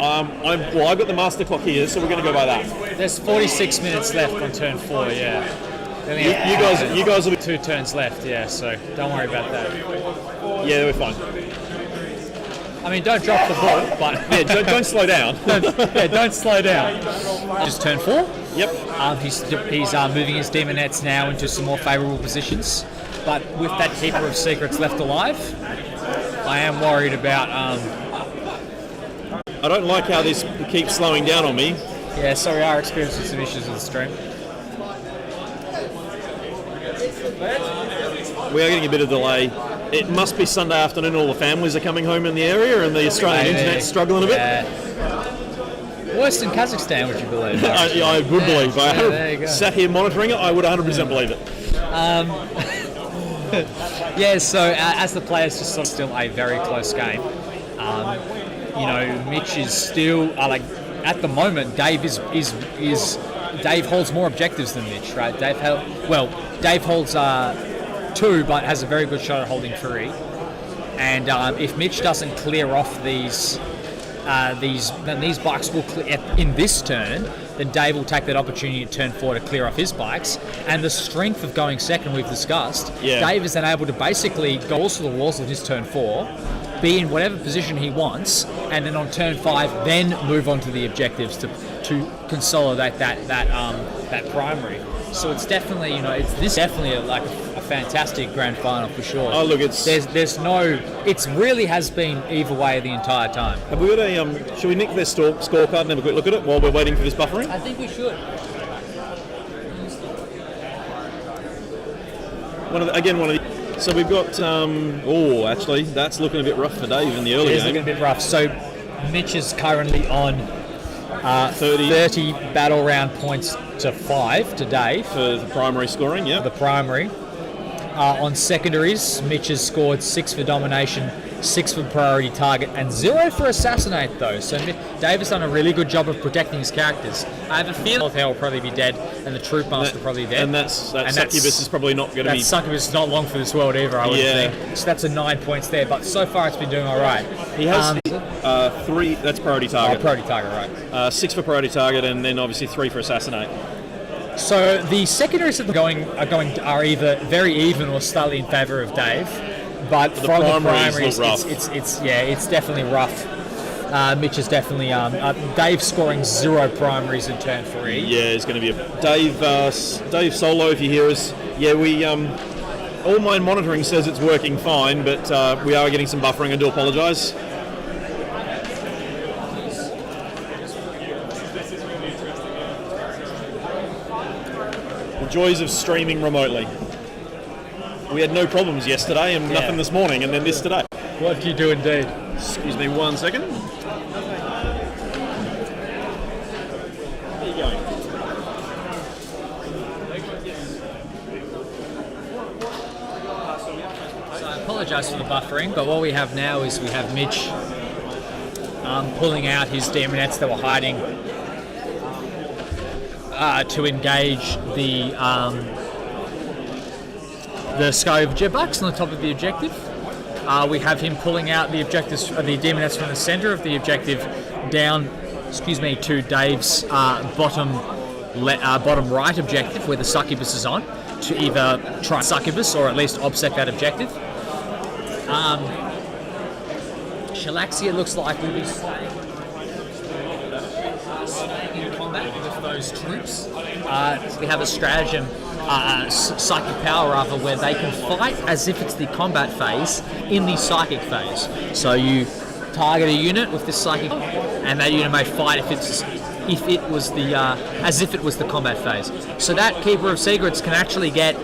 I've got the master clock here, so we're going to go by that. There's 46 minutes left on turn 4, You guys will be 2 turns left, so don't worry about that. Yeah, we're fine. I mean, don't drop the ball, but don't slow down. Don't slow down. Just turn 4. Yep. He's moving his demonettes now into some more favourable positions, but with that Keeper of Secrets left alive, I am worried about. I don't like how this keeps slowing down on me. Yeah, sorry, I are experiencing some issues with the stream. We are getting a bit of delay. It must be Sunday afternoon. All the families are coming home in the area, and the Australian internet's struggling a bit. Worse than Kazakhstan, would you believe? I would believe. There you go. Sat here monitoring it, I would 100% believe it. So as the players, just sort of still a very close game. Mitch is still at the moment. Dave Dave holds more objectives than Mitch, right? Dave holds 2, but has a very good shot at holding 3. And if Mitch doesn't clear off these bikes will clear in this turn, then Dave will take that opportunity to turn 4 to clear off his bikes. And the strength of going second we've discussed. Dave is then able to basically go all to the walls on his turn 4, be in whatever position he wants, and then on turn 5 then move on to the objectives to consolidate that primary. So it's definitely it's definitely a fantastic grand final for sure. Oh look, it really has been either way the entire time. Have we got a should we nick their scorecard and have a quick look at it while we're waiting for this buffering? I think we should. So we've got actually that's looking a bit rough for Dave in the early It is game. looking a bit rough. So Mitch is currently on 30 battle round points to 5 to Dave. For the primary scoring, The primary. On secondaries, Mitch has scored 6 for domination, 6 for priority target, and 0 for assassinate though. So Dave has done a really good job of protecting his characters. I have a feeling Hell will probably be dead, and the Troop Master will probably be dead. And that succubus is probably not going to be... That succubus is not long for this world either, I would think. So that's a 9 points there, but so far it's been doing all right. He has 3, that's priority target. Priority target, right. 6 for priority target, and then obviously 3 for assassinate. So the secondaries that are either very even or slightly in favour of Dave, but from the primaries, it's definitely rough. Mitch is definitely Dave scoring 0 primaries in turn 3. Yeah, it's going to be a Dave solo if you hear us. Yeah, All my monitoring says it's working fine, but we are getting some buffering. I do apologise. The joys of streaming remotely. We had no problems yesterday and nothing this morning, and then this today. What do you do indeed? Excuse me 1 second. Where are you going? So I apologise for the buffering, but what we have now is we have Mitch pulling out his demonettes that were hiding to engage the Scove jet bucks on the top of the objective. We have him pulling out the objectives, the demonettes from the centre of the objective down, to Dave's bottom right objective where the succubus is on, to either try succubus or at least obsec that objective. Shalaxia looks like we'll be staying in combat with those troops. We have a stratagem, psychic power rather, where they can fight as if it's the combat phase in the psychic phase. So you target a unit with this psychic, and that unit may fight as if it was the combat phase. So that Keeper of Secrets can actually get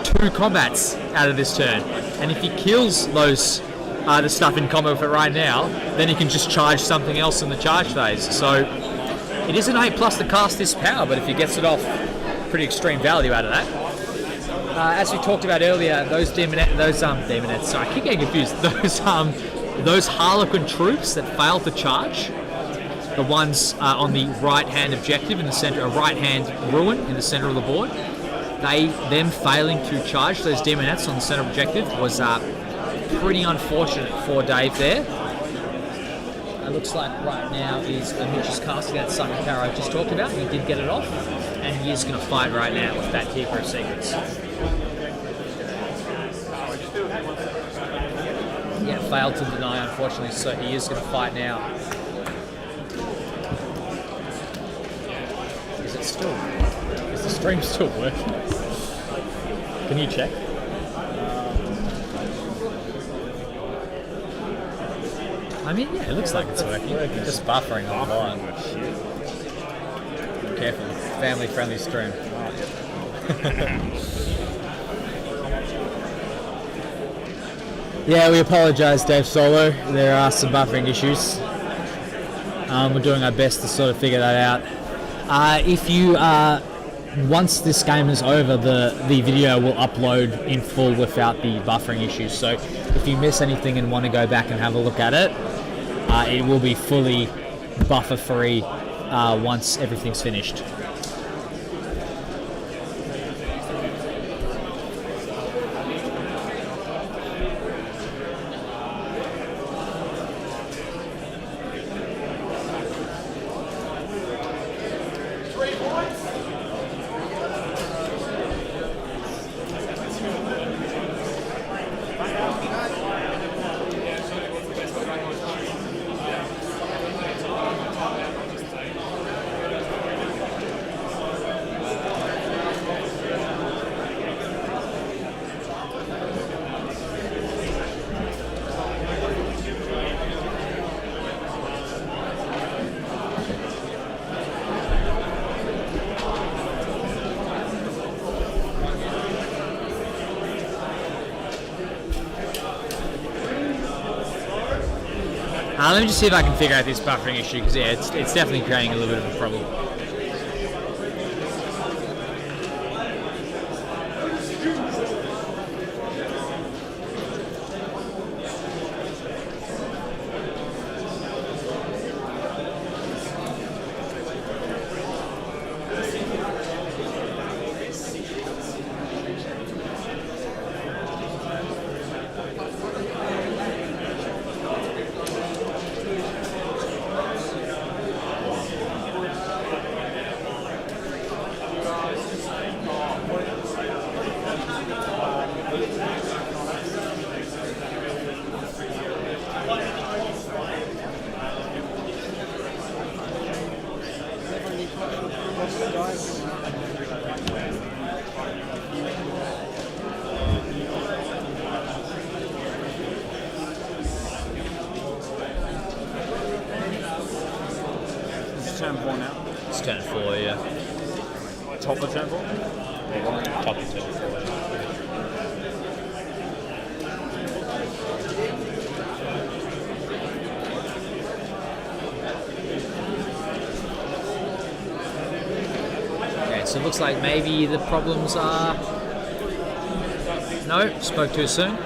2 combats out of this turn, and if he kills those the stuff in combat with it right now, then he can just charge something else in the charge phase. So it is an A+ to cast this power, but if he gets it off, pretty extreme value out of that. As we talked about earlier, those demonettes. Sorry, I keep getting confused. Those Harlequin troops that failed to charge, the ones on the right-hand objective in the center, a right-hand ruin in the center of the board, them failing to charge those demonettes on the center objective was pretty unfortunate for Dave there. It looks like right now is Mitch is casting that Sucker Power I just talked about. He did get it off, and he is going to fight right now with that Keeper of Secrets. Yeah, failed to deny, unfortunately, so he is going to fight now. Is the stream still working? Can you check? I mean, yeah, it looks like it's working. Just buffering online. Careful, family-friendly stream. Yeah, we apologise, Dave Solo. There are some buffering issues. We're doing our best to sort of figure that out. If you once this game is over, the video will upload in full without the buffering issues. So if you miss anything and want to go back and have a look at it, it will be fully buffer free once everything's finished. Let me just see if I can figure out this buffering issue, because yeah, it's definitely creating a little bit of a problem. It's turn 4, yeah. Top of turn 4? Top of turn 4. Okay, so it looks like maybe the problems are... No, spoke too soon.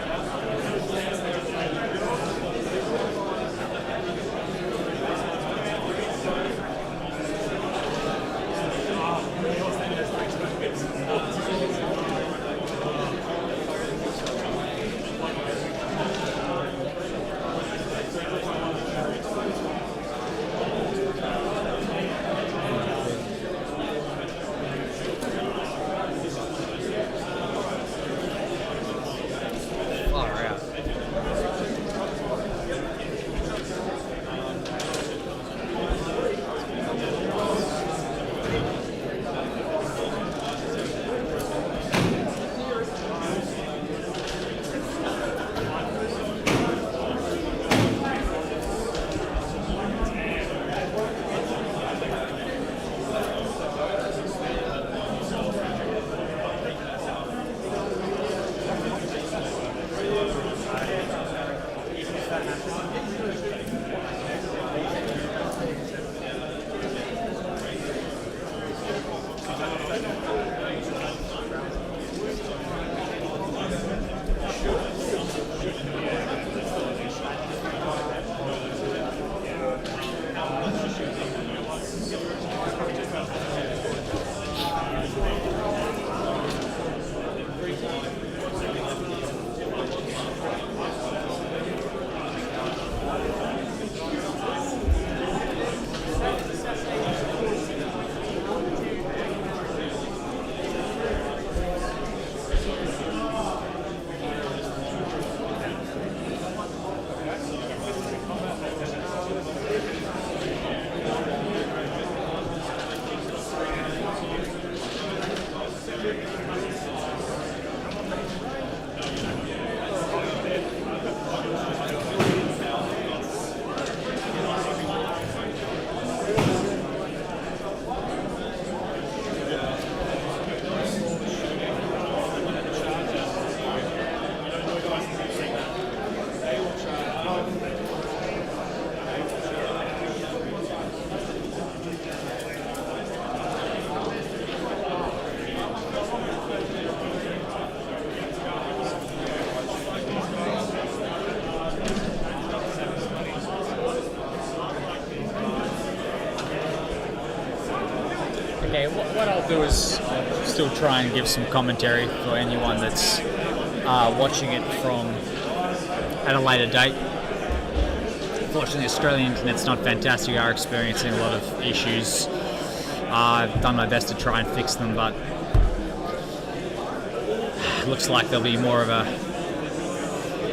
Okay, what I'll do is I'll still try and give some commentary for anyone that's watching it from at a later date. Unfortunately, Australian internet's not fantastic. We are experiencing a lot of issues. I've done my best to try and fix them, but it looks like there'll be more of a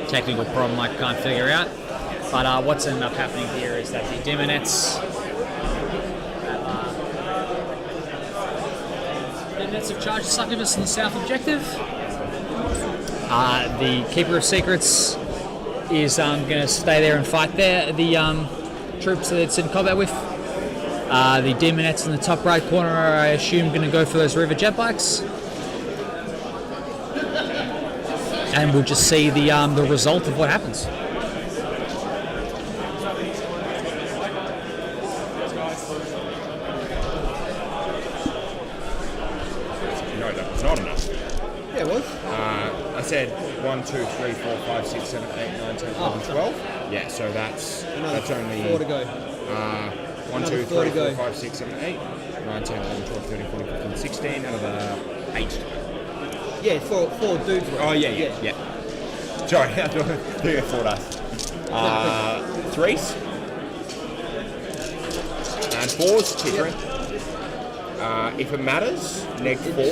technical problem I can't figure out. But what's ended up happening here is that the Dimonets have charged succubus in the south objective. The Keeper of Secrets is going to stay there and fight there. The troops that it's in combat with. The Demonettes in the top right corner are, I assume, going to go for those river jet bikes. And we'll just see the result of what happens. No, that was not enough. Yeah, it was. I said 1, 2, 3, 4, 5, 6, 7, 8, 9, 10, 11, 12. Yeah, so that's only 4 to go. 1, 2, 3, 4, 5, 6, 7, 8, 9, 10, 11, 12, 13, 14, 15, 16, another 8. Yeah, four dudes. Oh, yeah. Sorry, I thought you had 4 dice. 3s. And 4s, different. If it matters, neg 4.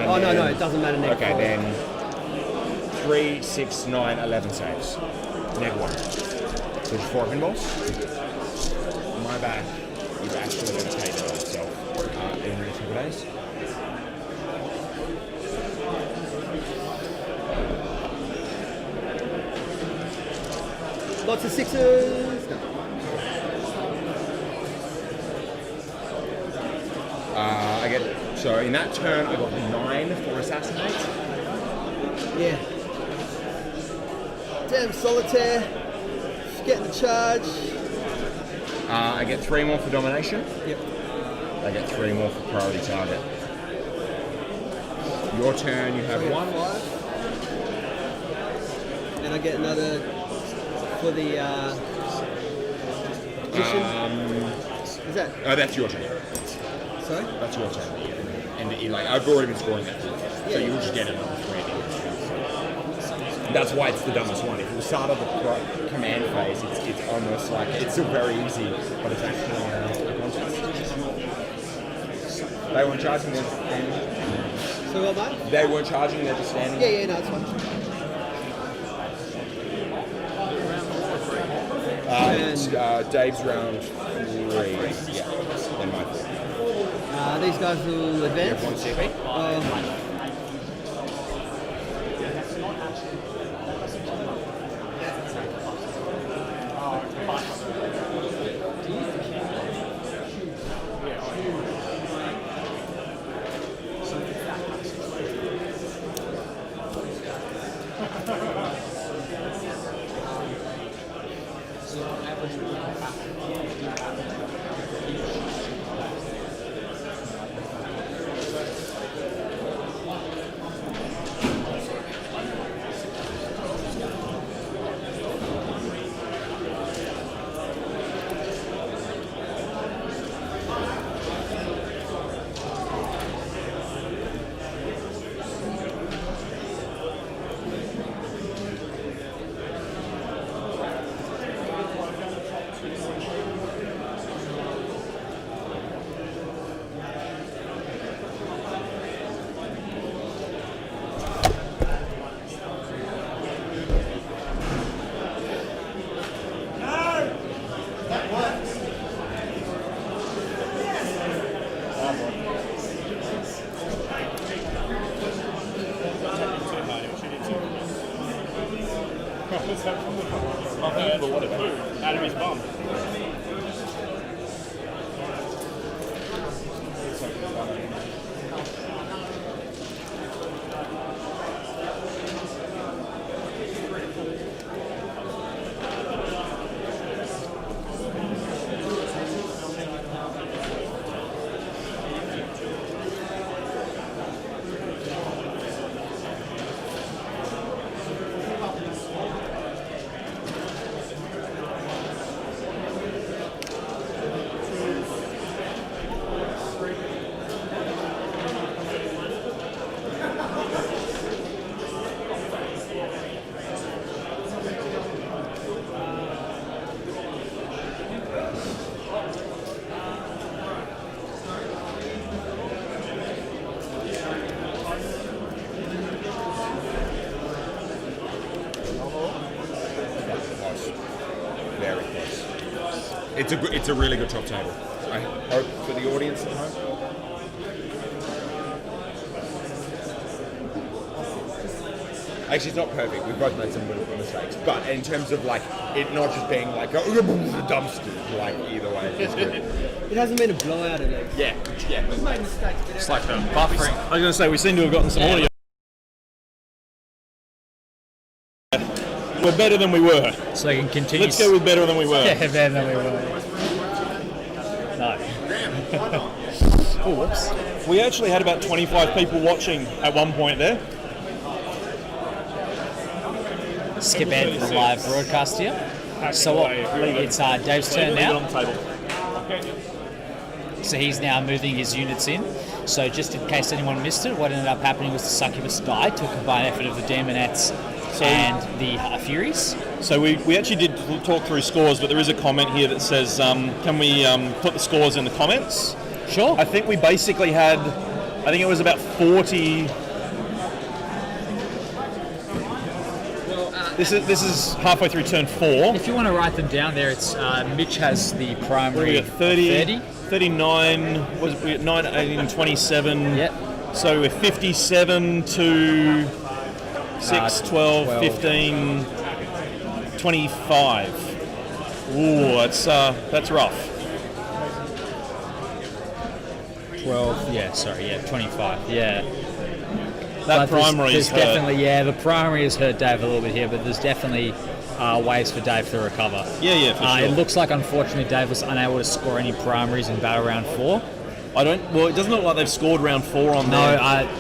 Oh, no, it doesn't matter. Okay, then 3, 6, 9, 11 saves. Neg 1. So 4 pinballs. My bad. You've actually got to pay for yourself in the 2 days. Lots of 6s. No. I get so in that turn I got 9 for assassinate. Yeah. Damn solitaire. Just getting the charge. I get 3 more for domination. Yep. I get 3 more for priority target. Your turn, you have I get 1. 5. And I get another for the magician. Is that? Oh, that's your turn. Sorry? That's your turn. And I've already been scoring that. So you'll just get another 3. That's why it's the dumbest one. If it was start of the command phase, it's almost like it's still very easy, but it's actually a contest. They weren't charging, they're just standing. So well done? They weren't charging, they're just standing. Yeah, no, it's fine. Dave's round 3. Yeah, then my 3. These guys will advance. One CP. Out of his bum. Very close. It's a really good top table. I hope for the audience at home. Actually, it's not perfect. We've both made some little mistakes, but in terms of like it not just being like a dumpster, like either way, it's good. It hasn't been a blowout at least. Yeah. We've made mistakes, but It's like the buffering. I was going to say, we seem to have gotten some audio. We're better than we were. So they can continue. Let's go with better than we were. Yeah, better than we were. No. Oh, whoops. We actually had about 25 people watching at one point there. Skip ahead to the live broadcast here. So what? It's Dave's turn now. So he's now moving his units in. So just in case anyone missed it, what ended up happening was the Succubus died to a combined effort of the Daemonettes and the Furies. So we actually did talk through scores, but there is a comment here that says, can we put the scores in the comments? Sure. I think we basically had, I think it was about 40. This is halfway through turn 4. If you want to write them down there, it's Mitch has the primary. We got 30, 39, was we at 9, 18, and 27. Yep. So we're 57 to 6, 12, 15, 25. Ooh, that's rough. 12. Yeah, sorry. Yeah, 25. Yeah. That But primary there's is hurt. definitely, the primary has hurt Dave a little bit here, but there's definitely ways for Dave to recover. Yeah, for sure. It looks like, unfortunately, Dave was unable to score any primaries in battle round 4. Well, it doesn't look like they've scored round 4 on No, there.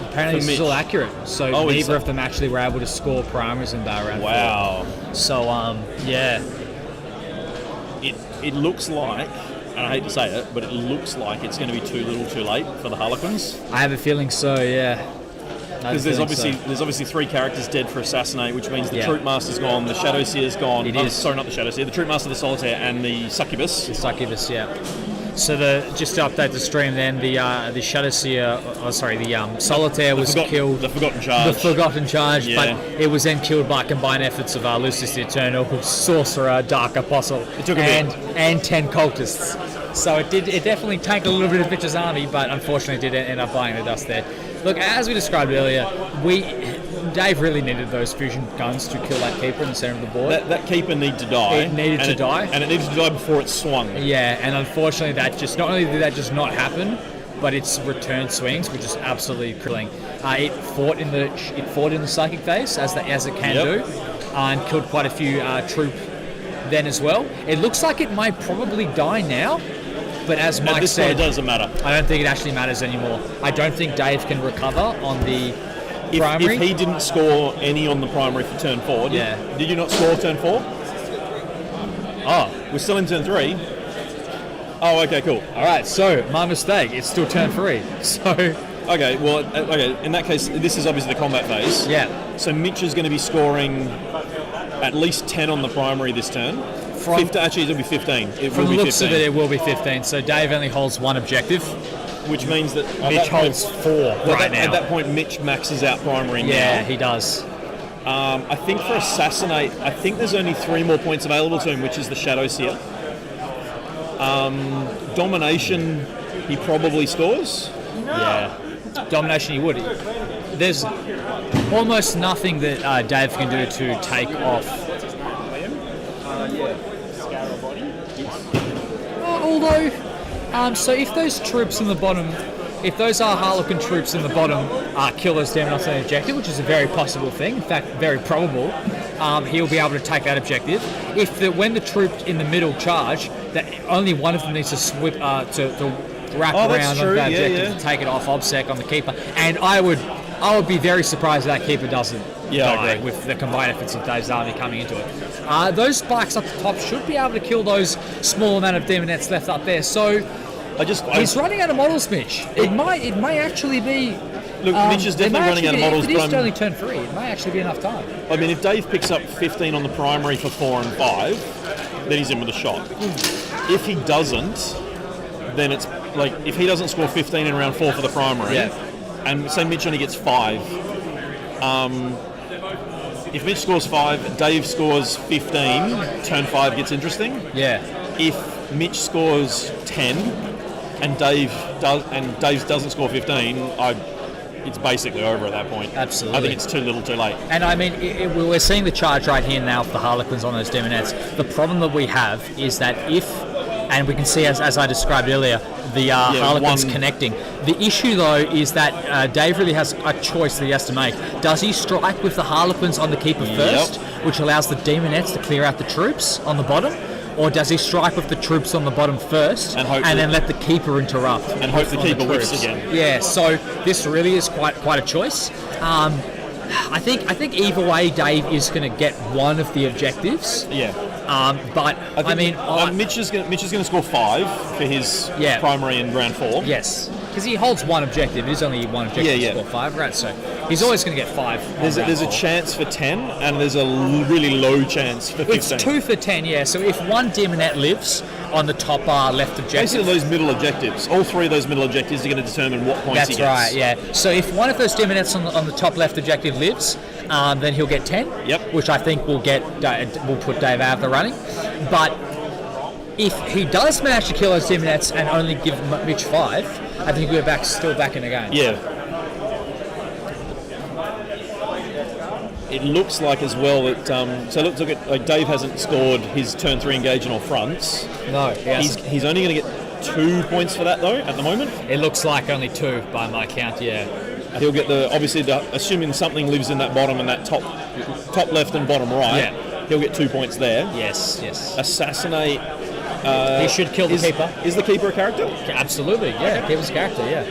apparently for it's still Mitch. accurate. So Oh, it's- neither of them actually were able to score primaries in battle round 4. Wow. So, yeah. It looks like, and I hate to say it, but it looks like it's going to be too little too late for the Harlequins. I have a feeling so, yeah. Because there's obviously 3 characters dead for Assassinate, which means the Troop Master's gone, the Shadow Seer's gone. It is. Sorry, not the Shadow Seer, the Troop Master, the Solitaire, and the Succubus. Succubus, yeah. So just to update the stream, then the Shadow Seer, the Solitaire was killed. The Forgotten Charge. The Forgotten Charge, Yeah. but it was then killed by combined efforts of Lucius the Eternal, Sorcerer, Dark Apostle, It took a bit. and 10 cultists. So it definitely tanked a little bit of Mitch's army, but unfortunately did end up buying the dust there. Look, as we described earlier, Dave really needed those fusion guns to kill that keeper in the center of the board. That keeper needed to die. It needed to die. And it needed to die before it swung. Yeah, and unfortunately, not only did that just not happen, but its return swings were just absolutely crippling. It fought in the psychic phase as it can do, and killed quite a few troop then as well. It looks like it might probably die now, but as Mike At this said, point, it doesn't matter. I don't think it actually matters anymore. I don't think Dave can recover on the primary. If he didn't score any on the primary for turn 4, did you not score turn 4? Oh, we're still in turn 3. Oh, okay, cool. All right, so my mistake. It's still turn 3. So okay, in that case, this is obviously the combat phase. yeah, So Mitch is going to be scoring at least 10 on the primary this turn. Actually, it'll be 15. from the looks of it, it will be 15. So Dave only holds 1 objective. Which means that Mitch holds 4 right now. At that point, Mitch maxes out primary Yeah, now. he does. I think for Assassinate, I think there's only 3 more points available to him, which is the Shadow Seer. Domination, he probably scores. Yeah. Domination, he would. There's almost nothing that Dave can do to take off. Although, so if those troops in the bottom, if those are Harlequin troops in the bottom kill those demon on the objective, which is a very possible thing, in fact, very probable, he'll be able to take that objective. When the troop in the middle charge, that only one of them needs to sweep to wrap around on that objective to take it off OBSEC on the keeper. And I would be very surprised if that keeper doesn't die with the combined efforts of Dave's army coming into it. Those spikes up the top should be able to kill those small amount of demonettes left up there. So he's running out of models, Mitch. It may actually be. Look, Mitch is definitely running out of models, If it but is only turn 3, it may actually be enough time. I mean, if Dave picks up 15 on the primary for 4 and 5, then he's in with a shot. If he doesn't, then it's like, if he doesn't score 15 in round 4 for the primary, and say Mitch only gets 5, if Mitch scores 5, Dave scores 15, turn 5 gets interesting. Yeah. If Mitch scores 10 and Dave doesn't score 15, it's basically over at that point. Absolutely. I think it's too little too late. And I mean, we're seeing the charge right here now for the Harlequins on those demonettes. The problem that we have is that and we can see as I described earlier, the Harlequins connecting. The issue though is that Dave really has a choice that he has to make. Does he strike with the Harlequins on the keeper first, which allows the demonettes to clear out the troops on the bottom? Or does he strike with the troops on the bottom first and then let the keeper interrupt? And hope the keeper whiffs again. Yeah, so this really is quite a choice. I think either way, Dave is going to get one of the objectives. Yeah. But Mitch is going to score 5 for his primary in round 4. Yes, because he holds 1 objective. It is only 1 objective to score 5, right? So he's always going to get 5. There's a chance for 10, and there's a really low chance for 15. It's 2 for 10, yeah. So if one demonette lives on the top left objective, basically those middle objectives, all 3 of those middle objectives are going to determine what points he gets. That's right, yeah. So if one of those demonettes on the top left objective lives, then he'll get 10. Yep. Which I think will put Dave out of the running. But if he does manage to kill those demonettes and only give Mitch 5, I think we're still back in the game. Yeah. It looks like as well that so look at Dave hasn't scored his turn 3 engage on all fronts. No, he's only going to get 2 points for that though at the moment. It looks like only 2 by my count. Yeah. He'll get assuming something lives in that bottom and that top left and bottom right. Yeah. He'll get 2 points there. Yes. Assassinate. He should kill the keeper. Is the keeper a character? Absolutely. Yeah. Keeper's a character. Yeah.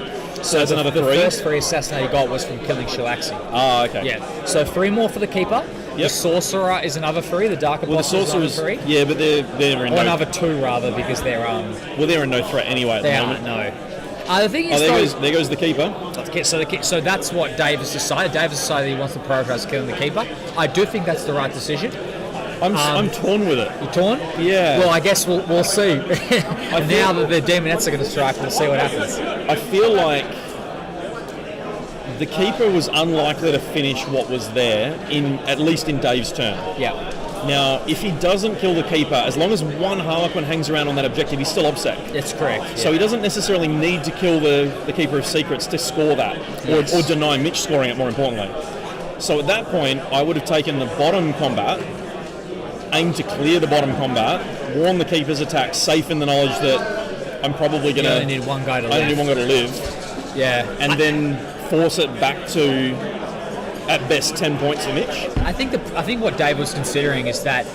So that's another 3. The first 3 assassinate he got was from killing Shalaxi. Ah, okay. Yeah. So 3 more for the keeper. Yep. The sorcerer is another 3. The darker boss is another 3. Yeah, but they're in Or another 2 rather, because they're well, they're in no threat anyway at they the aren't. moment. No. The thing is, there goes the keeper. so that's what Dave has decided. Dave has decided he wants to prioritise killing the keeper. I do think that's the right decision. I'm torn with it. You torn? Yeah. Well, I guess we'll see. Now that the demonettes are going to strike, we'll see what happens. I feel like the keeper was unlikely to finish what was there at least in Dave's turn. Yeah. Now, if he doesn't kill the keeper, as long as one Harlequin hangs around on that objective, he's still obsec. That's correct. Yeah. So he doesn't necessarily need to kill the Keeper of Secrets to score that, or deny Mitch scoring it, more importantly. So at that point, I would have taken the bottom combat, aimed to clear the bottom combat, warn the Keeper's attack, safe in the knowledge that I'm probably going to... You only need one guy to live. I only need one guy to live. Yeah. And then force it back to, at best, 10 points for Mitch. I think what Dave was considering is that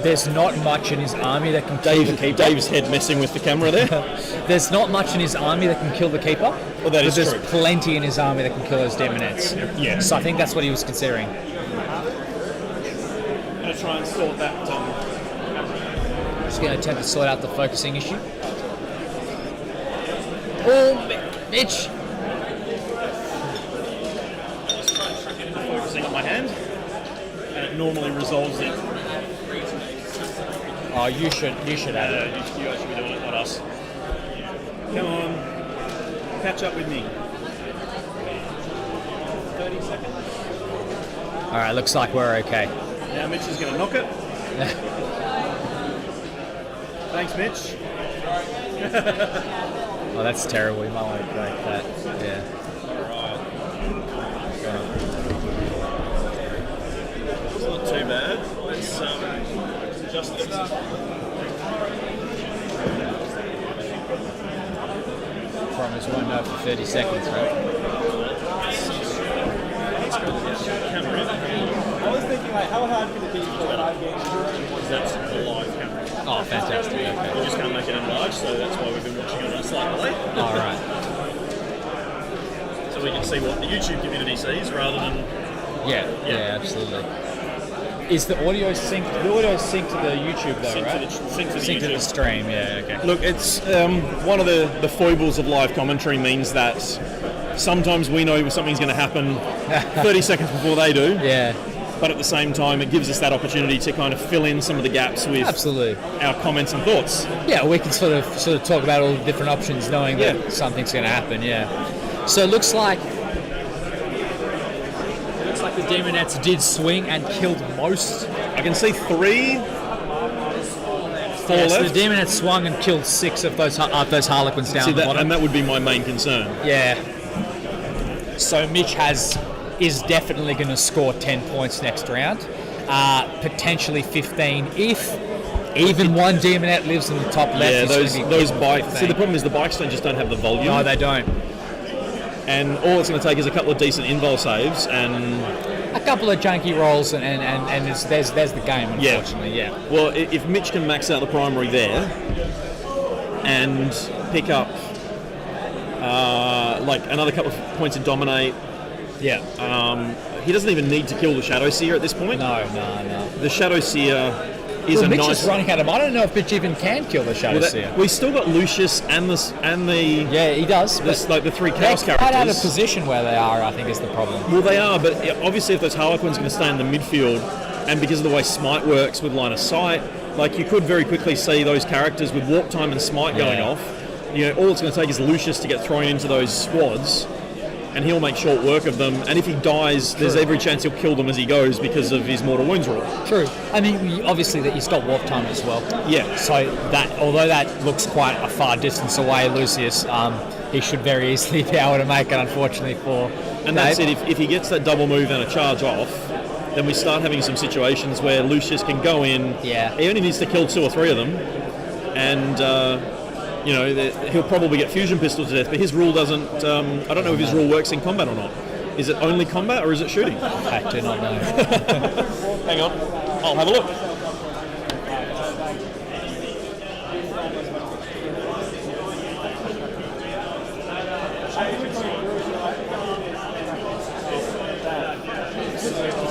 there's not much in his army that can kill the keeper. Dave's head messing with the camera there. There's not much in his army that can kill the keeper. Well, that is there's true. Plenty in his army that can kill those demonettes. Yeah. So I think that's what he was considering. I'm going to try and sort that. Just going to attempt to sort out the focusing issue. Oh, Mitch! Focusing on my hand, and it normally resolves it. Oh, you should have it. You guys should be doing it, not us. Come on, catch up with me. 30 seconds. All right, looks like we're okay. Now Mitch is going to knock it. Thanks, Mitch. Oh, that's terrible. You might want to break that. Yeah. It's not too bad. Let's adjust it. Promise won't know for 30 seconds, right? I was thinking, like, how hard could it be for 5 games? That's a live camera. Oh, fantastic. Okay. We just can't make it enlarged, so that's why we've been watching it on a slight delay. All right. So we can see what the YouTube community sees rather than... Yeah, absolutely. Is the audio synced? The audio is synced to the YouTube though, right? Synced to the Synced to the YouTube. stream, yeah, okay. Look, it's one of the foibles of live commentary means that sometimes we know something's going to happen 30 seconds before they do. Yeah, But at the same time, it gives us that opportunity to kind of fill in some of the gaps with absolutely. our comments and thoughts. Yeah, we can sort of talk about all the different options knowing that something's going to happen, yeah. So it looks like the Demonettes did swing and killed most. I can see 3, 4 So left. the Demonettes swung and killed 6 of those Harlequins down See the that, bottom. and that would be my main concern. Yeah. So Mitch is definitely going to score 10 points next round, potentially 15 if even one Demonette lives in the top left. Yeah, he's gonna be those killed bikes. with See, the fame. problem is the bikes just don't have the volume. No, they don't. And all it's going to take is a couple of decent invul saves, and A couple of janky rolls and there's the game, unfortunately. Yeah. well, if Mitch can max out the primary there and pick up like another couple of points in dominate, Yeah. he doesn't even need to kill the Shadow Seer at this point. No. The Shadow Seer is Well, a Mitch nice. is running out of. I don't know if Mitch even can kill the Shadow Seer. We still got Lucius and the Yeah, he does. But like the 3 they're Chaos quite out of characters. position where they are, I think, is the problem. Well, they are, but obviously if those Harlequins are going to stay in the midfield, and because of the way Smite works with line of sight, like you could very quickly see those characters with Warp Time and Smite going off. You know, all it's going to take is Lucius to get thrown into those squads, and he'll make short work of them. And if he dies, there's every chance he'll kill them as he goes because of his Mortal Wounds rule. True. I mean, obviously that he's got warp time as well. Yeah. So that, although that looks quite a far distance away, Lucius, he should very easily be able to make it. Unfortunately for And that's it. If he gets that double move and a charge off, then we start having some situations where Lucius can go in. Yeah. He only needs to kill 2 or 3 of them, and you know, he'll probably get fusion pistols to death, but his rule doesn't. I don't know if his rule works in combat or not. Is it only combat or is it shooting? I do not know. Hang on, I'll have a look.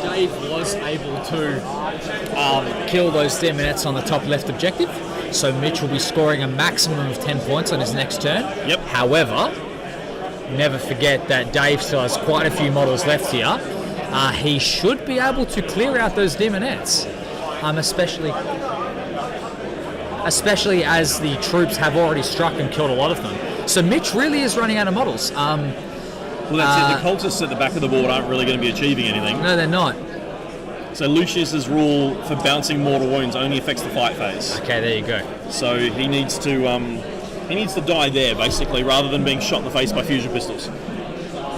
Dave was able to kill those Demonettes on the top left objective, so Mitch will be scoring a maximum of 10 points on his next turn. Yep. However, never forget that Dave still has quite a few models left here. He should be able to clear out those Demonettes, especially as the troops have already struck and killed a lot of them. So Mitch really is running out of models. Well, that's it. The cultists at the back of the board aren't really going to be achieving anything. No, they're not. So Lucius's rule for bouncing mortal wounds only affects the fight phase. Okay, there you go. So he needs to die there, basically, rather than being shot in the face by fusion pistols,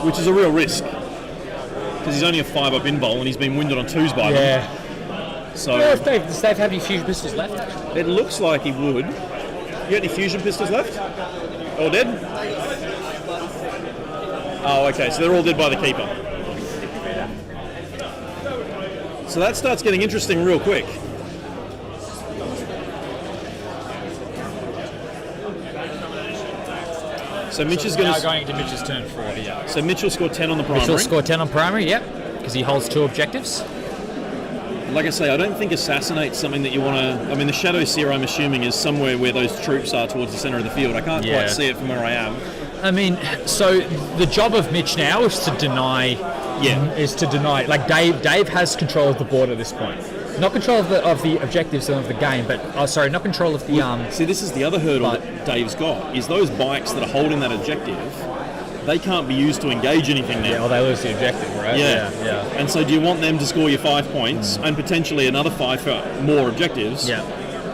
which is a real risk because he's only a 5-up invul and he's been wounded on 2s by them. So Does Dave have any fusion pistols left? it looks like he would. You got any fusion pistols left? All dead? Oh, okay. So they're all dead by the keeper. So that starts getting interesting real quick. So Mitch is going going into Mitch's turn 40, yeah. So Mitch will score 10 on the primary. Mitch will score 10 on primary, yep, because he holds 2 objectives. Like I say, I don't think Assassinate's something that you want to... I mean, the Shadow Seer, I'm assuming, is somewhere where those troops are towards the centre of the field. I can't quite see it from where I am. I mean, so the job of Mitch now is to deny... Like, Dave has control of the board at this point. Not control of the objectives of the game, but... not control of the... See, this is the other hurdle that Dave's got, is those bikes that are holding that objective, they can't be used to engage anything now. Yeah, or they lose the objective, right? Yeah. And so do you want them to score your 5 points and potentially another 5 for more objectives? Yeah.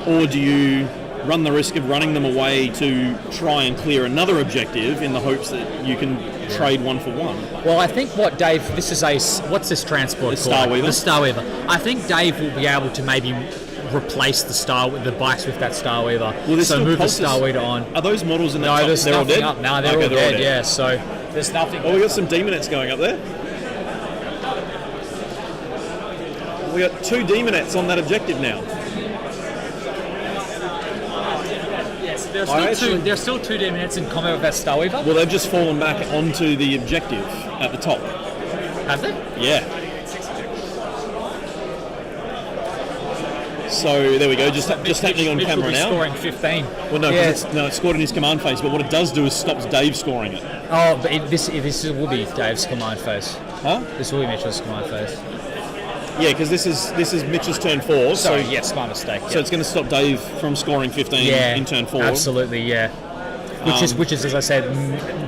Or do you run the risk of running them away to try and clear another objective in the hopes that you can trade 1 for 1? Well, I think what Dave... This is what's this transport The called? Starweaver? The Starweaver. I think Dave will be able to maybe replace the bikes with that Starweaver. Well, there's so still move the cultists. Starweaver on. Are those models in the No, top? there's They're all nothing dead? up. No, they're Okay, all they're dead, yeah. So there's nothing... Oh, we got some Demonettes going up there. We got 2 Demonettes on that objective now. There's still 2 Demonettes in combat with that Starweaver. Well, they've just fallen back onto the objective at the top. Have they? Yeah. So there we go. Just happening on Mitch camera will be now. scoring 15. Well, no, Yeah. because it's scored in his command phase. But what it does do is stops Dave scoring it. Oh, but this will be Dave's command phase. Huh? This will be Mitchell's command phase. Yeah, because this is Mitch's turn 4. Sorry, yes, my mistake. So it's going to stop Dave from scoring 15 in turn 4. Absolutely, yeah. Which is, as I said,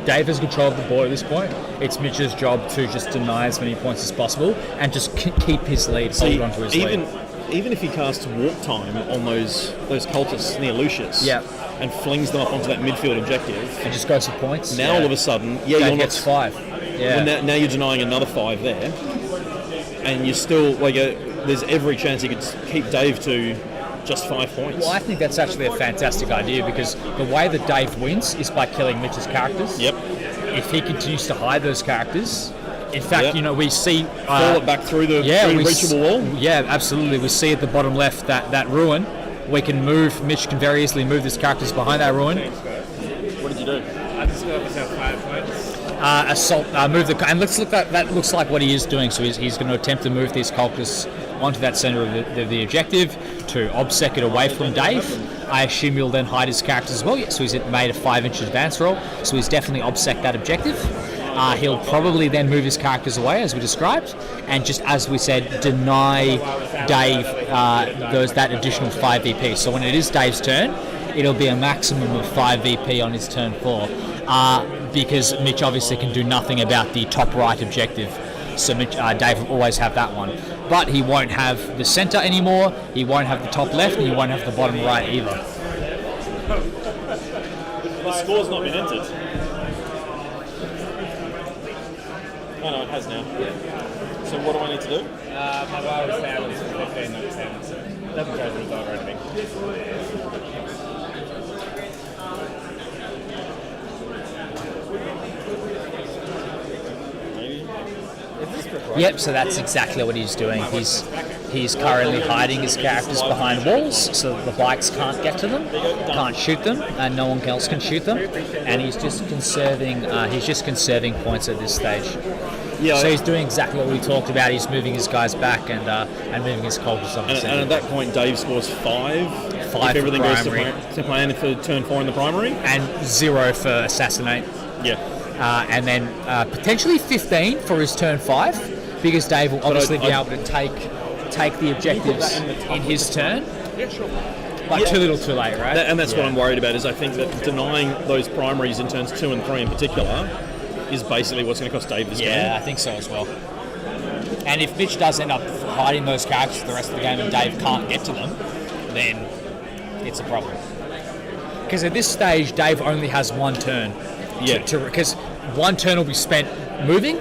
Dave has control of the board at this point. It's Mitch's job to just deny as many points as possible and just keep his lead, hold on to his lead. Even if he casts walk time on those cultists near Lucius, and flings them up onto that midfield objective, and just goes for points. Now all of a sudden, Dave you're gets not 5. Yeah. Well, now you're denying another 5 there, and you're still there's every chance you could keep Dave to just 5 points. Well, I think that's actually a fantastic idea because the way that Dave wins is by killing Mitch's characters. Yep. If he continues to hide those characters, in fact, we see fall it back through the reachable wall. Yeah, absolutely. We see at the bottom left that ruin. We can move. Mitch can very easily move his characters behind that ruin. What did you do? I just got myself 5 points. Assault. Move the and let's look at that. Looks like what he is doing. So he's going to attempt to move these cultists onto that center of the objective to obsec it away from Dave. I assume he'll then hide his characters as well. So he's made a 5-inch advance roll. So he's definitely obsec that objective. He'll probably then move his characters away, as we described, and just as we said, deny Dave that additional 5 VP. So when it is Dave's turn, it'll be a maximum of 5 VP on his turn 4, because Mitch obviously can do nothing about the top right objective. So Dave will always have that one. But he won't have the centre anymore, he won't have the top left, and he won't have the bottom right either. The score's not been entered. Oh no, it has now. So what do I need to do? My bar was down, it's 15, not 10, so it doesn't change the result or anything. Yep, so that's exactly what he's doing. He's currently hiding his characters behind walls so that the bikes can't get to them, can't shoot them, and no one else can shoot them. And he's just conserving points at this stage. Yeah, So he's doing exactly what we talked about. He's moving his guys back and moving his cultists up the and centre. at that point, Dave scores 5. Five if for everything goes primary. to plan for turn 4 in the primary. And 0 for assassinate. Yeah. And then potentially 15 for his turn 5, because Dave will obviously be able to take the objectives in his turn. But too little, too late, right? And that's what I'm worried about. Is I think that denying those primaries in turns 2 and 3 in particular is basically what's going to cost Dave this game. Yeah, I think so as well. And if Mitch does end up hiding those characters for the rest of the game and Dave can't get to them, then it's a problem. Because at this stage, Dave only has one turn. Yeah. Because one turn will be spent moving,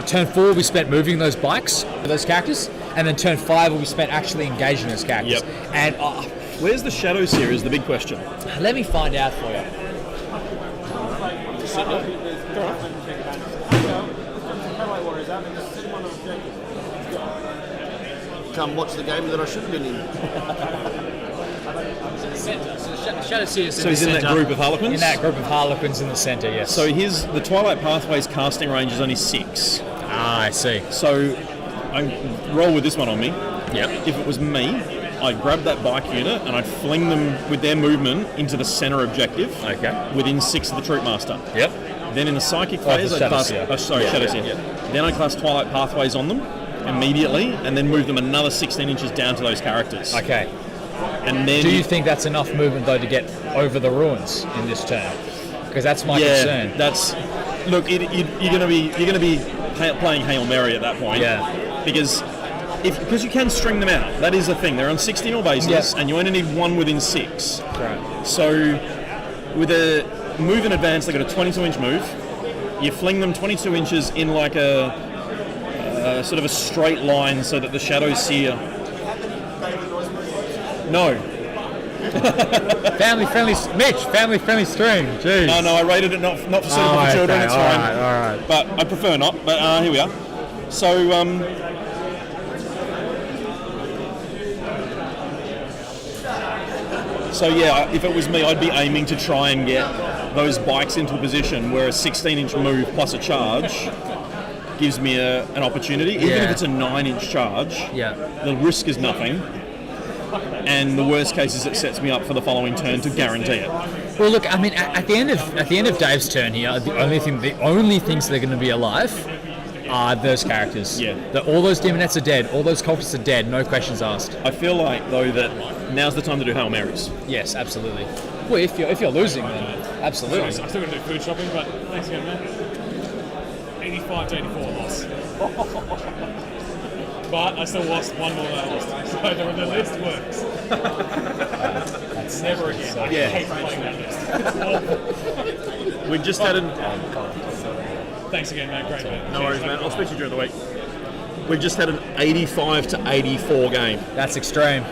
turn 4 will be spent moving those bikes, those characters, and then turn 5 will be spent actually engaging those characters. Yep. And Where's the Shadows here is the big question. let me find out for you. Come watch the game that I should have been in. Shadow Seer's So he's in that group of Harlequins? In that group of Harlequins in the centre, yes. So the Twilight Pathways casting range is only 6. I see. So I roll with this one on me. Yep. If it was me, I'd grab that bike unit and I'd fling them with their movement into the centre objective. Okay. Within 6 of the Troop Master. Yep. Then in the psychic phase, I'd Shadow cast. Seer. Shadow Seer. Then I cast Twilight Pathways on them immediately, and then move them another 16 inches down to those characters. Okay. And then Do you think that's enough movement though to get over the ruins in this turn? Because that's my concern. That's look. You're going to be playing Hail Mary at that point. Yeah. Because you can string them out. That is the thing. They're on 16 bases, Yep. and you only need one within 6. Right. So with a move in advance, they got a 22-inch move. You fling them 22 inches in like a sort of a straight line, so that the Shadow Seer. No. Family friendly, Mitch. Family friendly stream. Jeez. No, I rated it not for suitable for children. Okay. It's All fine. right. All right. But I prefer not. But here we are. So yeah, if it was me, I'd be aiming to try and get those bikes into a position where a 16-inch move plus a charge gives me an opportunity. Even if it's a 9-inch charge, the risk is nothing. And the worst case is it sets me up for the following turn to guarantee it. Well, look. I mean, at the end of Dave's turn here, the only things that are going to be alive are those characters. Yeah. All those demonettes are dead. All those cultists are dead. No questions asked. I feel like though that now's the time to do Hail Marys. Yes, absolutely. Well, if you're losing, then absolutely. I'm still going to do food shopping, but thanks again, man. 85 to 84 loss. But I still lost one more than I lost. So the list works. That's Never again. I hate playing that list. It's awful. We've just had Thanks again, man. Great, man. No worries, man. I'll speak to you during the week. We've just had an 85 to 84 game. That's extreme.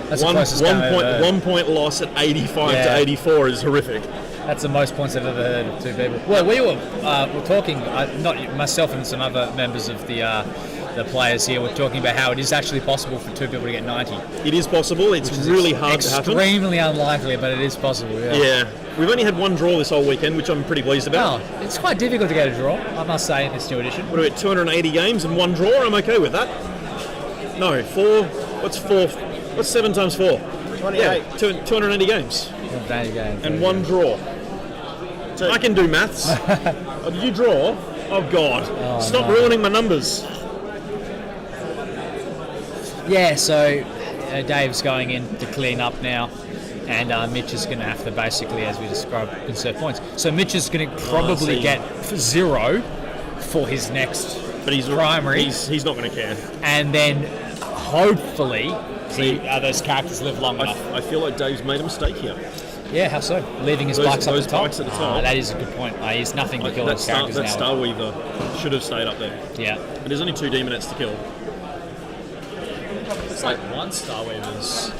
That's the closest game I've ever heard. 1 point loss at 85 to 84 is horrific. That's the most points I've ever heard of two people. Well, we were talking, not myself and some other members of the players here were talking about how it is actually possible for two people to get 90. It is possible. It's really hard to happen. Extremely unlikely, but it is possible. Yeah. We've only had one draw this whole weekend, which I'm pretty pleased about. Oh, it's quite difficult to get a draw, I must say, in this new edition. What are we at, 280 games and one draw? I'm okay with that. No, 4. What's 4? What's 7 times 4? 28. Yeah, 280 games. 180 games. And one draw. I can do maths. Oh, did you draw? Oh, God. Stop ruining my numbers. Yeah, so Dave's going in to clean up now, and Mitch is going to have to basically, as we described, conserve points. So Mitch is going to probably get 0 for his next primary. He's not going to care. And then hopefully those characters live long enough. I feel like Dave's made a mistake here. Yeah, how so? Leaving his Those bikes up bikes at the top. that is a good point. He's nothing to kill those characters that now. Starweaver should have stayed up there. Yeah. But there's only 2 demonettes to kill. It's like one Starweaver's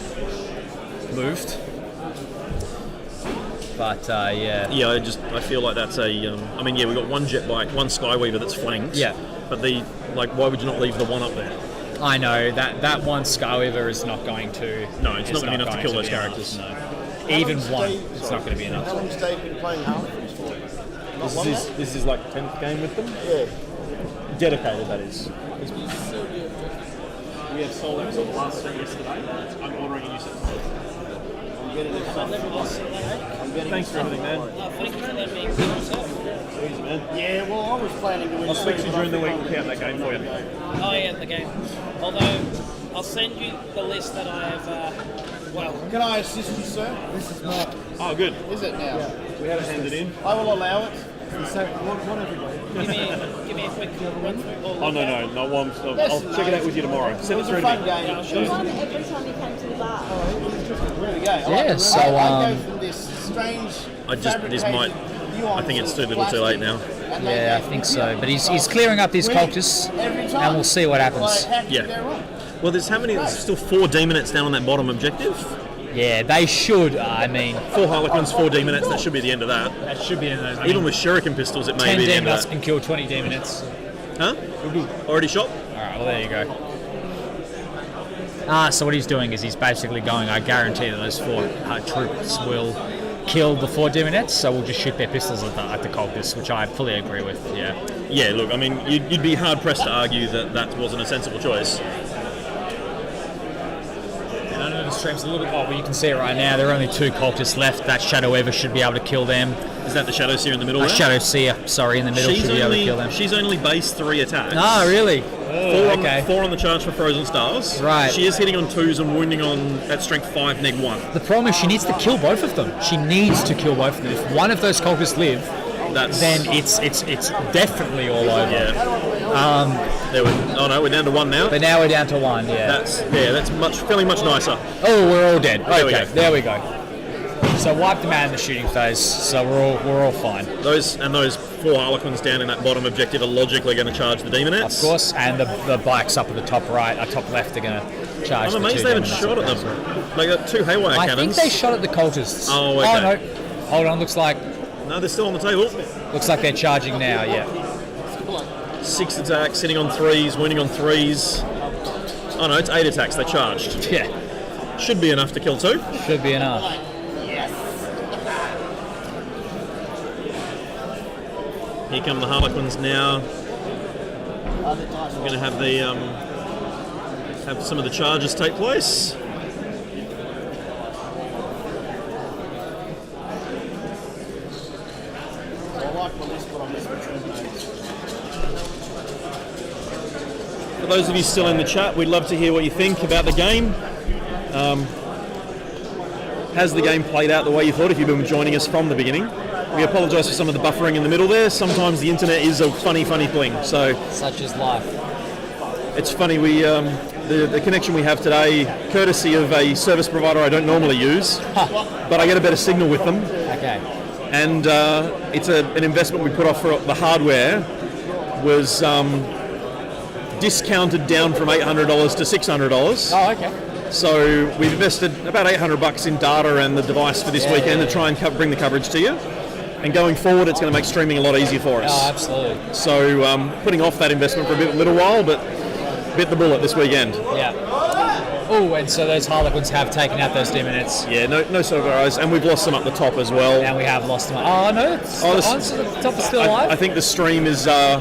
moved. But, yeah. Yeah, I feel like that's we've got one jet bike, one Skyweaver that's flanked. Yeah. But why would you not leave the 1 up there? I know that one Scarweaver is not going to. No, it's not going to be enough to kill those characters. No. Even one, it's not going to be enough. How long has Dave been playing Harlequins for? This is like 10th game with them. Yeah. Dedicated, that is. We had Solix on the last set yesterday. I'm ordering a new set. I'm getting it. Thanks for everything, man. Thank you for letting me see myself. Easy, man. Yeah, well, I was planning to win. I'll speak to you during the week. We'll count that game for you. Oh yeah, the game. Although, I'll send you the list that I have, Can I assist you, sir? This is not. Oh, good. Is it now? We had it handed in. I will allow it. give me a quick run through. Oh, no, not one. I'll check it out with you tomorrow. Send it through to Fun me. game. Yeah, You won it every time you came to the bar. There we go. Yeah, so, I go from this strange. I think it's too little too late now. Yeah, I think so. But he's clearing up these cultists, and we'll see what happens. Yeah. Well, there's still 4 demonates down on that bottom objective. Yeah, they should. 4 Harlequins, 4 demonates. That should be the end of that. That should be in those. Even with shuriken pistols, it may 10 be the end of demonates that. can kill 20 demonates. Huh? Already shot? Alright, well there you go. So what he's doing is he's basically going, I guarantee that those 4 troops will kill the 4 demonates, so we'll just shoot their pistols at the cultists, which I fully agree with, yeah. Yeah, look, I mean, you'd be hard-pressed to argue that wasn't a sensible choice. And I know the stream's a little bit off, but you can see it right now. There are only 2 cultists left. That Shadow Weaver should be able to kill them. Is that the Shadow Seer in the middle there? Shadow Seer, in the middle, should be able to kill them. She's only base 3 attacks. Ah, really? 4 on the charge for Frozen Stars. Right. She is hitting on 2s and wounding on at strength 5, neg 1. The problem is she needs to kill both of them. She needs to kill both of them. If one of those cultists live, then it's definitely all over. Yeah. We're down to 1 now. But now we're down to 1, yeah. That's feeling much nicer. Oh, we're all dead. There we go. There we go. So wipe them out in the shooting phase. So we're all fine. Those 4 Harlequins down in that bottom objective are logically going to charge the demonates. Of course, and the bikes up at the top right, top left are going to charge. I'm amazed they haven't shot at them. They got 2 haywire I cannons. think they shot at the cultists. Oh, okay. Oh no, hold on. Looks like No, they're still on the table. they're charging now. Yeah. 6 attacks, sitting on 3s, wounding on 3s. Oh no, it's 8 attacks. They charged. Yeah. Should be enough to kill 2. Should be enough. Here come the Harlequins now. We're going to have have some of the charges take place. For those of you still in the chat, we'd love to hear what you think about the game. Has the game played out the way you thought if you've been joining us from the beginning? We apologise for some of the buffering in the middle there. Sometimes the internet is a funny thing. So such is life. It's funny. We the connection we have today, courtesy of a service provider I don't normally use, but I get a better signal with them. Okay. And it's an investment we put off for the hardware. Was discounted down from $800 to $600. Oh, okay. So we've invested about $800 in data and the device for this weekend to try and bring the coverage to you. And going forward, it's going to make streaming a lot easier for us. Oh, absolutely. So putting off that investment for a little while, but bit the bullet this weekend. Yeah. Oh, and so those Harlequins have taken out those demonates. Yeah, no silver eyes, and we've lost them up the top as well. And we have lost them. Oh no, the top is still alive. I think the stream is. The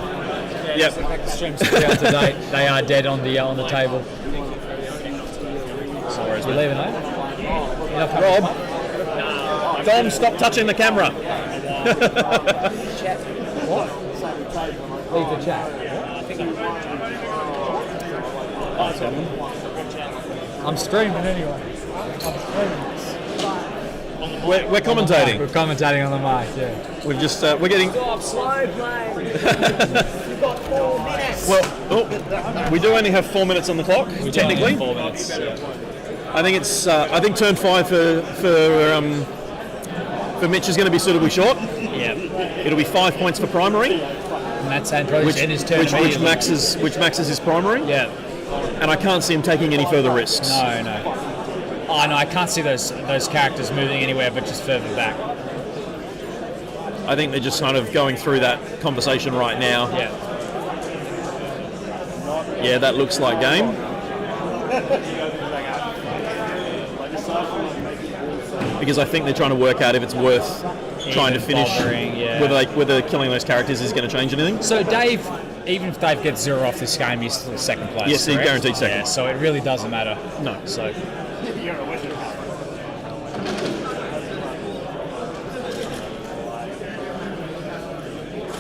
stream's still up to date. They are dead on the table. Sorry, You're leaving, eh? Rob. Dom, stop touching the camera. What? Leave the chat. I'm streaming anyway. We're commentating. We're commentating on the mic, yeah. We've just we're getting. Stop slow playing. You've got 4 minutes. Well, we do only have 4 minutes on the clock. Technically, 4 minutes. I think it's. I think turn 5 for Mitch is going to be suitably short. Yeah. It'll be 5 points for primary. And that's probably which maxes his primary. Yeah. And I can't see him taking any further risks. No. Oh no, I can't see those characters moving anywhere but just further back. I think they're just kind of going through that conversation right now. Yeah. Yeah, that looks like game. Because I think they're trying to work out if it's worth trying to finish, bothering, yeah. whether killing those characters is going to change anything. So Dave, even if Dave gets 0 off this game, he's still second place. Yes, he's correct? guaranteed second. Yeah, so it really doesn't matter. No. So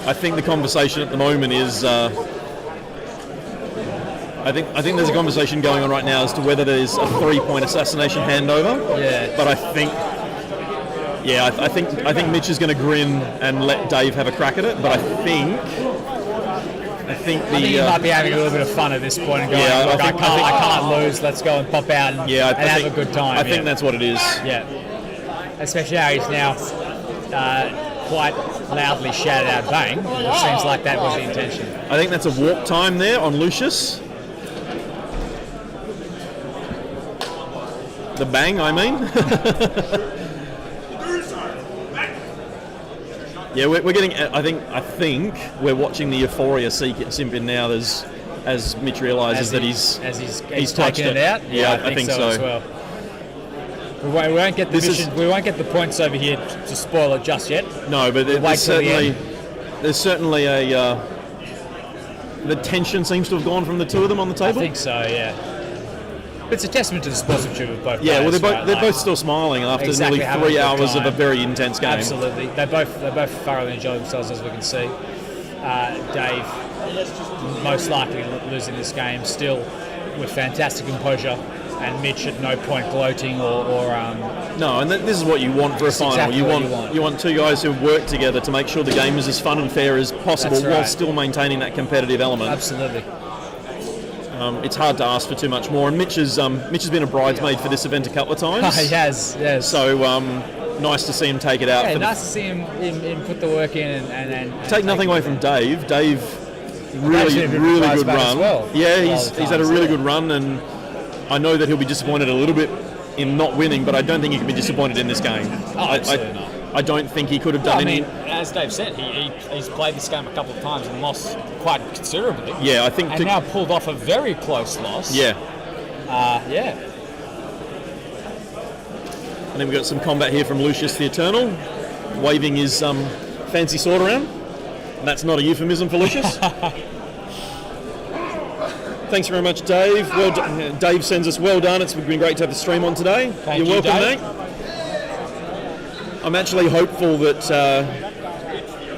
I think the conversation at the moment is. I think there's a conversation going on right now as to whether there's a 3-point assassination handover. Yeah. But I think Mitch is going to grin and let Dave have a crack at it. But I think he might be having a little bit of fun at this point and going, Yeah, look, I can't lose. Let's go and pop out and, have a good time. I think that's what it is. Yeah. Especially how he's now quite loudly shouted out bang, which seems like that was the intention. I think that's a warp time there on Lucius. The bang, I mean. Yeah, we're getting. I think we're watching the euphoria simp in now. As Mitch realises that he's touched taken it out. Yeah, I think so. As well. We won't get the mission. We won't get the points over here to spoil it just yet. No, but there's certainly a. The tension seems to have gone from the two of them on the table. I think so. Yeah. But it's a testament to the sportsmanship of both. Yeah, players, well, they're both still smiling after exactly nearly 3 hours of a very intense game. Absolutely, they both thoroughly enjoy themselves, as we can see. Dave most likely losing this game still with fantastic composure, and Mitch at no point gloating or No, and this is what you want for a final. Exactly You want two guys who work together to make sure the game is as fun and fair as possible, That's right. while still maintaining that competitive element. Absolutely. It's hard to ask for too much more, and Mitch has been a bridesmaid for this event a couple of times. He has, yes. So nice to see him take it out. Yeah, nice to see him put the work in and take nothing away from Dave. Dave, really good run. Well, yeah, he's had a really good run, and I know that he'll be disappointed a little bit in not winning, but I don't think he can be disappointed in this game. Absolutely not. I don't think he could have done any. As Dave said, he's played this game a couple of times and lost quite considerably. Yeah, I think. And now pulled off a very close loss. Yeah. Yeah. And then we've got some combat here from Lucius the Eternal, waving his fancy sword around. And that's not a euphemism for Lucius. Thanks very much, Dave. Dave sends us well done. It's been great to have the stream on today. You're welcome, Dave. mate. I'm actually hopeful that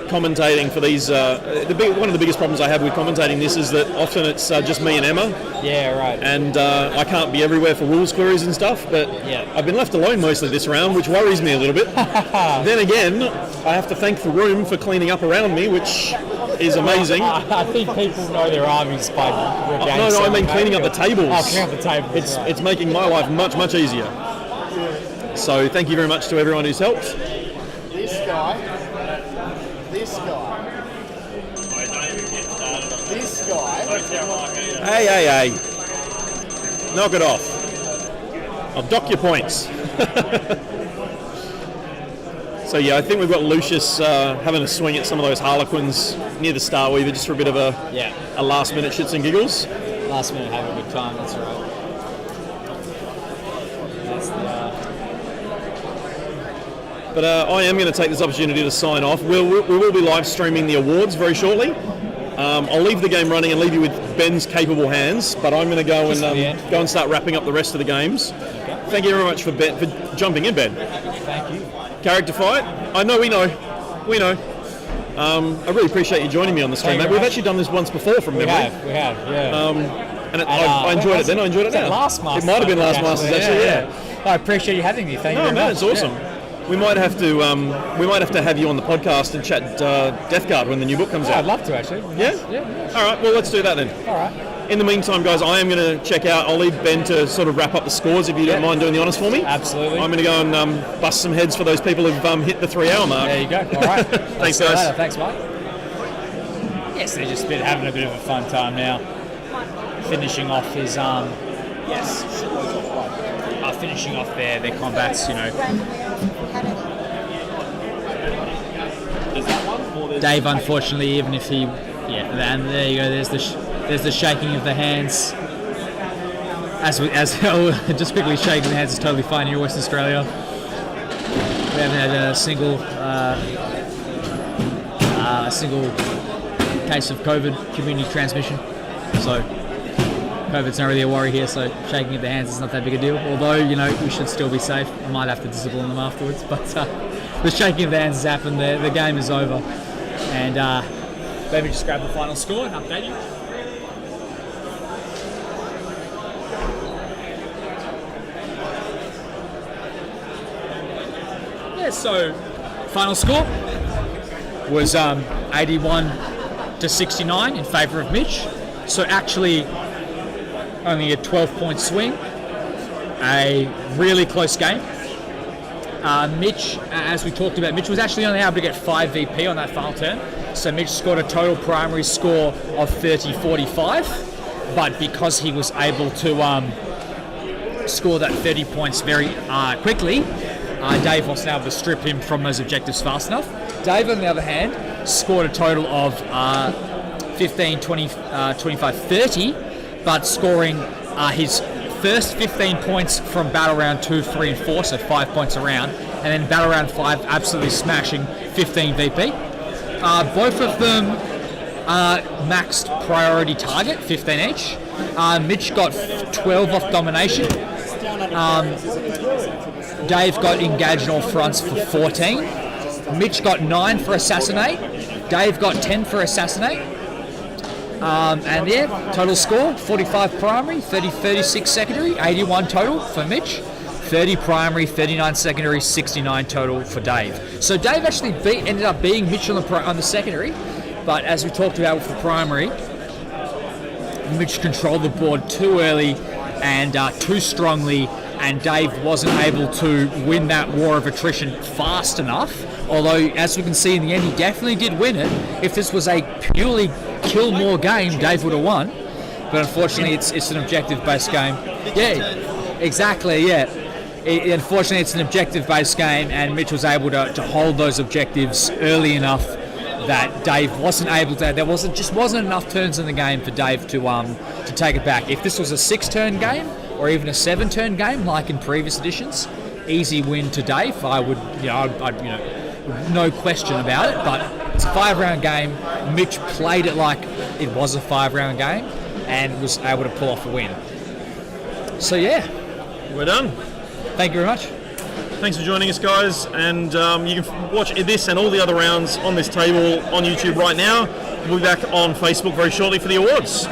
commentating for these, one of the biggest problems I have with commentating this is that often it's just me and Emma. Yeah, right. And I can't be everywhere for rules queries and stuff, but I've been left alone mostly this round, which worries me a little bit. Then again, I have to thank the room for cleaning up around me, which is amazing. I think people know their armies by No, I mean cleaning up the tables. Oh, cleaning up the tables. It's making my life much, much easier. So thank you very much to everyone who's helped. This guy. This guy. Hey. Knock it off. I'll dock your points. So yeah, I think we've got Lucius having a swing at some of those Harlequins near the Starweaver just for a bit of a last minute shits and giggles. Last minute have a good time, that's right. But I am going to take this opportunity to sign off. We will be live streaming the awards very shortly. I'll leave the game running and leave you with Ben's capable hands, but I'm going to go and start wrapping up the rest of the games. Okay. Thank you very much for jumping in, Ben. Thank you. Character fight? I know, we know. I really appreciate you joining me on the stream, mate. We've actually done this once before from memory. We have, yeah. I enjoyed it then, I enjoyed it now. Last Masters. It might have been last Masters, actually, yeah. I appreciate you having me. Thank you very much. It's awesome. Yeah. We might have to have you on the podcast and chat Death Guard when the new book comes out. I'd love to, actually. Yeah? Yeah. All right, well, let's do that then. All right. In the meantime, guys, I am going to check out. I'll leave Ben to sort of wrap up the scores if you don't mind doing the honours for me. Absolutely. I'm going to go and bust some heads for those people who've hit the 3 hour mark. There you go. All right. Thanks, guys. Thanks, mate. Yes, they're just having a bit of a fun time now. Finishing off his finishing off their combats, Dave, unfortunately, even if he, and there you go. There's the There's the shaking of the hands. As just quickly shaking the hands is totally fine here in Western Australia. We haven't had a single case of COVID community transmission, so COVID's not really a worry here. So shaking of the hands is not that big a deal. Although we should still be safe. I might have to discipline them afterwards, but the shaking of the hands has happened. The game is over, and let me just grab the final score and update you. So final score was 81 to 69 in favour of Mitch. So actually only a 12-point swing. A really close game. Mitch, as we talked about, Mitch was actually only able to get 5 VP on that final turn. So Mitch scored a total primary score of 30-45. But because he was able to score that 30 points very quickly, Dave wasn't able to strip him from those objectives fast enough. Dave, on the other hand, scored a total of 15, 20, 25, 30, but scoring his first 15 points from battle round 2, 3, and 4, so 5 points a round, and then battle round 5 absolutely smashing 15 VP. Both of them maxed priority target, 15 each. Mitch got 12 off domination. Dave got engaged in all fronts for 14. Mitch got 9 for assassinate. Dave got 10 for assassinate. And yeah, total score 45 primary, 36 secondary, 81 total for Mitch. 30 primary, 39 secondary, 69 total for Dave. So Dave actually ended up beating Mitch on the secondary, but as we talked about with the primary, Mitch controlled the board too early and too strongly, and Dave wasn't able to win that war of attrition fast enough. Although, as we can see in the end, he definitely did win it. If this was a purely kill more game, Dave would have won. But unfortunately, it's an objective-based game. Yeah, exactly, yeah. Unfortunately, it's an objective-based game, and Mitch was able to hold those objectives early enough that Dave wasn't able to. There wasn't enough turns in the game for Dave to take it back. If this was a 6-turn game or even a 7-turn game, like in previous editions, easy win to Dave. I would, no question about it. But it's a 5-round game. Mitch played it like it was a 5-round game and was able to pull off a win. So yeah, we're done. Thank you very much. Thanks for joining us, guys, and you can watch this and all the other rounds on this table on YouTube right now. We'll be back on Facebook very shortly for the awards.